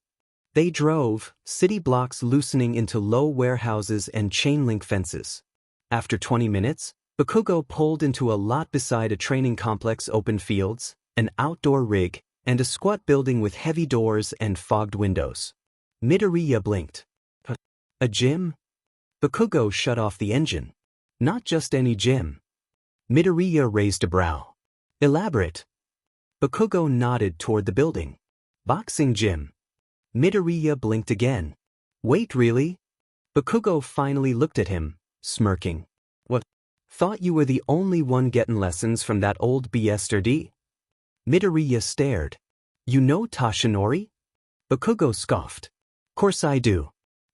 They drove, city blocks loosening into low warehouses and chain-link fences. After 20 minutes, Bakugo pulled into a lot beside a training complex, open fields, an outdoor rig, and a squat building with heavy doors and fogged windows. Midoriya blinked. A gym? Bakugo shut off the engine. Not just any gym. Midoriya raised a brow. Elaborate. Bakugo nodded toward the building. Boxing gym. Midoriya blinked again. Wait, really? Bakugo finally looked at him, smirking. What? Thought you were the only one getting lessons from that old bastard? Midoriya stared. You know Tashinori? Bakugo scoffed. Course I do.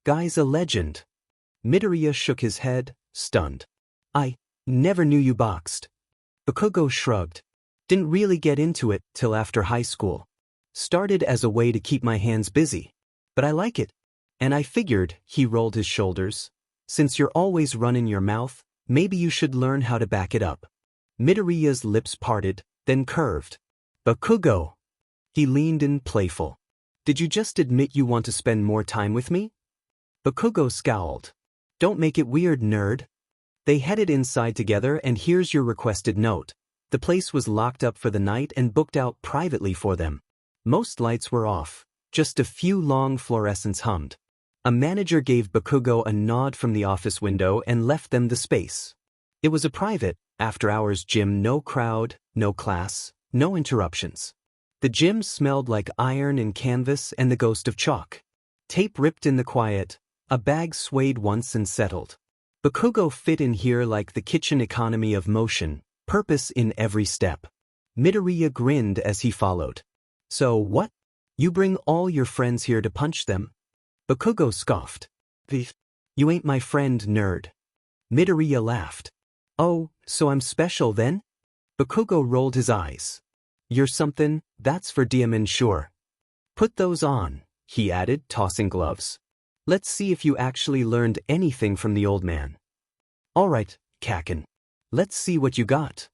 Guy's a legend. Midoriya shook his head, stunned. I never knew you boxed. Bakugo shrugged. Didn't really get into it till after high school. Started as a way to keep my hands busy. But I like it. And I figured, he rolled his shoulders, since you're always running your mouth, maybe you should learn how to back it up. Midoriya's lips parted, then curved. Bakugo. He leaned in, playful. Did you just admit you want to spend more time with me? Bakugo scowled. Don't make it weird, nerd. They headed inside together, and here's your requested note. The place was locked up for the night and booked out privately for them. Most lights were off. Just a few long fluorescents hummed. A manager gave Bakugo a nod from the office window and left them the space. It was a private, after-hours gym, no crowd, no class, no interruptions. The gym smelled like iron and canvas and the ghost of chalk. Tape ripped in the quiet, a bag swayed once and settled. Bakugo fit in here like the kitchen economy of motion, purpose in every step. Midoriya grinned as he followed. So what? You bring all your friends here to punch them? Bakugo scoffed. You ain't my friend, nerd. Midoriya laughed. Oh, so I'm special then? Bakugo rolled his eyes. You're something, that's for Diamond sure. Put those on. he added, tossing gloves. Let's see if you actually learned anything from the old man. All right, Kakin. Let's see what you got.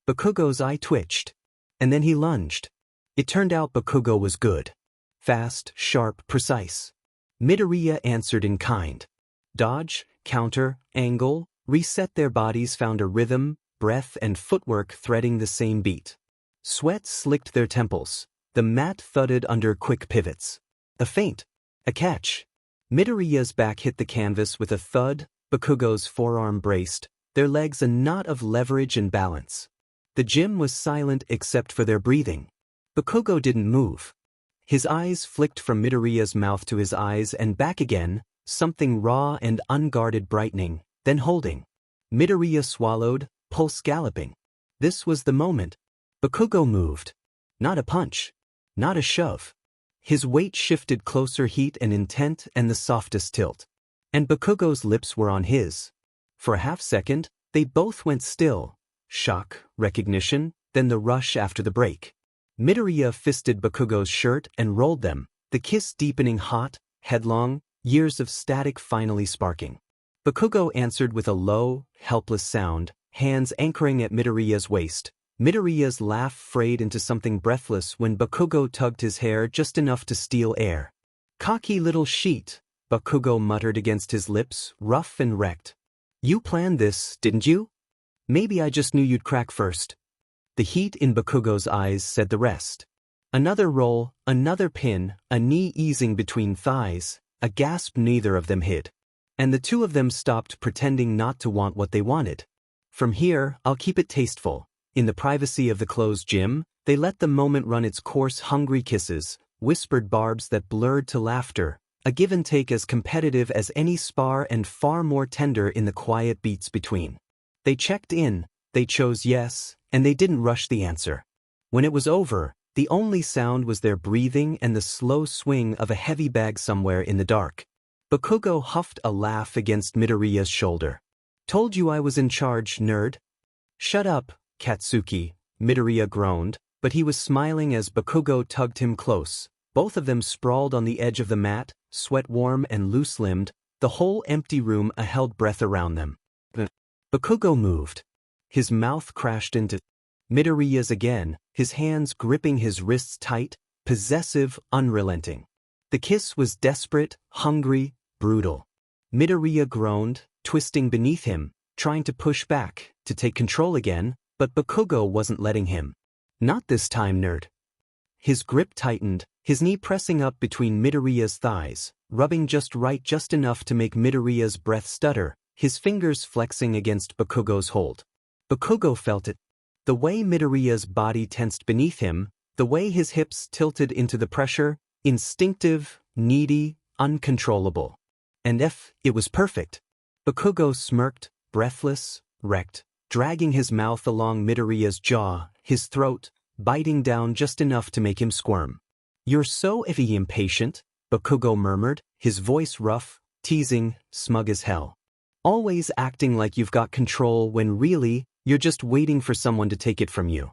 Bakugo's eye twitched. And then he lunged. It turned out Bakugo was good. Fast, sharp, precise. Midoriya answered in kind. Dodge, counter, angle, reset. Their bodies found a rhythm, breath and footwork threading the same beat. Sweat slicked their temples. The mat thudded under quick pivots. A feint. A catch. Midoriya's back hit the canvas with a thud, Bakugo's forearm braced, their legs a knot of leverage and balance. The gym was silent except for their breathing. Bakugo didn't move. His eyes flicked from Midoriya's mouth to his eyes and back again, something raw and unguarded brightening, then holding. Midoriya swallowed, pulse galloping. This was the moment. Bakugo moved. Not a punch. Not a shove. His weight shifted closer, heat and intent and the softest tilt. And Bakugo's lips were on his. For a half-second, they both went still. Shock, recognition, then the rush after the break. Midoriya fisted Bakugo's shirt and rolled them, the kiss deepening hot, headlong, years of static finally sparking. Bakugo answered with a low, helpless sound, hands anchoring at Midoriya's waist. Midoriya's laugh frayed into something breathless when Bakugo tugged his hair just enough to steal air. Cocky little sheet, Bakugo muttered against his lips, rough and wrecked. You planned this, didn't you? Maybe I just knew you'd crack first. The heat in Bakugo's eyes said the rest. Another roll, another pin, a knee easing between thighs, a gasp neither of them hid. And the two of them stopped pretending not to want what they wanted. From here, I'll keep it tasteful. In the privacy of the closed gym, they let the moment run its course, hungry kisses, whispered barbs that blurred to laughter, a give and take as competitive as any spar and far more tender in the quiet beats between. They checked in, they chose yes, and they didn't rush the answer. When it was over, the only sound was their breathing and the slow swing of a heavy bag somewhere in the dark. Bakugo huffed a laugh against Midoriya's shoulder. Told you I was in charge, nerd. Shut up, Katsuki, Midoriya groaned, but he was smiling as Bakugo tugged him close. Both of them sprawled on the edge of the mat, sweat warm and loose-limbed, the whole empty room a held breath around them. Bakugo moved. His mouth crashed into Midoriya's again, his hands gripping his wrists tight, possessive, unrelenting. The kiss was desperate, hungry, brutal. Midoriya groaned, twisting beneath him, trying to push back, to take control again, but Bakugo wasn't letting him. Not this time, nerd. His grip tightened, his knee pressing up between Midoriya's thighs, rubbing just right, just enough to make Midoriya's breath stutter, his fingers flexing against Bakugo's hold. Bakugo felt it. The way Midoriya's body tensed beneath him, the way his hips tilted into the pressure, instinctive, needy, uncontrollable. And it was perfect. Bakugo smirked, breathless, wrecked, dragging his mouth along Midoriya's jaw, his throat, biting down just enough to make him squirm. You're so impatient, Bakugo murmured, his voice rough, teasing, smug as hell. Always acting like you've got control when really, you're just waiting for someone to take it from you.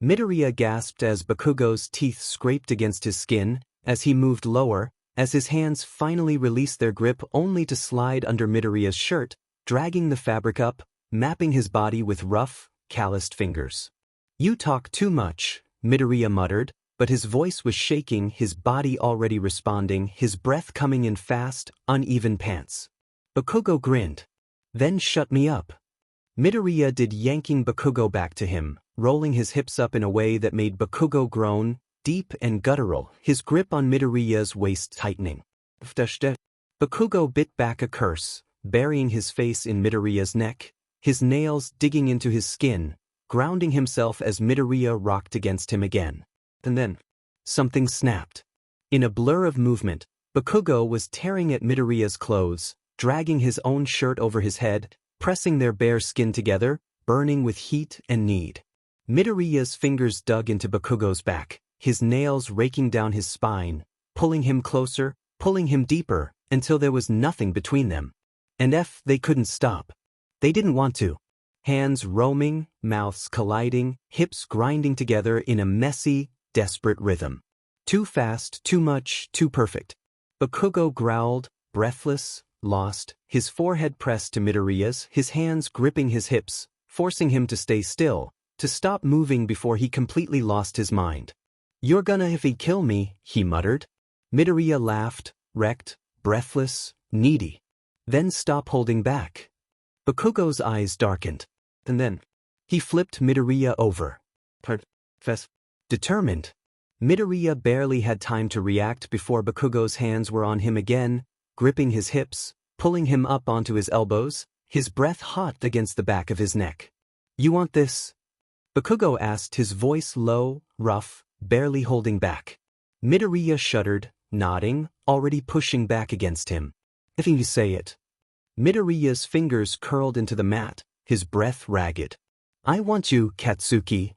Midoriya gasped as Bakugo's teeth scraped against his skin, as he moved lower, as his hands finally released their grip only to slide under Midoriya's shirt, dragging the fabric up, mapping his body with rough, calloused fingers. You talk too much, Midoriya muttered, but his voice was shaking, his body already responding, his breath coming in fast, uneven pants. Bakugo grinned. Then shut me up. Midoriya did, yanking Bakugo back to him, rolling his hips up in a way that made Bakugo groan, deep and guttural, his grip on Midoriya's waist tightening. Bakugo bit back a curse, burying his face in Midoriya's neck, his nails digging into his skin, grounding himself as Midoriya rocked against him again. And then, something snapped. In a blur of movement, Bakugo was tearing at Midoriya's clothes, dragging his own shirt over his head, pressing their bare skin together, burning with heat and need. Midoriya's fingers dug into Bakugo's back, his nails raking down his spine, pulling him closer, pulling him deeper, until there was nothing between them. And they couldn't stop. They didn't want to. Hands roaming, mouths colliding, hips grinding together in a messy, desperate rhythm. Too fast, too much, too perfect. Bakugo growled, breathless, lost, his forehead pressed to Midoriya's, his hands gripping his hips, forcing him to stay still, to stop moving before he completely lost his mind. "You're gonna if he kill me," he muttered. Midoriya laughed, wrecked, breathless, needy. "Then stop holding back." Bakugo's eyes darkened. And then he flipped Midoriya over. Determined. Midoriya barely had time to react before Bakugo's hands were on him again, gripping his hips, pulling him up onto his elbows, his breath hot against the back of his neck. "You want this?" Bakugo asked, his voice low, rough, barely holding back. Midoriya shuddered, nodding, already pushing back against him. "If you say it." Midoriya's fingers curled into the mat, his breath ragged. "I want you, Katsuki."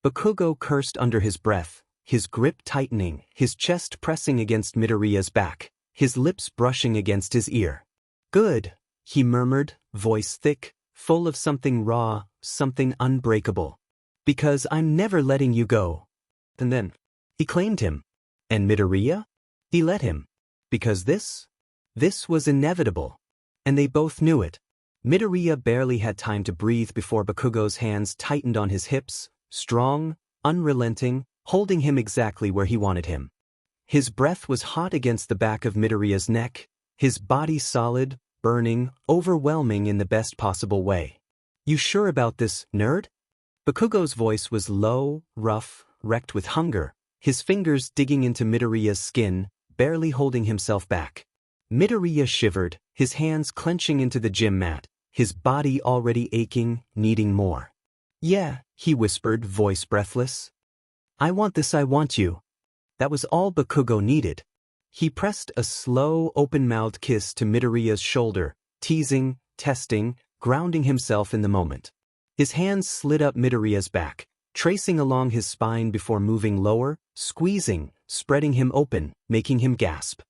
Bakugo cursed under his breath, his grip tightening, his chest pressing against Midoriya's back, his lips brushing against his ear. "Good," he murmured, voice thick, full of something raw, something unbreakable. "Because I'm never letting you go." And then he claimed him. And Midoriya? He let him. Because this was inevitable. And they both knew it. Midoriya barely had time to breathe before Bakugo's hands tightened on his hips, strong, unrelenting, holding him exactly where he wanted him. His breath was hot against the back of Midoriya's neck, his body solid, burning, overwhelming in the best possible way. "You sure about this, nerd?" Bakugo's voice was low, rough, wrecked with hunger, his fingers digging into Midoriya's skin, barely holding himself back. Midoriya shivered, his hands clenching into the gym mat, his body already aching, needing more. "Yeah," he whispered, voice breathless. "I want this, I want you." That was all Bakugo needed. He pressed a slow, open-mouthed kiss to Midoriya's shoulder, teasing, testing, grounding himself in the moment. His hands slid up Midoriya's back, tracing along his spine before moving lower, squeezing, spreading him open, making him gasp.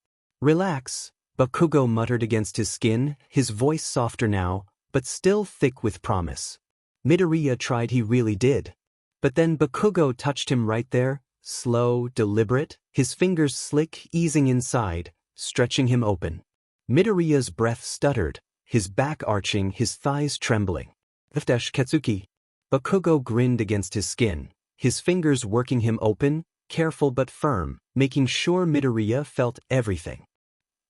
"Relax," Bakugo muttered against his skin, his voice softer now, but still thick with promise. Midoriya tried, he really did. But then Bakugo touched him right there, slow, deliberate, his fingers slick, easing inside, stretching him open. Midoriya's breath stuttered, his back arching, his thighs trembling. "Katsuki." Bakugo grinned against his skin, his fingers working him open, careful but firm, making sure Midoriya felt everything.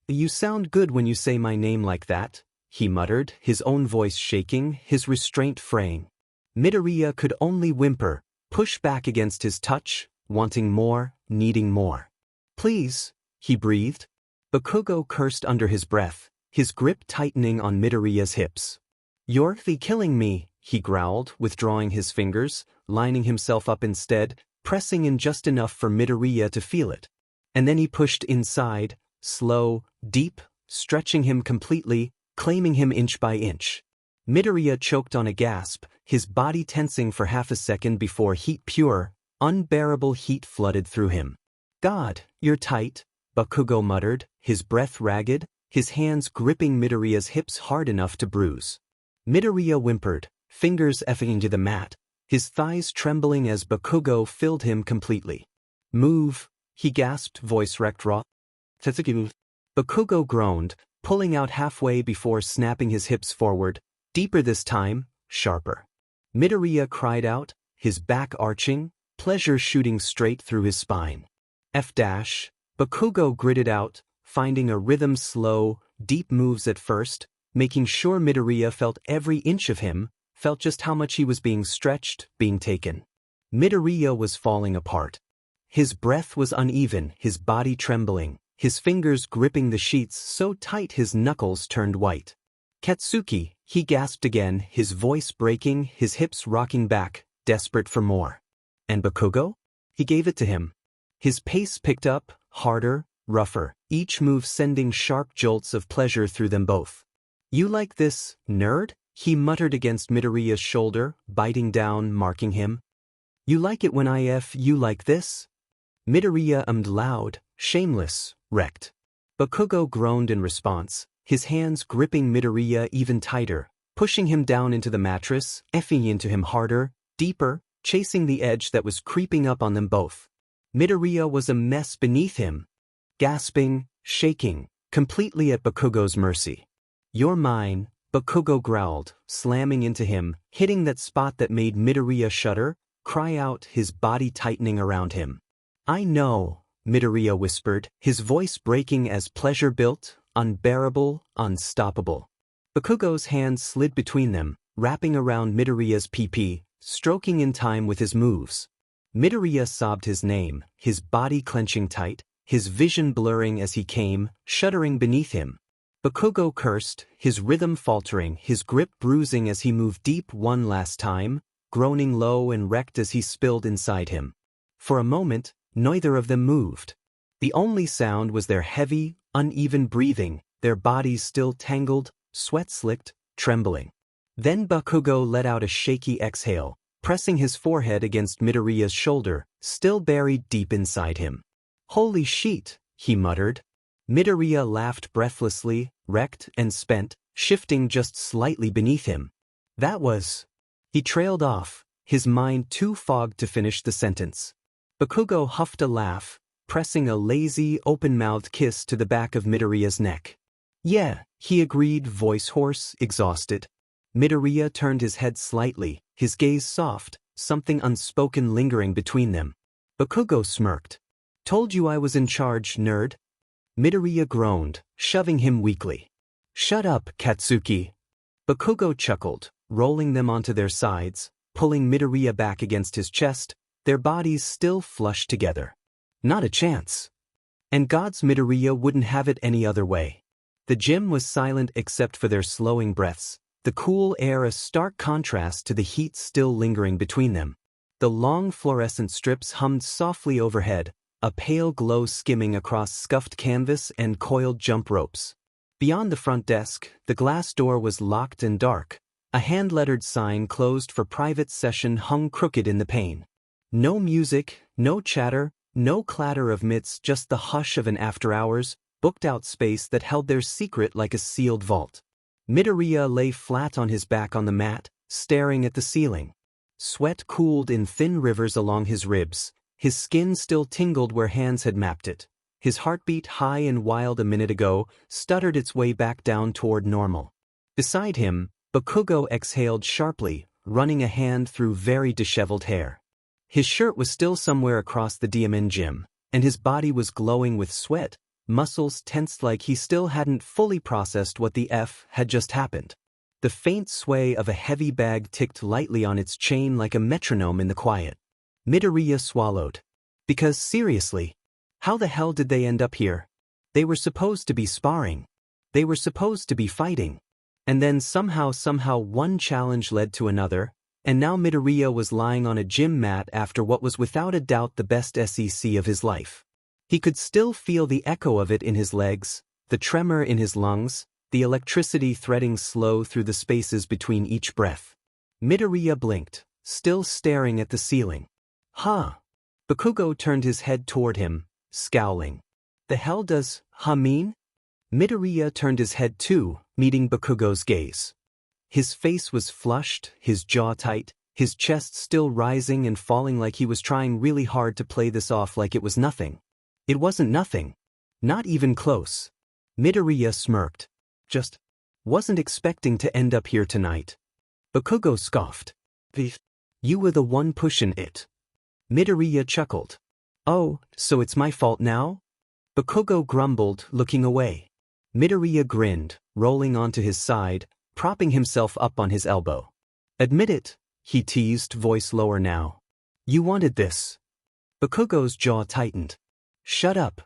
"You sound good when you say my name like that," he muttered, his own voice shaking, his restraint fraying. Midoriya could only whimper, push back against his touch, wanting more, needing more. "Please," he breathed. Bakugo cursed under his breath, his grip tightening on Midoriya's hips. "You're killing me," he growled, withdrawing his fingers, lining himself up instead, pressing in just enough for Midoriya to feel it. And then he pushed inside, slow, deep, stretching him completely, claiming him inch by inch. Midoriya choked on a gasp, his body tensing for half a second before heat-pure, unbearable heat flooded through him. "God, you're tight," Bakugo muttered, his breath ragged, his hands gripping Midoriya's hips hard enough to bruise. Midoriya whimpered, fingers effing into the mat, his thighs trembling as Bakugo filled him completely. "Move," he gasped, voice wrecked raw. "Katsuki." Bakugo groaned, pulling out halfway before snapping his hips forward, deeper this time, sharper. Midoriya cried out, his back arching, pleasure shooting straight through his spine. Bakugo gritted out, finding a rhythm, slow, deep moves at first, making sure Midoriya felt every inch of him, felt just how much he was being stretched, being taken. Midoriya was falling apart. His breath was uneven, his body trembling, his fingers gripping the sheets so tight his knuckles turned white. "Katsuki," he gasped again, his voice breaking, his hips rocking back, desperate for more. And Bakugo? He gave it to him. His pace picked up, harder, rougher, each move sending sharp jolts of pleasure through them both. "You like this, nerd?" he muttered against Midoriya's shoulder, biting down, marking him. "You like it when you like this?" Midoriya ummed loud, shameless, wrecked. Bakugo groaned in response, his hands gripping Midoriya even tighter, pushing him down into the mattress, effing into him harder, deeper, chasing the edge that was creeping up on them both. Midoriya was a mess beneath him, gasping, shaking, completely at Bakugo's mercy. "You're mine," Bakugo growled, slamming into him, hitting that spot that made Midoriya shudder, cry out, his body tightening around him. "I know," Midoriya whispered, his voice breaking as pleasure built, unbearable, unstoppable. Bakugo's hands slid between them, wrapping around Midoriya's PP, stroking in time with his moves. Midoriya sobbed his name, his body clenching tight, his vision blurring as he came, shuddering beneath him. Bakugo cursed, his rhythm faltering, his grip bruising as he moved deep one last time, groaning low and wrecked as he spilled inside him. For a moment, neither of them moved. The only sound was their heavy, uneven breathing, their bodies still tangled, sweat slicked, trembling. Then Bakugo let out a shaky exhale, pressing his forehead against Midoriya's shoulder, still buried deep inside him. "Holy shit," he muttered. Midoriya laughed breathlessly, wrecked and spent, shifting just slightly beneath him. "That was..." He trailed off, his mind too fogged to finish the sentence. Bakugo huffed a laugh, pressing a lazy, open-mouthed kiss to the back of Midoriya's neck. "Yeah," he agreed, voice hoarse, exhausted. Midoriya turned his head slightly, his gaze soft, something unspoken lingering between them. Bakugo smirked. "Told you I was in charge, nerd." Midoriya groaned, shoving him weakly. "Shut up, Katsuki." Bakugo chuckled, rolling them onto their sides, pulling Midoriya back against his chest, their bodies still flushed together. Not a chance. And God's Midoriya wouldn't have it any other way. The gym was silent except for their slowing breaths, the cool air a stark contrast to the heat still lingering between them. The long fluorescent strips hummed softly overhead, a pale glow skimming across scuffed canvas and coiled jump ropes. Beyond the front desk, the glass door was locked and dark. A hand-lettered sign closed for private session hung crooked in the pane. No music, no chatter, no clatter of mitts, just the hush of an after-hours, booked-out space that held their secret like a sealed vault. Midoriya lay flat on his back on the mat, staring at the ceiling. Sweat cooled in thin rivers along his ribs. His skin still tingled where hands had mapped it. His heartbeat, high and wild a minute ago, stuttered its way back down toward normal. Beside him, Bakugo exhaled sharply, running a hand through very disheveled hair. His shirt was still somewhere across the diamond gym, and his body was glowing with sweat, muscles tensed like he still hadn't fully processed what the F had just happened. The faint sway of a heavy bag ticked lightly on its chain like a metronome in the quiet. Midoriya swallowed. Because seriously, how the hell did they end up here? They were supposed to be sparring. They were supposed to be fighting. And then somehow one challenge led to another, and now Midoriya was lying on a gym mat after what was without a doubt the best SEC of his life. He could still feel the echo of it in his legs, the tremor in his lungs, the electricity threading slow through the spaces between each breath. Midoriya blinked, still staring at the ceiling. "Huh?" Bakugo turned his head toward him, scowling. "The hell does huh mean?" Midoriya turned his head too, meeting Bakugo's gaze. His face was flushed, his jaw tight, his chest still rising and falling like he was trying really hard to play this off like it was nothing. It wasn't nothing. Not even close. Midoriya smirked. "Just wasn't expecting to end up here tonight." Bakugo scoffed. "You were the one pushing it." Midoriya chuckled. "Oh, so it's my fault now?" Bakugo grumbled, looking away. Midoriya grinned, rolling onto his side, propping himself up on his elbow. "Admit it," he teased, voice lower now. "You wanted this." Bakugo's jaw tightened. "Shut up."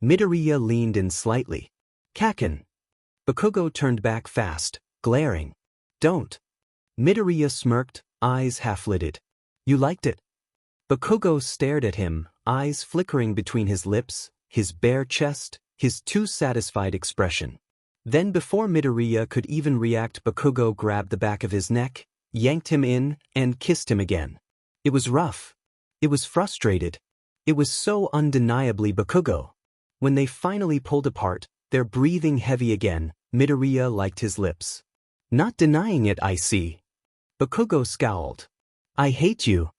Midoriya leaned in slightly. "Kaken." Bakugo turned back fast, glaring. "Don't." Midoriya smirked, eyes half-lidded. "You liked it?" Bakugo stared at him, eyes flickering between his lips, his bare chest, his too satisfied expression. Then before Midoriya could even react, Bakugo grabbed the back of his neck, yanked him in, and kissed him again. It was rough. It was frustrated. It was so undeniably Bakugo. When they finally pulled apart, their breathing heavy again, Midoriya liked his lips. "Not denying it, I see." Bakugo scowled. "I hate you."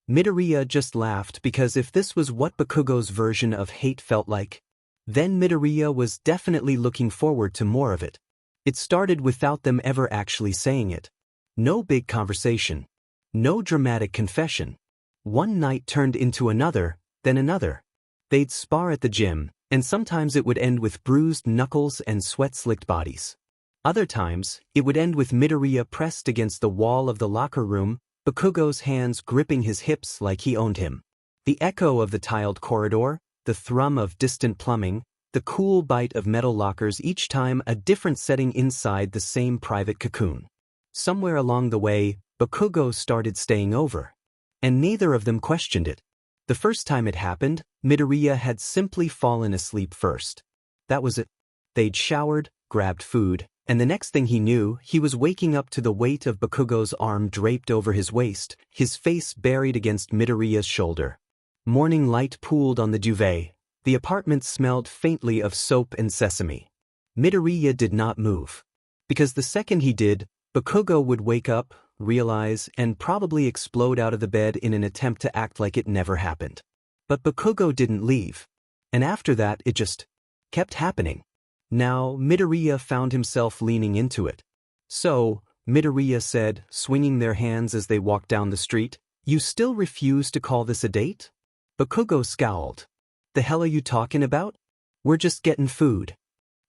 Midoriya just laughed because if this was what Bakugo's version of hate felt like, then Midoriya was definitely looking forward to more of it. It started without them ever actually saying it. No big conversation. No dramatic confession. One night turned into another, then another. They'd spar at the gym, and sometimes it would end with bruised knuckles and sweat-slicked bodies. Other times, it would end with Midoriya pressed against the wall of the locker room, Bakugo's hands gripping his hips like he owned him. The echo of the tiled corridor, the thrum of distant plumbing, the cool bite of metal lockers, each time a different setting inside the same private cocoon. Somewhere along the way, Bakugo started staying over. And neither of them questioned it. The first time it happened, Midoriya had simply fallen asleep first. That was it. They'd showered, grabbed food, and the next thing he knew, he was waking up to the weight of Bakugo's arm draped over his waist, his face buried against Midoriya's shoulder. Morning light pooled on the duvet. The apartment smelled faintly of soap and sesame. Midoriya did not move. Because the second he did, Bakugo would wake up, realize, and probably explode out of the bed in an attempt to act like it never happened. But Bakugo didn't leave. And after that, it just kept happening. Now, Midoriya found himself leaning into it. So, Midoriya said, swinging their hands as they walked down the street, "You still refuse to call this a date?" Bakugo scowled. "The hell are you talking about? We're just getting food."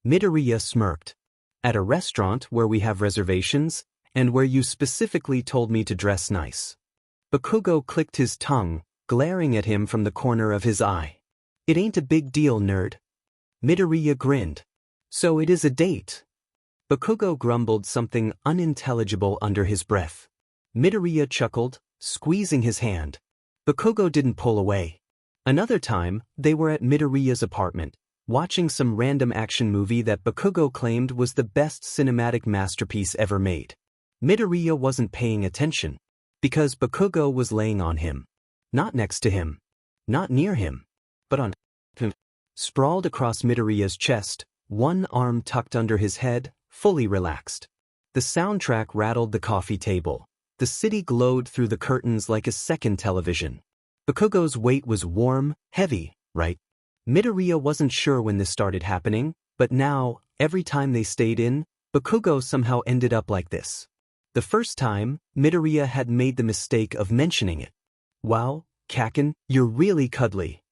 Midoriya smirked. "At a restaurant where we have reservations, and where you specifically told me to dress nice." Bakugo clicked his tongue, glaring at him from the corner of his eye. "It ain't a big deal, nerd." Midoriya grinned. "So it is a date." Bakugo grumbled something unintelligible under his breath. Midoriya chuckled, squeezing his hand. Bakugo didn't pull away. Another time, they were at Midoriya's apartment, watching some random action movie that Bakugo claimed was the best cinematic masterpiece ever made. Midoriya wasn't paying attention, because Bakugo was laying on him. Not next to him. Not near him. But on him. Sprawled across Midoriya's chest, one arm tucked under his head, fully relaxed. The soundtrack rattled the coffee table. The city glowed through the curtains like a second television. Bakugo's weight was warm, heavy, right? Midoriya wasn't sure when this started happening, but now, every time they stayed in, Bakugo somehow ended up like this. The first time, Midoriya had made the mistake of mentioning it. "Wow, Kaken, you're really cuddly.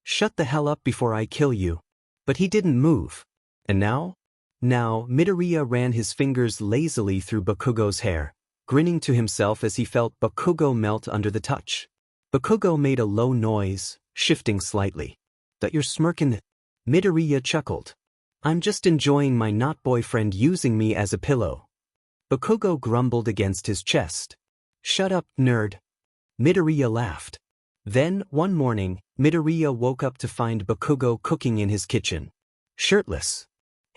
Shut the hell up before I kill you." But he didn't move. And now? Now, Midoriya ran his fingers lazily through Bakugo's hair, grinning to himself as he felt Bakugo melt under the touch. Bakugo made a low noise, shifting slightly. "That you're smirking?" Midoriya chuckled. "I'm just enjoying my not-boyfriend using me as a pillow." Bakugo grumbled against his chest. "Shut up, nerd." Midoriya laughed. Then, one morning, Midoriya woke up to find Bakugo cooking in his kitchen. Shirtless.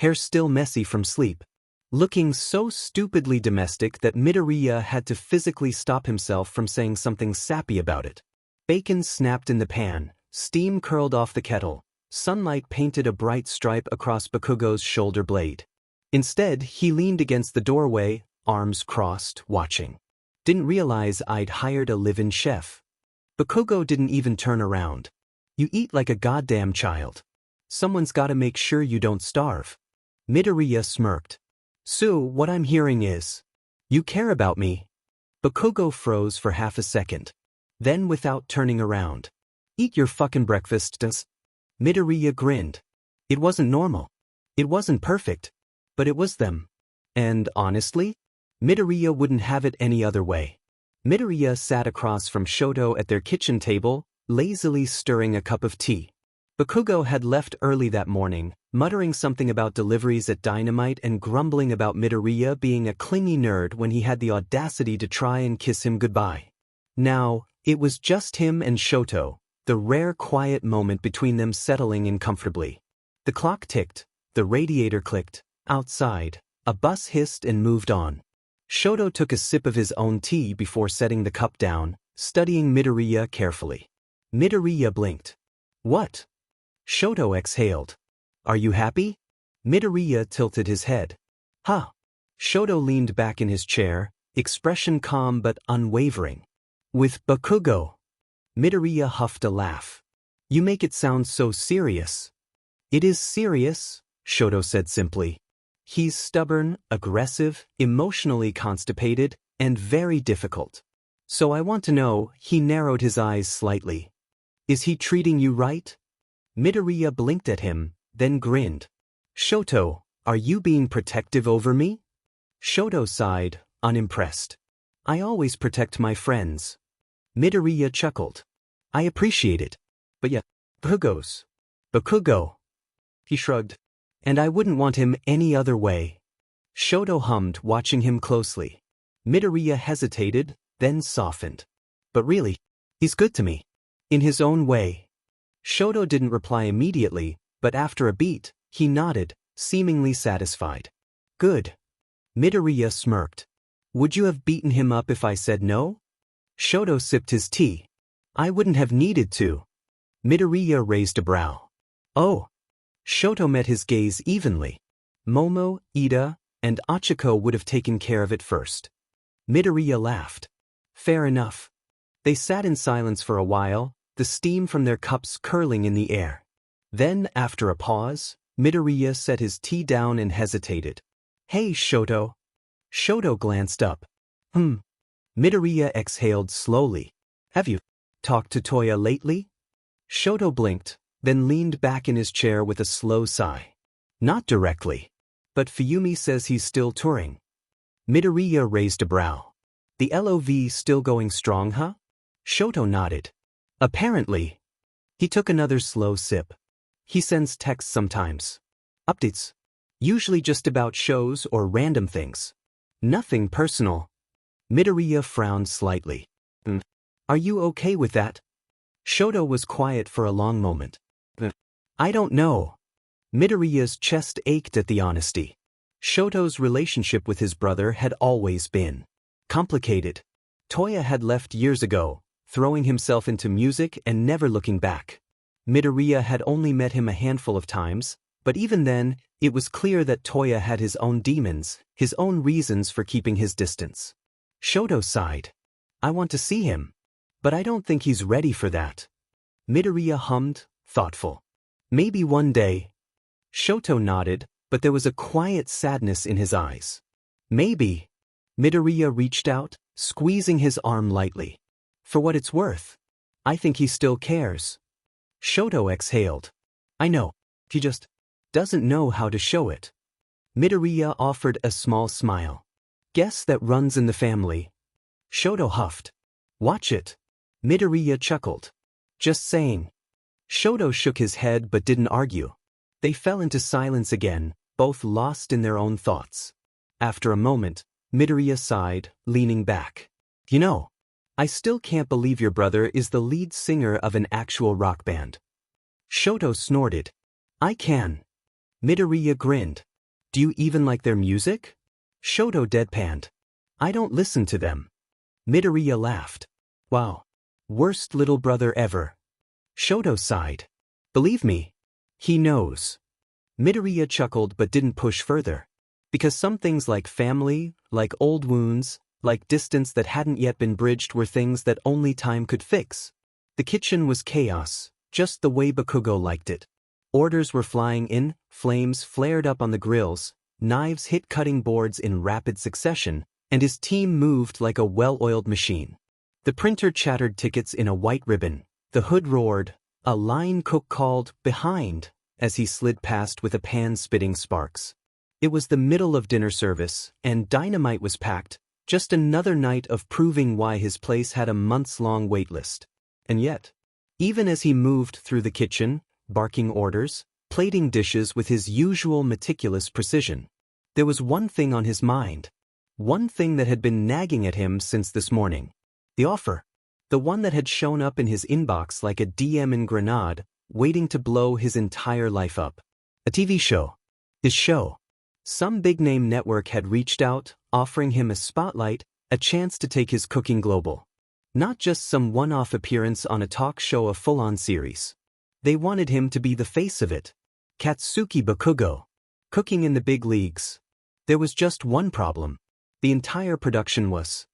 Hair still messy from sleep. Looking so stupidly domestic that Midoriya had to physically stop himself from saying something sappy about it. Bacon snapped in the pan, steam curled off the kettle, sunlight painted a bright stripe across Bakugo's shoulder blade. Instead, he leaned against the doorway, arms crossed, watching. "Didn't realize I'd hired a live-in chef." Bakugo didn't even turn around. "You eat like a goddamn child. Someone's gotta make sure you don't starve." Midoriya smirked. "So, what I'm hearing is, you care about me." Bakugo froze for half a second. Then, without turning around, "Eat your fucking breakfast, does?" Midoriya grinned. It wasn't normal. It wasn't perfect. But it was them. And honestly, Midoriya wouldn't have it any other way. Midoriya sat across from Shoto at their kitchen table, lazily stirring a cup of tea. Bakugo had left early that morning, muttering something about deliveries at Dynamite and grumbling about Midoriya being a clingy nerd when he had the audacity to try and kiss him goodbye. Now, it was just him and Shoto, the rare quiet moment between them settling in comfortably. The clock ticked, the radiator clicked, outside, a bus hissed and moved on. Shoto took a sip of his own tea before setting the cup down, studying Midoriya carefully. Midoriya blinked. "What?" Shoto exhaled. "Are you happy?" Midoriya tilted his head. "Huh." Shoto leaned back in his chair, expression calm but unwavering. "With Bakugo." Midoriya huffed a laugh. You make it sound so serious. It is serious, Shoto said simply. He's stubborn, aggressive, emotionally constipated, and very difficult. So I want to know, he narrowed his eyes slightly. Is he treating you right? Midoriya blinked at him, then grinned. Shoto, are you being protective over me? Shoto sighed, unimpressed. I always protect my friends. Midoriya chuckled. I appreciate it. But yeah, Bakugo. He shrugged. And I wouldn't want him any other way. Shoto hummed, watching him closely. Midoriya hesitated, then softened. But really, he's good to me. In his own way. Shoto didn't reply immediately, but after a beat, he nodded, seemingly satisfied. Good. Midoriya smirked. Would you have beaten him up if I said no? Shoto sipped his tea. I wouldn't have needed to. Midoriya raised a brow. Oh. Shoto met his gaze evenly. Momo, Ida, and Achiko would have taken care of it first. Midoriya laughed. Fair enough. They sat in silence for a while, the steam from their cups curling in the air. Then, after a pause, Midoriya set his tea down and hesitated. Hey, Shoto. Shoto glanced up. Midoriya exhaled slowly. Have you talked to Toya lately? Shoto blinked, then leaned back in his chair with a slow sigh. Not directly. But Fuyumi says he's still touring. Midoriya raised a brow. The LOV still going strong, huh? Shoto nodded. Apparently. He took another slow sip. He sends texts sometimes. Updates. Usually just about shows or random things. Nothing personal. Midoriya frowned slightly. Are you okay with that? Shoto was quiet for a long moment. I don't know. Midoriya's chest ached at the honesty. Shoto's relationship with his brother had always been complicated. Toya had left years ago, throwing himself into music and never looking back. Midoriya had only met him a handful of times, but even then, it was clear that Toya had his own demons, his own reasons for keeping his distance. Shoto sighed. I want to see him. But I don't think he's ready for that. Midoriya hummed, thoughtful. Maybe one day. Shoto nodded, but there was a quiet sadness in his eyes. Maybe. Midoriya reached out, squeezing his arm lightly. For what it's worth. I think he still cares. Shoto exhaled. I know. He just doesn't know how to show it. Midoriya offered a small smile. Guess that runs in the family. Shoto huffed. Watch it. Midoriya chuckled. Just saying. Shoto shook his head but didn't argue. They fell into silence again, both lost in their own thoughts. After a moment, Midoriya sighed, leaning back. You know, I still can't believe your brother is the lead singer of an actual rock band. Shoto snorted. I can. Midoriya grinned. Do you even like their music? Shoto deadpanned. I don't listen to them. Midoriya laughed. Wow. Worst little brother ever. Shoto sighed. Believe me. He knows. Midoriya chuckled but didn't push further. Because some things like family, like old wounds, like distance that hadn't yet been bridged were things that only time could fix. The kitchen was chaos, just the way Bakugo liked it. Orders were flying in, flames flared up on the grills, knives hit cutting boards in rapid succession, and his team moved like a well-oiled machine. The printer chattered tickets in a white ribbon, the hood roared, a line cook called, behind, as he slid past with a pan spitting sparks. It was the middle of dinner service, and dynamite was packed, just another night of proving why his place had a months-long wait list. And yet, even as he moved through the kitchen, barking orders, plating dishes with his usual meticulous precision, there was one thing on his mind. One thing that had been nagging at him since this morning. The offer. The one that had shown up in his inbox like a DM in Grenade, waiting to blow his entire life up. A TV show. His show. Some big-name network had reached out, offering him a spotlight, a chance to take his cooking global. Not just some one-off appearance on a talk show, a full-on series. They wanted him to be the face of it. Katsuki Bakugo. Cooking in the big leagues. There was just one problem. The entire production was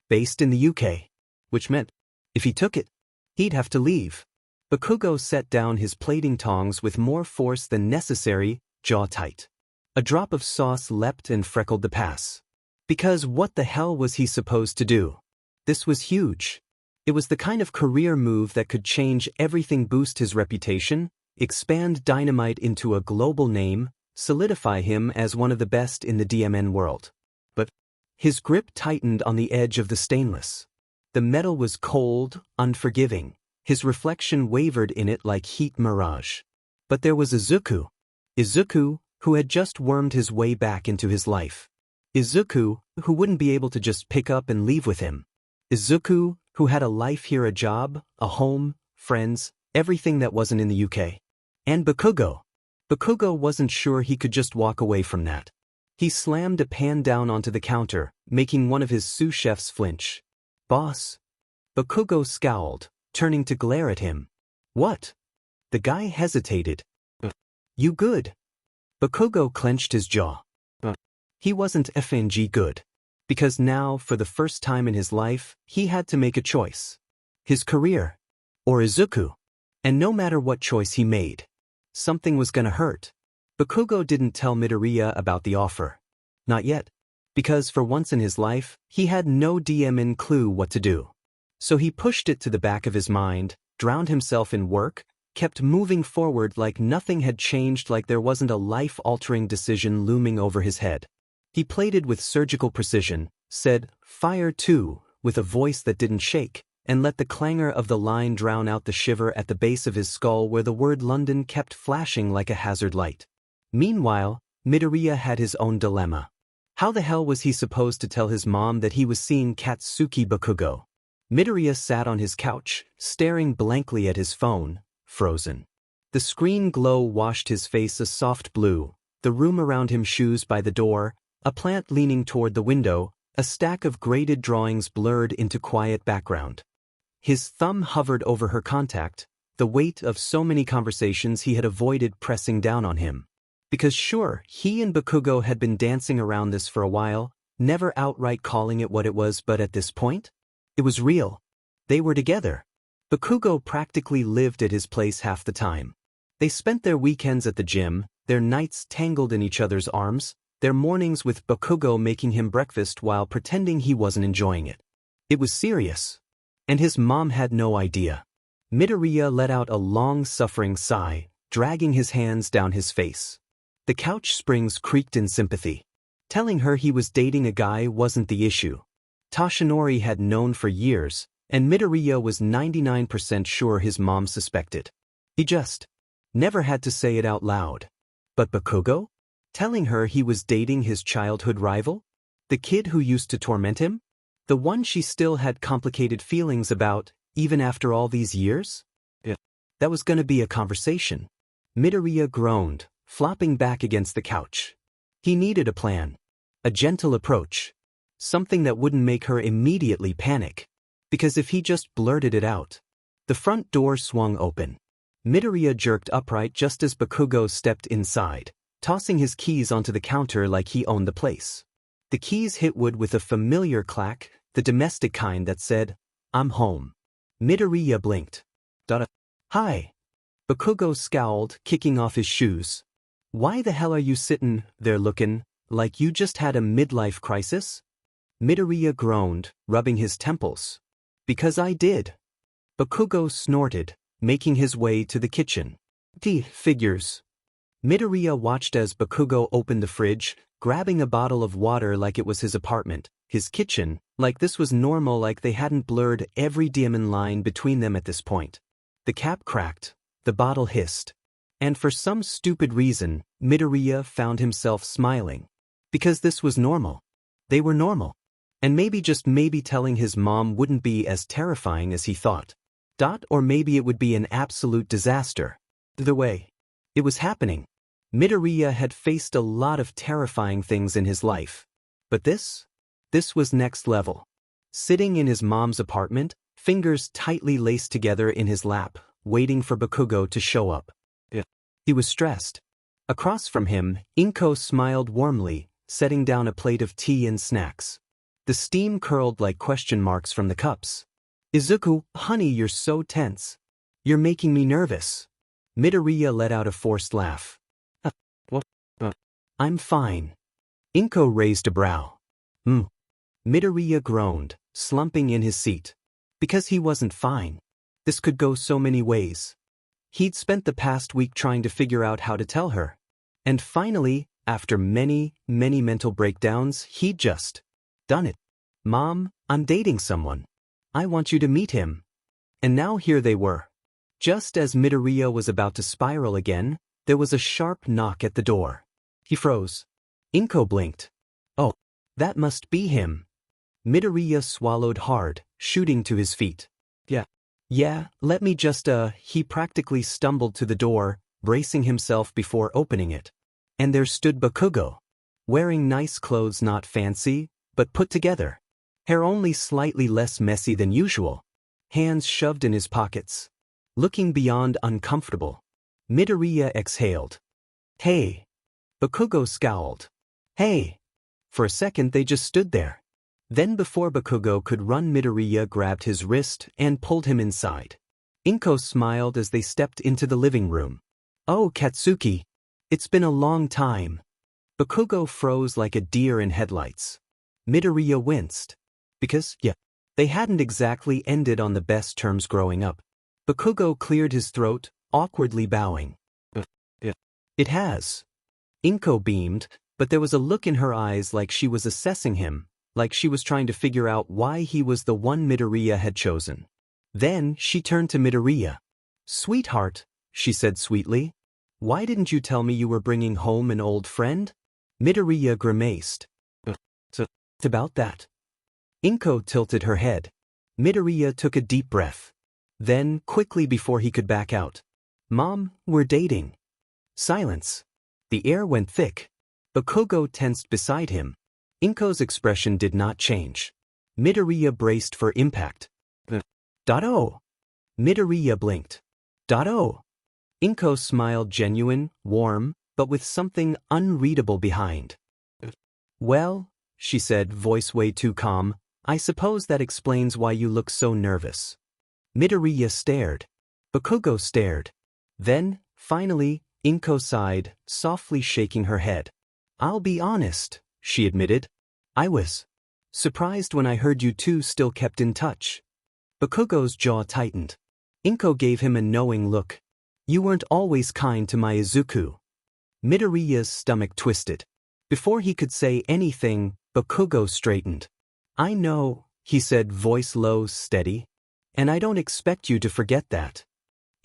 based in the UK, which meant, if he took it, He'd have to leave. Bakugo set down his plating tongs with more force than necessary, jaw tight. A drop of sauce leapt and freckled the pass. Because what the hell was he supposed to do? This was huge. It was the kind of career move that could change everything, boost his reputation, expand Dynamite into a global name, solidify him as one of the best in the DMN world. But his grip tightened on the edge of the stainless. The metal was cold, unforgiving. His reflection wavered in it like heat mirage. But there was Izuku. Izuku, who had just wormed his way back into his life. Izuku, who wouldn't be able to just pick up and leave with him. Izuku, who had a life here, a job, a home, friends, everything that wasn't in the UK. And Bakugo. Bakugo wasn't sure he could just walk away from that. He slammed a pan down onto the counter, making one of his sous chefs flinch. "Boss." Bakugo scowled, turning to glare at him. "What?" The guy hesitated. "You good?" Bakugo clenched his jaw. He wasn't FNG good. Because now, for the first time in his life, he had to make a choice. His career. Or Izuku. And no matter what choice he made, something was gonna hurt. Bakugo didn't tell Midoriya about the offer. Not yet. Because for once in his life, he had no DMN clue what to do. So he pushed it to the back of his mind, drowned himself in work, kept moving forward like nothing had changed, like there wasn't a life-altering decision looming over his head. He played it with surgical precision, said, "Fire 2, with a voice that didn't shake, and let the clangor of the line drown out the shiver at the base of his skull where the word London kept flashing like a hazard light. Meanwhile, Midoriya had his own dilemma. How the hell was he supposed to tell his mom that he was seeing Katsuki Bakugo? Midoriya sat on his couch, staring blankly at his phone, frozen. The screen glow washed his face a soft blue, the room around him, shoes by the door, a plant leaning toward the window, a stack of graded drawings blurred into quiet background. His thumb hovered over her contact, the weight of so many conversations he had avoided pressing down on him. Because sure, he and Bakugo had been dancing around this for a while, never outright calling it what it was, but at this point, it was real. They were together. Bakugo practically lived at his place half the time. They spent their weekends at the gym, their nights tangled in each other's arms, their mornings with Bakugo making him breakfast while pretending he wasn't enjoying it. It was serious. And his mom had no idea. Midoriya let out a long-suffering sigh, dragging his hands down his face. The couch springs creaked in sympathy. Telling her he was dating a guy wasn't the issue. Toshinori had known for years, and Midoriya was 99% sure his mom suspected. He just never had to say it out loud. But Bakugo? Telling her he was dating his childhood rival? The kid who used to torment him? The one she still had complicated feelings about, even after all these years? That was gonna be a conversation. Midoriya groaned, flopping back against the couch. He needed a plan. A gentle approach. Something that wouldn't make her immediately panic. Because if he just blurted it out. The front door swung open. Midoriya jerked upright just as Bakugo stepped inside, tossing his keys onto the counter like he owned the place. The keys hit wood with a familiar clack, the domestic kind that said, "I'm home." Midoriya blinked. "Hi." Bakugo scowled, kicking off his shoes. "Why the hell are you sitting there looking like you just had a midlife crisis?" Midoriya groaned, rubbing his temples. "Because I did." Bakugo snorted, making his way to the kitchen. Figures. Midoriya watched as Bakugo opened the fridge, grabbing a bottle of water like it was his apartment, his kitchen, like this was normal, like they hadn't blurred every diamond line between them at this point. The cap cracked, the bottle hissed. And for some stupid reason, Midoriya found himself smiling. Because this was normal. They were normal. And maybe, just maybe, telling his mom wouldn't be as terrifying as he thought. Or maybe it would be an absolute disaster. Either way, it was happening. Midoriya had faced a lot of terrifying things in his life. But this was next level. Sitting in his mom's apartment, fingers tightly laced together in his lap, waiting for Bakugo to show up. He was stressed. Across from him, Inko smiled warmly, setting down a plate of tea and snacks. The steam curled like question marks from the cups. Izuku, honey, you're so tense. You're making me nervous. Midoriya let out a forced laugh. What? I'm fine. Inko raised a brow. Midoriya groaned, slumping in his seat. Because he wasn't fine. This could go so many ways. He'd spent the past week trying to figure out how to tell her. And finally, after many mental breakdowns, he'd just done it. Mom, I'm dating someone. I want you to meet him. And now here they were. Just as Midoriya was about to spiral again, there was a sharp knock at the door. He froze. Inko blinked. Oh, that must be him. Midoriya swallowed hard, shooting to his feet. Yeah, let me just he practically stumbled to the door, bracing himself before opening it. And there stood Bakugo. Wearing nice clothes, not fancy, but put together. Hair only slightly less messy than usual. Hands shoved in his pockets. Looking beyond uncomfortable. Midoriya exhaled. Hey. Bakugo scowled. Hey. For a second they just stood there. Then before Bakugo could run, Midoriya grabbed his wrist and pulled him inside. Inko smiled as they stepped into the living room. Oh, Katsuki. It's been a long time. Bakugo froze like a deer in headlights. Midoriya winced. Because, they hadn't exactly ended on the best terms growing up. Bakugo cleared his throat, awkwardly bowing. It has. Inko beamed, but there was a look in her eyes like she was assessing him, like she was trying to figure out why he was the one Midoriya had chosen. Then she turned to Midoriya. Sweetheart, she said sweetly. Why didn't you tell me you were bringing home an old friend? Midoriya grimaced. It's about that. Inko tilted her head. Midoriya took a deep breath. Then, quickly before he could back out. Mom, we're dating. Silence. The air went thick. Bakugo tensed beside him. Inko's expression did not change. Midoriya braced for impact. Oh. Midoriya blinked. Oh. Inko smiled, genuine, warm, but with something unreadable behind. Well, she said, voice way too calm, I suppose that explains why you look so nervous. Midoriya stared. Bakugo stared. Then, finally, Inko sighed, softly shaking her head. I'll be honest, she admitted. I was surprised when I heard you two still kept in touch. Bakugo's jaw tightened. Inko gave him a knowing look. You weren't always kind to my Izuku. Midoriya's stomach twisted. Before he could say anything, Bakugo straightened. I know, he said, voice low, steady. And I don't expect you to forget that.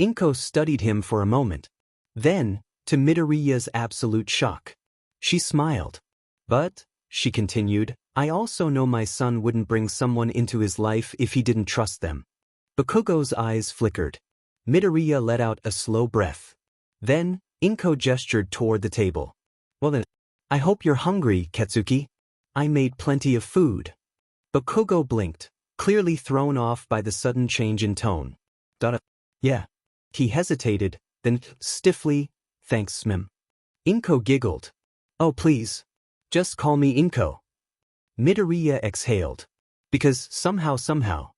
Inko studied him for a moment. Then, to Midoriya's absolute shock, she smiled. But, she continued, I also know my son wouldn't bring someone into his life if he didn't trust them. Bakugo's eyes flickered. Midoriya let out a slow breath. Then, Inko gestured toward the table. Well then, I hope you're hungry, Katsuki. I made plenty of food. Bakugo blinked, clearly thrown off by the sudden change in tone. Yeah. He hesitated, then, stiffly, thanks, Mim. Inko giggled. Oh please. Just call me Inko. Midoriya exhaled. Because somehow,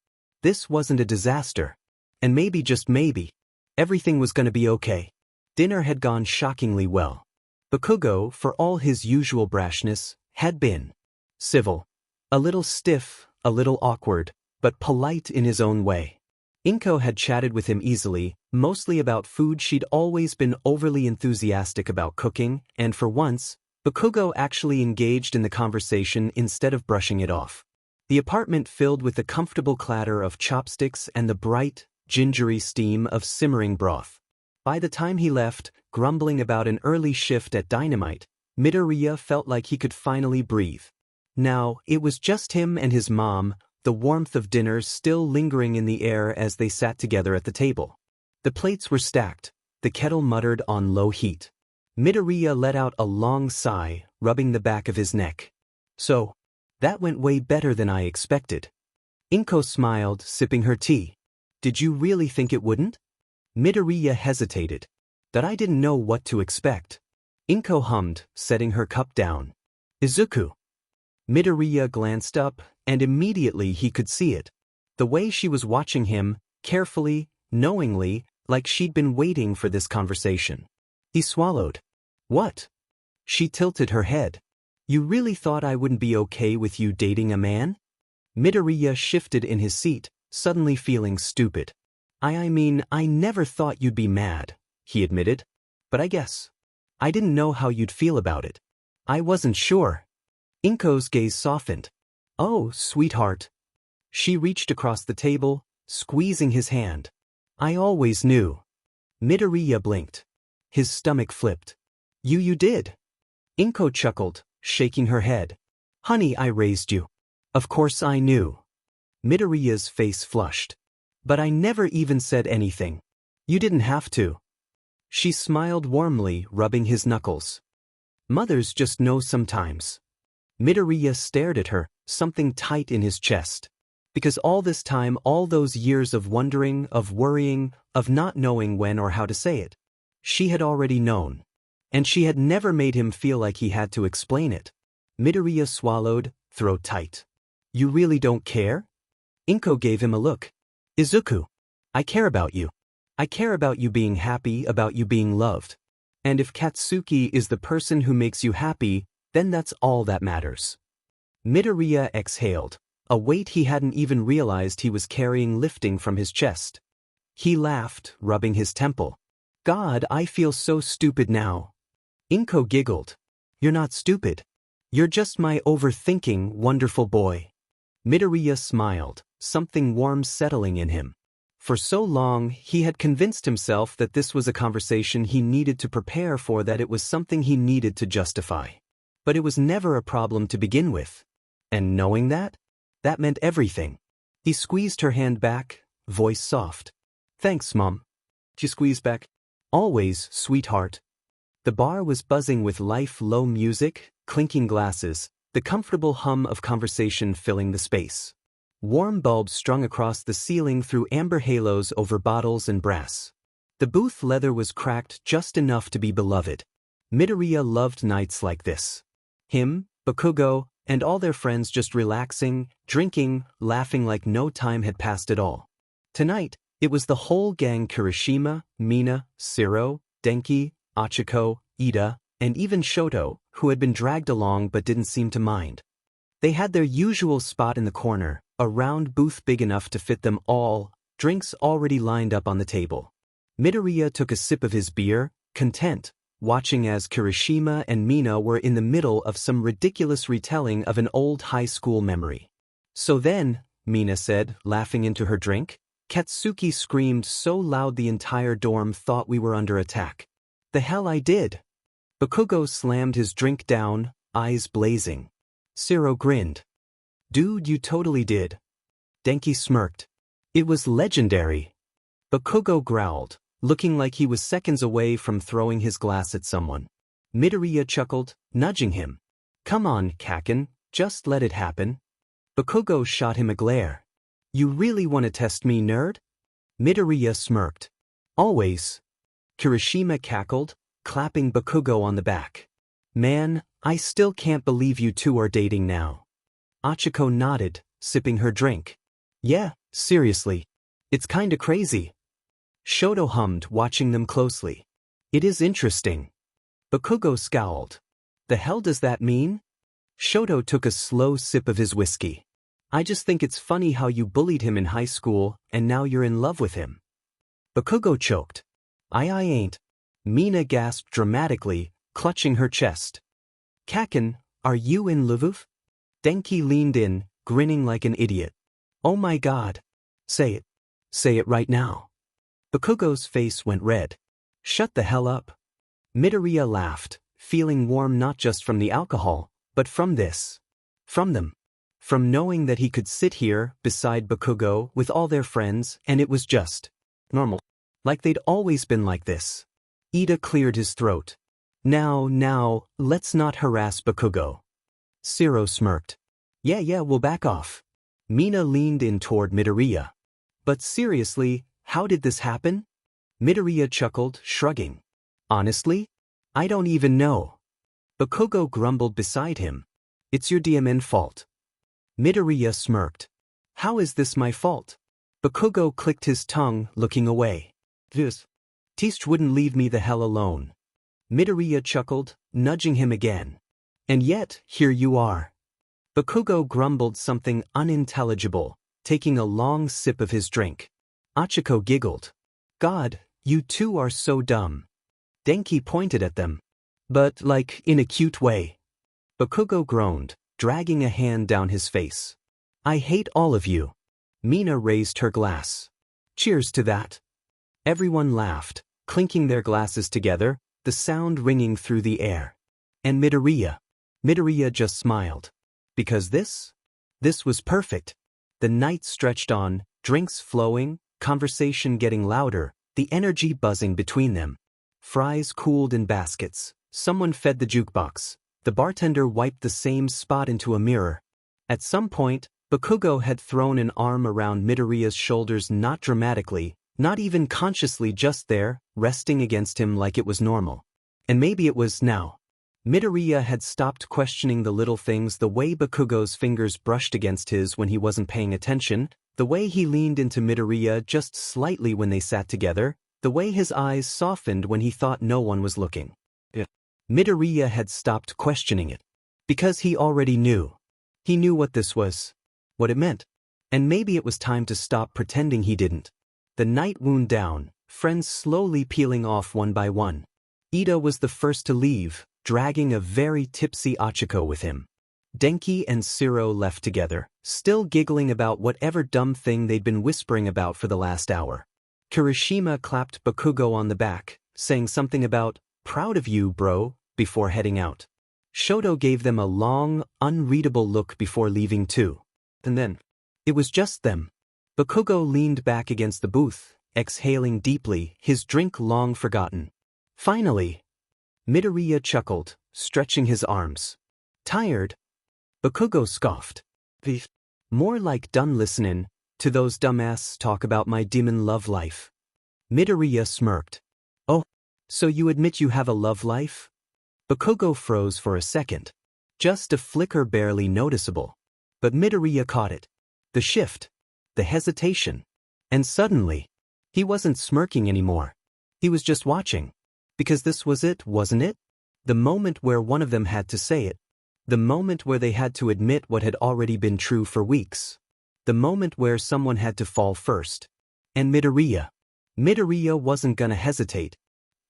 this wasn't a disaster. And maybe, just maybe, everything was gonna be okay. Dinner had gone shockingly well. Bakugo, for all his usual brashness, had been civil. A little stiff, a little awkward, but polite in his own way. Inko had chatted with him easily, mostly about food. She'd always been overly enthusiastic about cooking, and for once, Bakugo actually engaged in the conversation instead of brushing it off. The apartment filled with the comfortable clatter of chopsticks and the bright, gingery steam of simmering broth. By the time he left, grumbling about an early shift at Dynamite, Midoriya felt like he could finally breathe. Now, it was just him and his mom, the warmth of dinner still lingering in the air as they sat together at the table. The plates were stacked, the kettle muttered on low heat. Midoriya let out a long sigh, rubbing the back of his neck. So, that went way better than I expected. Inko smiled, sipping her tea. Did you really think it wouldn't? Midoriya hesitated. That I didn't know what to expect. Inko hummed, setting her cup down. Izuku. Midoriya glanced up, and immediately he could see it. The way she was watching him, carefully, knowingly, like she'd been waiting for this conversation. He swallowed. What? She tilted her head. You really thought I wouldn't be okay with you dating a man? Midoriya shifted in his seat, suddenly feeling stupid. I mean, I never thought you'd be mad, he admitted. But I guess. I didn't know how you'd feel about it. I wasn't sure. Inko's gaze softened. Oh, sweetheart. She reached across the table, squeezing his hand. I always knew. Midoriya blinked. His stomach flipped. You did. Inko chuckled, shaking her head. Honey, I raised you. Of course I knew. Midoriya's face flushed. But I never even said anything. You didn't have to. She smiled warmly, rubbing his knuckles. Mothers just know sometimes. Midoriya stared at her, something tight in his chest. Because all this time, all those years of wondering, of worrying, of not knowing when or how to say it, she had already known. And she had never made him feel like he had to explain it. Midoriya swallowed, throat tight. You really don't care? Inko gave him a look. Izuku. I care about you. I care about you being happy, about you being loved. And if Katsuki is the person who makes you happy, then that's all that matters. Midoriya exhaled, a weight he hadn't even realized he was carrying lifting from his chest. He laughed, rubbing his temple. God, I feel so stupid now. Inko giggled. You're not stupid. You're just my overthinking, wonderful boy. Midoriya smiled, something warm settling in him. For so long, he had convinced himself that this was a conversation he needed to prepare for, that it was something he needed to justify. But it was never a problem to begin with. And knowing that? That meant everything. He squeezed her hand back, voice soft. Thanks, Mom. She squeezed back. Always, sweetheart. The bar was buzzing with life-low music, clinking glasses, the comfortable hum of conversation filling the space. Warm bulbs strung across the ceiling threw amber halos over bottles and brass. The booth leather was cracked just enough to be beloved. Midoriya loved nights like this. Him, Bakugo, and all their friends just relaxing, drinking, laughing like no time had passed at all. Tonight, it was the whole gang: Kirishima, Mina, Shiro, Denki, Achiko, Ida, and even Shoto, who had been dragged along but didn't seem to mind. They had their usual spot in the corner, a round booth big enough to fit them all, drinks already lined up on the table. Midoriya took a sip of his beer, content, watching as Kirishima and Mina were in the middle of some ridiculous retelling of an old high school memory. So then, Mina said, laughing into her drink, Katsuki screamed so loud the entire dorm thought we were under attack. The hell I did. Bakugo slammed his drink down, eyes blazing. Shiro grinned. Dude, you totally did. Denki smirked. It was legendary. Bakugo growled, looking like he was seconds away from throwing his glass at someone. Midoriya chuckled, nudging him. Come on, Kaken, just let it happen. Bakugo shot him a glare. You really want to test me, nerd? Midoriya smirked. Always. Kirishima cackled, clapping Bakugo on the back. Man, I still can't believe you two are dating now. Achiko nodded, sipping her drink. Yeah, seriously. It's kinda crazy. Shoto hummed, watching them closely. It is interesting. Bakugo scowled. The hell does that mean? Shoto took a slow sip of his whiskey. I just think it's funny how you bullied him in high school and now you're in love with him. Bakugo choked. I ain't. Mina gasped dramatically, clutching her chest. Kaken, are you in love? Denki leaned in, grinning like an idiot. Oh my god. Say it. Say it right now. Bakugo's face went red. Shut the hell up. Midoriya laughed, feeling warm not just from the alcohol, but from this. From them. From knowing that he could sit here, beside Bakugo, with all their friends, and it was just normal. Like they'd always been like this. Ida cleared his throat. Now, let's not harass Bakugo. Shiro smirked. Yeah, we'll back off. Mina leaned in toward Midoriya. But seriously, how did this happen? Midoriya chuckled, shrugging. Honestly? I don't even know. Bakugo grumbled beside him. It's your DMN fault. Midoriya smirked. How is this my fault? Bakugo clicked his tongue, looking away. This Teach wouldn't leave me the hell alone. Midoriya chuckled, nudging him again. And yet, here you are. Bakugo grumbled something unintelligible, taking a long sip of his drink. Achiko giggled. God, you two are so dumb. Denki pointed at them. But, like, in a cute way. Bakugo groaned, dragging a hand down his face. I hate all of you. Mina raised her glass. Cheers to that. Everyone laughed, clinking their glasses together, the sound ringing through the air. And Midoriya just smiled. Because this was perfect. The night stretched on, drinks flowing, conversation getting louder, the energy buzzing between them. Fries cooled in baskets. Someone fed the jukebox. The bartender wiped the same spot into a mirror. At some point, Bakugo had thrown an arm around Midoriya's shoulders, not dramatically, not even consciously, just there, resting against him like it was normal. And maybe it was now. Midoriya had stopped questioning the little things, the way Bakugo's fingers brushed against his when he wasn't paying attention, the way he leaned into Midoriya just slightly when they sat together, the way his eyes softened when he thought no one was looking. Midoriya had stopped questioning it. Because he already knew. He knew what this was. What it meant. And maybe it was time to stop pretending he didn't. The night wound down, friends slowly peeling off one by one. Ida was the first to leave, dragging a very tipsy Achiko with him. Denki and Shiro left together, still giggling about whatever dumb thing they'd been whispering about for the last hour. Kirishima clapped Bakugo on the back, saying something about, "Proud of you, bro," before heading out. Shoto gave them a long, unreadable look before leaving too. And then, it was just them. Bakugo leaned back against the booth, exhaling deeply, his drink long forgotten. Finally, Midoriya chuckled, stretching his arms. Tired? Bakugo scoffed. More like done listening to those dumbass talk about my demon love life. Midoriya smirked. Oh, so you admit you have a love life? Bakugo froze for a second. Just a flicker barely noticeable. But Midoriya caught it. The shift. The hesitation. And suddenly, he wasn't smirking anymore. He was just watching. Because this was it, wasn't it? The moment where one of them had to say it. The moment where they had to admit what had already been true for weeks. The moment where someone had to fall first. And Midoriya wasn't gonna hesitate.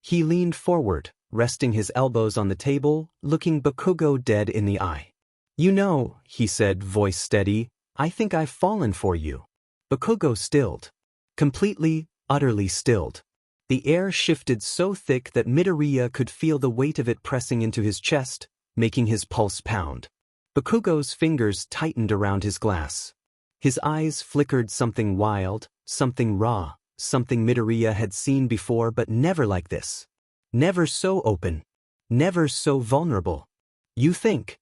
He leaned forward, resting his elbows on the table, looking Bakugo dead in the eye. You know, he said, voice steady, I think I've fallen for you. Bakugo stilled. Completely, utterly stilled. The air shifted so thick that Midoriya could feel the weight of it pressing into his chest, making his pulse pound. Bakugo's fingers tightened around his glass. His eyes flickered something wild, something raw, something Midoriya had seen before but never like this. Never so open. Never so vulnerable. You think?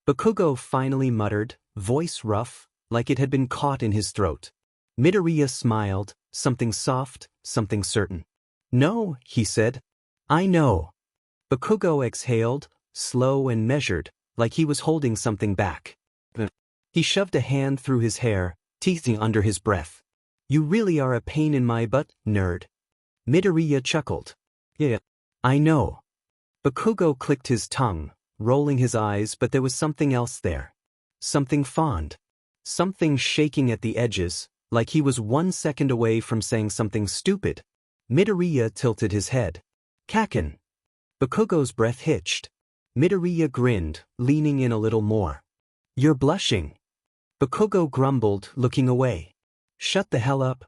Bakugo finally muttered, voice rough, like it had been caught in his throat. Midoriya smiled, something soft, something certain. No, he said. I know. Bakugo exhaled, slow and measured, like he was holding something back. He shoved a hand through his hair, teething under his breath. You really are a pain in my butt, nerd. Midoriya chuckled. Yeah, I know. Bakugo clicked his tongue, rolling his eyes, but there was something else there. Something fond. Something shaking at the edges, like he was 1 second away from saying something stupid. Midoriya tilted his head. Kaken. Bakugo's breath hitched. Midoriya grinned, leaning in a little more. You're blushing. Bakugo grumbled, looking away. Shut the hell up.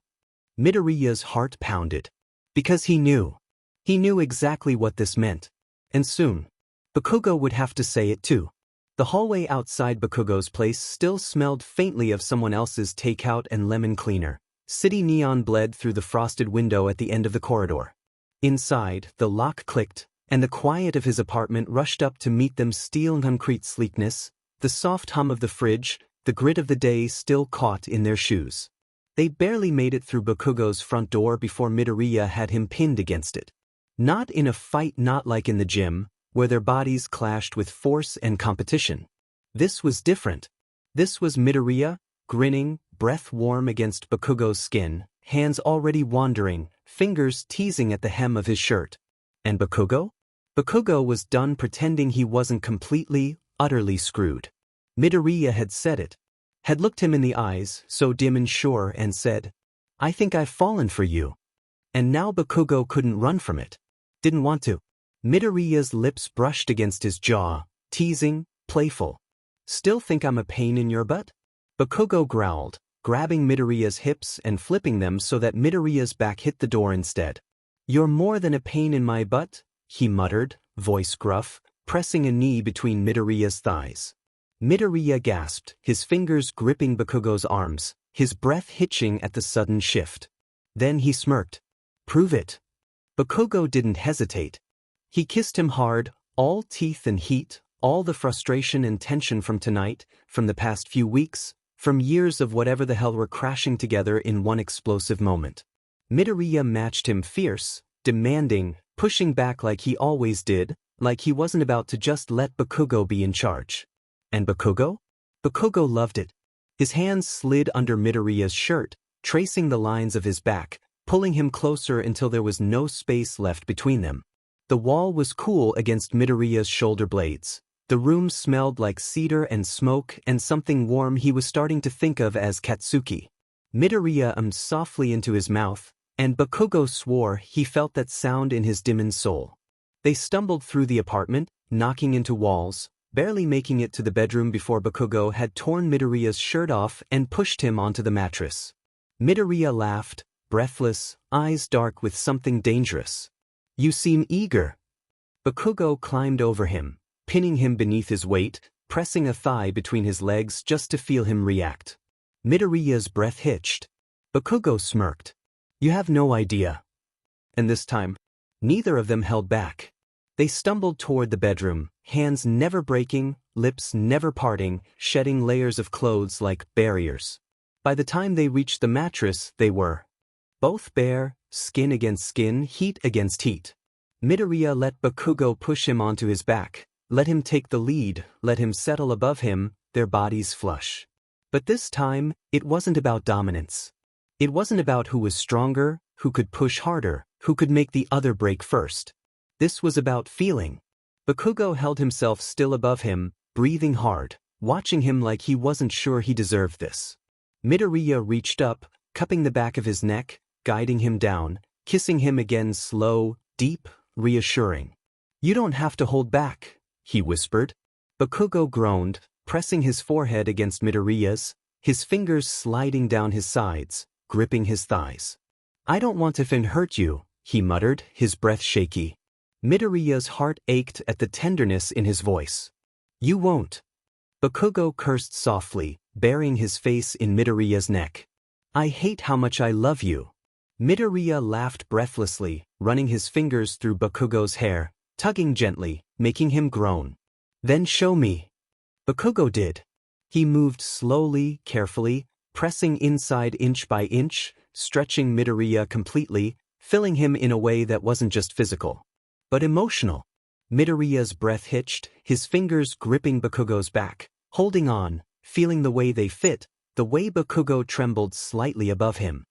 Midoriya's heart pounded. Because he knew. He knew exactly what this meant. And soon, Bakugo would have to say it too. The hallway outside Bakugo's place still smelled faintly of someone else's takeout and lemon cleaner. City neon bled through the frosted window at the end of the corridor. Inside, the lock clicked, and the quiet of his apartment rushed up to meet them. Steel concrete sleekness, the soft hum of the fridge, the grit of the day still caught in their shoes. They barely made it through Bakugo's front door before Midoriya had him pinned against it. Not in a fight, not like in the gym, where their bodies clashed with force and competition. This was different. This was Midoriya, grinning, breath warm against Bakugo's skin, hands already wandering, fingers teasing at the hem of his shirt. And Bakugo? Bakugo was done pretending he wasn't completely, utterly screwed. Midoriya had said it. Had looked him in the eyes, so dim and sure, and said, "I think I've fallen for you." And now Bakugo couldn't run from it. Didn't want to. Midoriya's lips brushed against his jaw, teasing, playful. "Still think I'm a pain in your butt?" Bakugo growled, grabbing Midoriya's hips and flipping them so that Midoriya's back hit the door instead. "You're more than a pain in my butt," he muttered, voice gruff, pressing a knee between Midoriya's thighs. Midoriya gasped, his fingers gripping Bakugo's arms, his breath hitching at the sudden shift. Then he smirked. "Prove it." Bakugo didn't hesitate. He kissed him hard, all teeth and heat, all the frustration and tension from tonight, from the past few weeks, from years of whatever the hell were crashing together in one explosive moment. Midoriya matched him fierce, demanding, pushing back like he always did, like he wasn't about to just let Bakugo be in charge. And Bakugo? Bakugo loved it. His hands slid under Midoriya's shirt, tracing the lines of his back, pulling him closer until there was no space left between them. The wall was cool against Midoriya's shoulder blades. The room smelled like cedar and smoke and something warm he was starting to think of as katsuki. Midoriya ummed softly into his mouth, and Bakugo swore he felt that sound in his dimmened soul. They stumbled through the apartment, knocking into walls, barely making it to the bedroom before Bakugo had torn Midoriya's shirt off and pushed him onto the mattress. Midoriya laughed, breathless, eyes dark with something dangerous. "You seem eager." Bakugo climbed over him, pinning him beneath his weight, pressing a thigh between his legs just to feel him react. Midoriya's breath hitched. Bakugo smirked. "You have no idea." And this time, neither of them held back. They stumbled toward the bedroom, hands never breaking, lips never parting, shedding layers of clothes like barriers. By the time they reached the mattress, they were both bare, skin against skin, heat against heat. Midoriya let Bakugo push him onto his back, let him take the lead, let him settle above him, their bodies flush. But this time, it wasn't about dominance. It wasn't about who was stronger, who could push harder, who could make the other break first. This was about feeling. Bakugo held himself still above him, breathing hard, watching him like he wasn't sure he deserved this. Midoriya reached up, cupping the back of his neck, guiding him down, kissing him again slow, deep, reassuring. "You don't have to hold back," he whispered. Bakugo groaned, pressing his forehead against Midoriya's, his fingers sliding down his sides, gripping his thighs. "I don't want to hurt you," he muttered, his breath shaky. Midoriya's heart ached at the tenderness in his voice. "You won't." Bakugo cursed softly, burying his face in Midoriya's neck. "I hate how much I love you." Midoriya laughed breathlessly, running his fingers through Bakugo's hair, tugging gently, making him groan. "Then show me." Bakugo did. He moved slowly, carefully, pressing inside inch by inch, stretching Midoriya completely, filling him in a way that wasn't just physical, but emotional. Midoriya's breath hitched, his fingers gripping Bakugo's back, holding on, feeling the way they fit, the way Bakugo trembled slightly above him.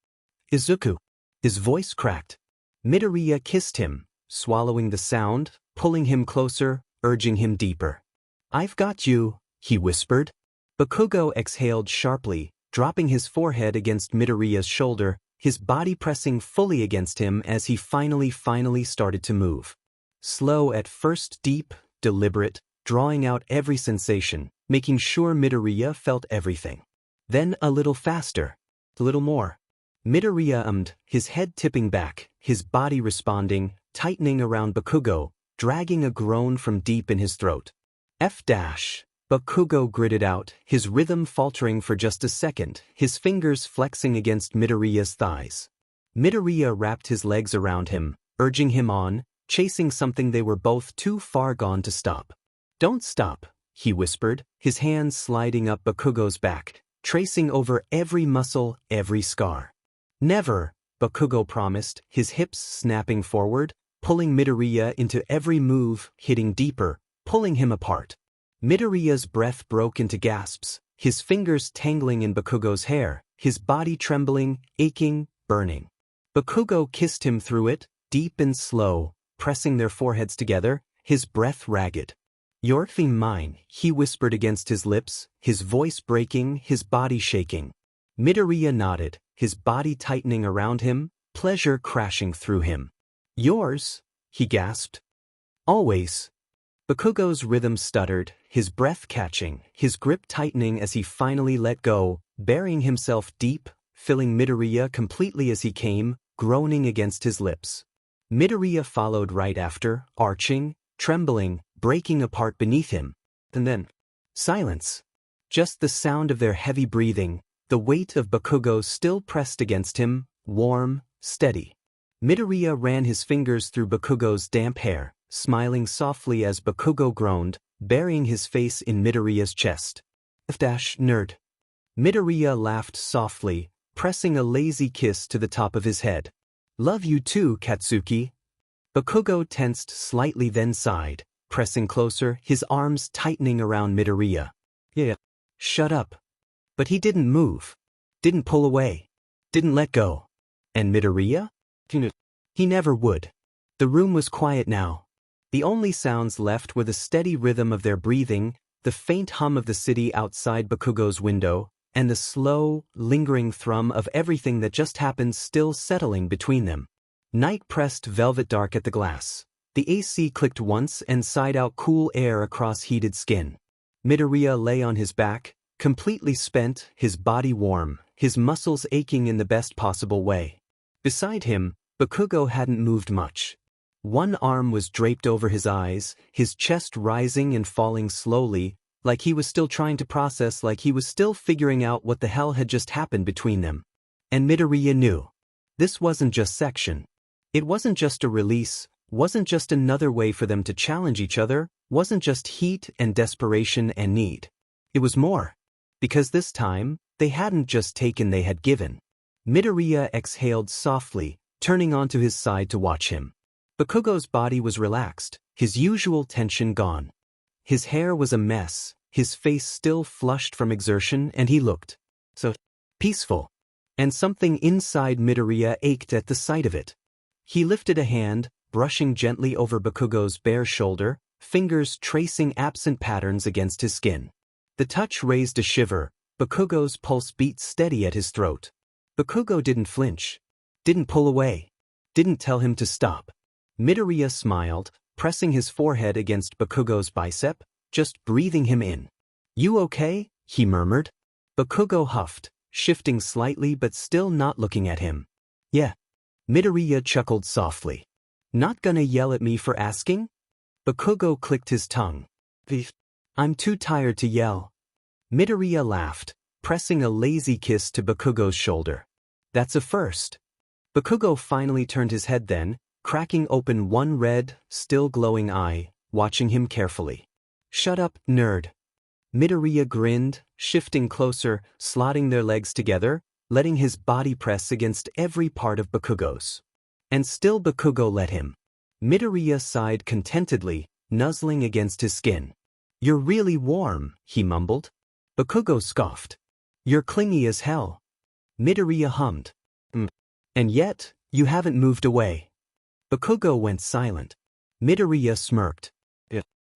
"Izuku." His voice cracked. Midoriya kissed him, swallowing the sound, pulling him closer, urging him deeper. "I've got you," he whispered. Bakugo exhaled sharply, dropping his forehead against Midoriya's shoulder, his body pressing fully against him as he finally started to move. Slow at first, deep, deliberate, drawing out every sensation, making sure Midoriya felt everything. Then a little faster, a little more. Midoriya ummed, his head tipping back, his body responding, tightening around Bakugo, dragging a groan from deep in his throat. Bakugo gritted out, his rhythm faltering for just a second, his fingers flexing against Midoriya's thighs. Midoriya wrapped his legs around him, urging him on, chasing something they were both too far gone to stop. "Don't stop," he whispered, his hands sliding up Bakugo's back, tracing over every muscle, every scar. "Never," Bakugo promised, his hips snapping forward, pulling Midoriya into every move, hitting deeper, pulling him apart. Midoriya's breath broke into gasps, his fingers tangling in Bakugo's hair, his body trembling, aching, burning. Bakugo kissed him through it, deep and slow, pressing their foreheads together, his breath ragged. "You're mine," he whispered against his lips, his voice breaking, his body shaking. Midoriya nodded, his body tightening around him, pleasure crashing through him. "Yours," he gasped. "Always." Bakugo's rhythm stuttered, his breath catching, his grip tightening as he finally let go, burying himself deep, filling Midoriya completely as he came, groaning against his lips. Midoriya followed right after, arching, trembling, breaking apart beneath him. And then, silence. Just the sound of their heavy breathing, the weight of Bakugo still pressed against him, warm, steady. Midoriya ran his fingers through Bakugo's damp hair, smiling softly as Bakugo groaned, burying his face in Midoriya's chest. Nerd. Midoriya laughed softly, pressing a lazy kiss to the top of his head. "Love you too, Katsuki." Bakugo tensed slightly then sighed, pressing closer, his arms tightening around Midoriya. "Yeah. Shut up." But he didn't move. Didn't pull away. Didn't let go. And Midoriya? He never would. The room was quiet now. The only sounds left were the steady rhythm of their breathing, the faint hum of the city outside Bakugo's window, and the slow, lingering thrum of everything that just happened still settling between them. Night pressed velvet dark at the glass. The AC clicked once and sighed out cool air across heated skin. Midoriya lay on his back, completely spent, his body warm, his muscles aching in the best possible way. Beside him, Bakugo hadn't moved much. One arm was draped over his eyes, his chest rising and falling slowly, like he was still trying to process, like he was still figuring out what the hell had just happened between them. And Midoriya knew. This wasn't just section. It wasn't just a release, wasn't just another way for them to challenge each other, wasn't just heat and desperation and need. It was more. Because this time, they hadn't just taken, they had given. Midoriya exhaled softly, turning onto his side to watch him. Bakugo's body was relaxed, his usual tension gone. His hair was a mess, his face still flushed from exertion, and he looked so peaceful. And something inside Midoriya ached at the sight of it. He lifted a hand, brushing gently over Bakugo's bare shoulder, fingers tracing absent patterns against his skin. The touch raised a shiver, Bakugo's pulse beat steady at his throat. Bakugo didn't flinch, didn't pull away, didn't tell him to stop. Midoriya smiled, pressing his forehead against Bakugo's bicep, just breathing him in. "You okay?" he murmured. Bakugo huffed, shifting slightly but still not looking at him. "Yeah." Midoriya chuckled softly. "Not gonna yell at me for asking?" Bakugo clicked his tongue. "I'm too tired to yell." Midoriya laughed, pressing a lazy kiss to Bakugo's shoulder. "That's a first." Bakugo finally turned his head then, cracking open one red, still glowing eye, watching him carefully. "Shut up, nerd." Midoriya grinned, shifting closer, slotting their legs together, letting his body press against every part of Bakugo's. And still Bakugo let him. Midoriya sighed contentedly, nuzzling against his skin. "You're really warm," he mumbled. Bakugo scoffed. "You're clingy as hell." Midoriya hummed. "And yet, you haven't moved away." Bakugo went silent. Midoriya smirked.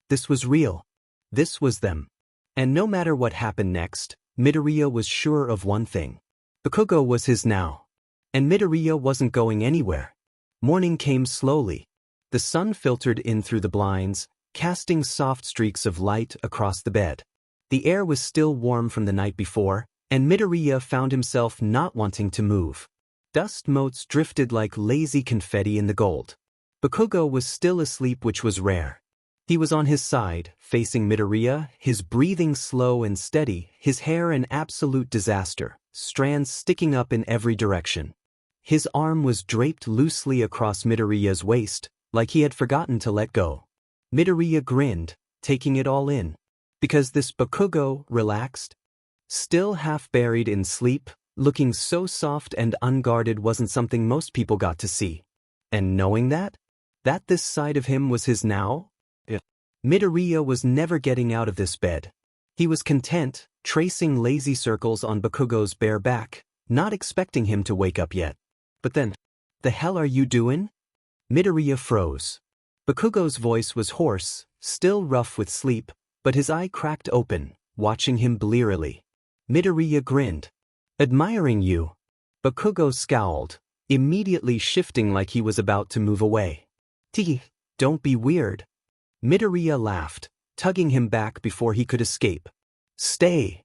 This was real. This was them. And no matter what happened next, Midoriya was sure of one thing. Bakugo was his now. And Midoriya wasn't going anywhere. Morning came slowly. The sun filtered in through the blinds, casting soft streaks of light across the bed. The air was still warm from the night before, and Midoriya found himself not wanting to move. Dust motes drifted like lazy confetti in the gold. Bakugo was still asleep, which was rare. He was on his side, facing Midoriya, his breathing slow and steady, his hair an absolute disaster, strands sticking up in every direction. His arm was draped loosely across Midoriya's waist, like he had forgotten to let go. Midoriya grinned, taking it all in. Because this Bakugo, relaxed, still half buried in sleep, looking so soft and unguarded, wasn't something most people got to see. And knowing that this side of him was his now? Midoriya was never getting out of this bed. He was content, tracing lazy circles on Bakugo's bare back, not expecting him to wake up yet. But then, "The hell are you doing?" Midoriya froze. Bakugo's voice was hoarse, still rough with sleep, but his eye cracked open, watching him blearily. Midoriya grinned. "Admiring you." Bakugo scowled, immediately shifting like he was about to move away. "Tee, don't be weird." Midoriya laughed, tugging him back before he could escape. "Stay."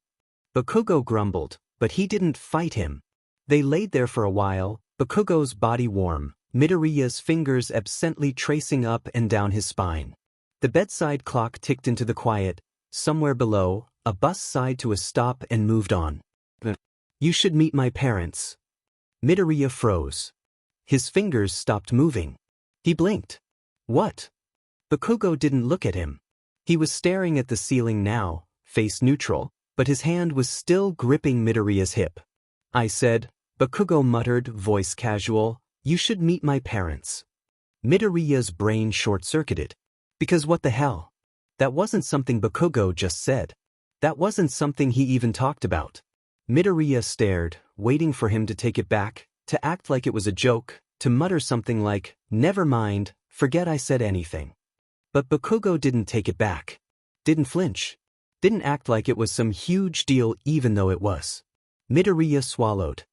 Bakugo grumbled, but he didn't fight him. They laid there for a while, Bakugo's body warm, Midoriya's fingers absently tracing up and down his spine. The bedside clock ticked into the quiet. Somewhere below, a bus sighed to a stop and moved on. "You should meet my parents." Midoriya froze. His fingers stopped moving. He blinked. "What?" Bakugo didn't look at him. He was staring at the ceiling now, face neutral, but his hand was still gripping Midoriya's hip. "I said," Bakugo muttered, voice casual, "you should meet my parents." Midoriya's brain short-circuited. Because what the hell? That wasn't something Bakugo just said. That wasn't something he even talked about. Midoriya stared, waiting for him to take it back, to act like it was a joke, to mutter something like, "Never mind, forget I said anything." But Bakugo didn't take it back. Didn't flinch. Didn't act like it was some huge deal even though it was. Midoriya swallowed.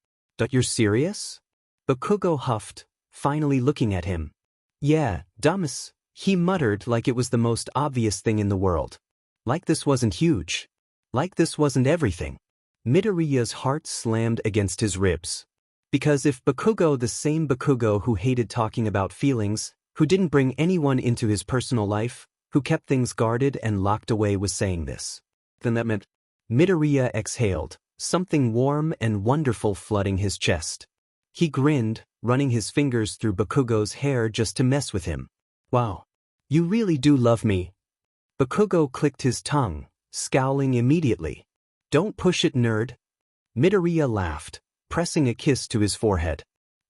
"You're serious?" Bakugo huffed, finally looking at him. "Yeah, dumbass," he muttered like it was the most obvious thing in the world. Like this wasn't huge. Like this wasn't everything. Midoriya's heart slammed against his ribs. Because if Bakugo, the same Bakugo who hated talking about feelings, who didn't bring anyone into his personal life, who kept things guarded and locked away, was saying this, then that meant... Midoriya exhaled, something warm and wonderful flooding his chest. He grinned, running his fingers through Bakugo's hair just to mess with him. "Wow. You really do love me." Bakugo clicked his tongue, scowling immediately. "Don't push it, nerd." Midoriya laughed, pressing a kiss to his forehead.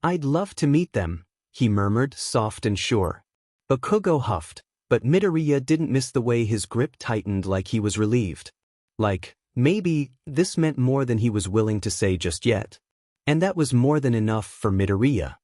"I'd love to meet them," he murmured, soft and sure. Bakugo huffed, but Midoriya didn't miss the way his grip tightened, like he was relieved. Like, maybe, this meant more than he was willing to say just yet. And that was more than enough for Midoriya.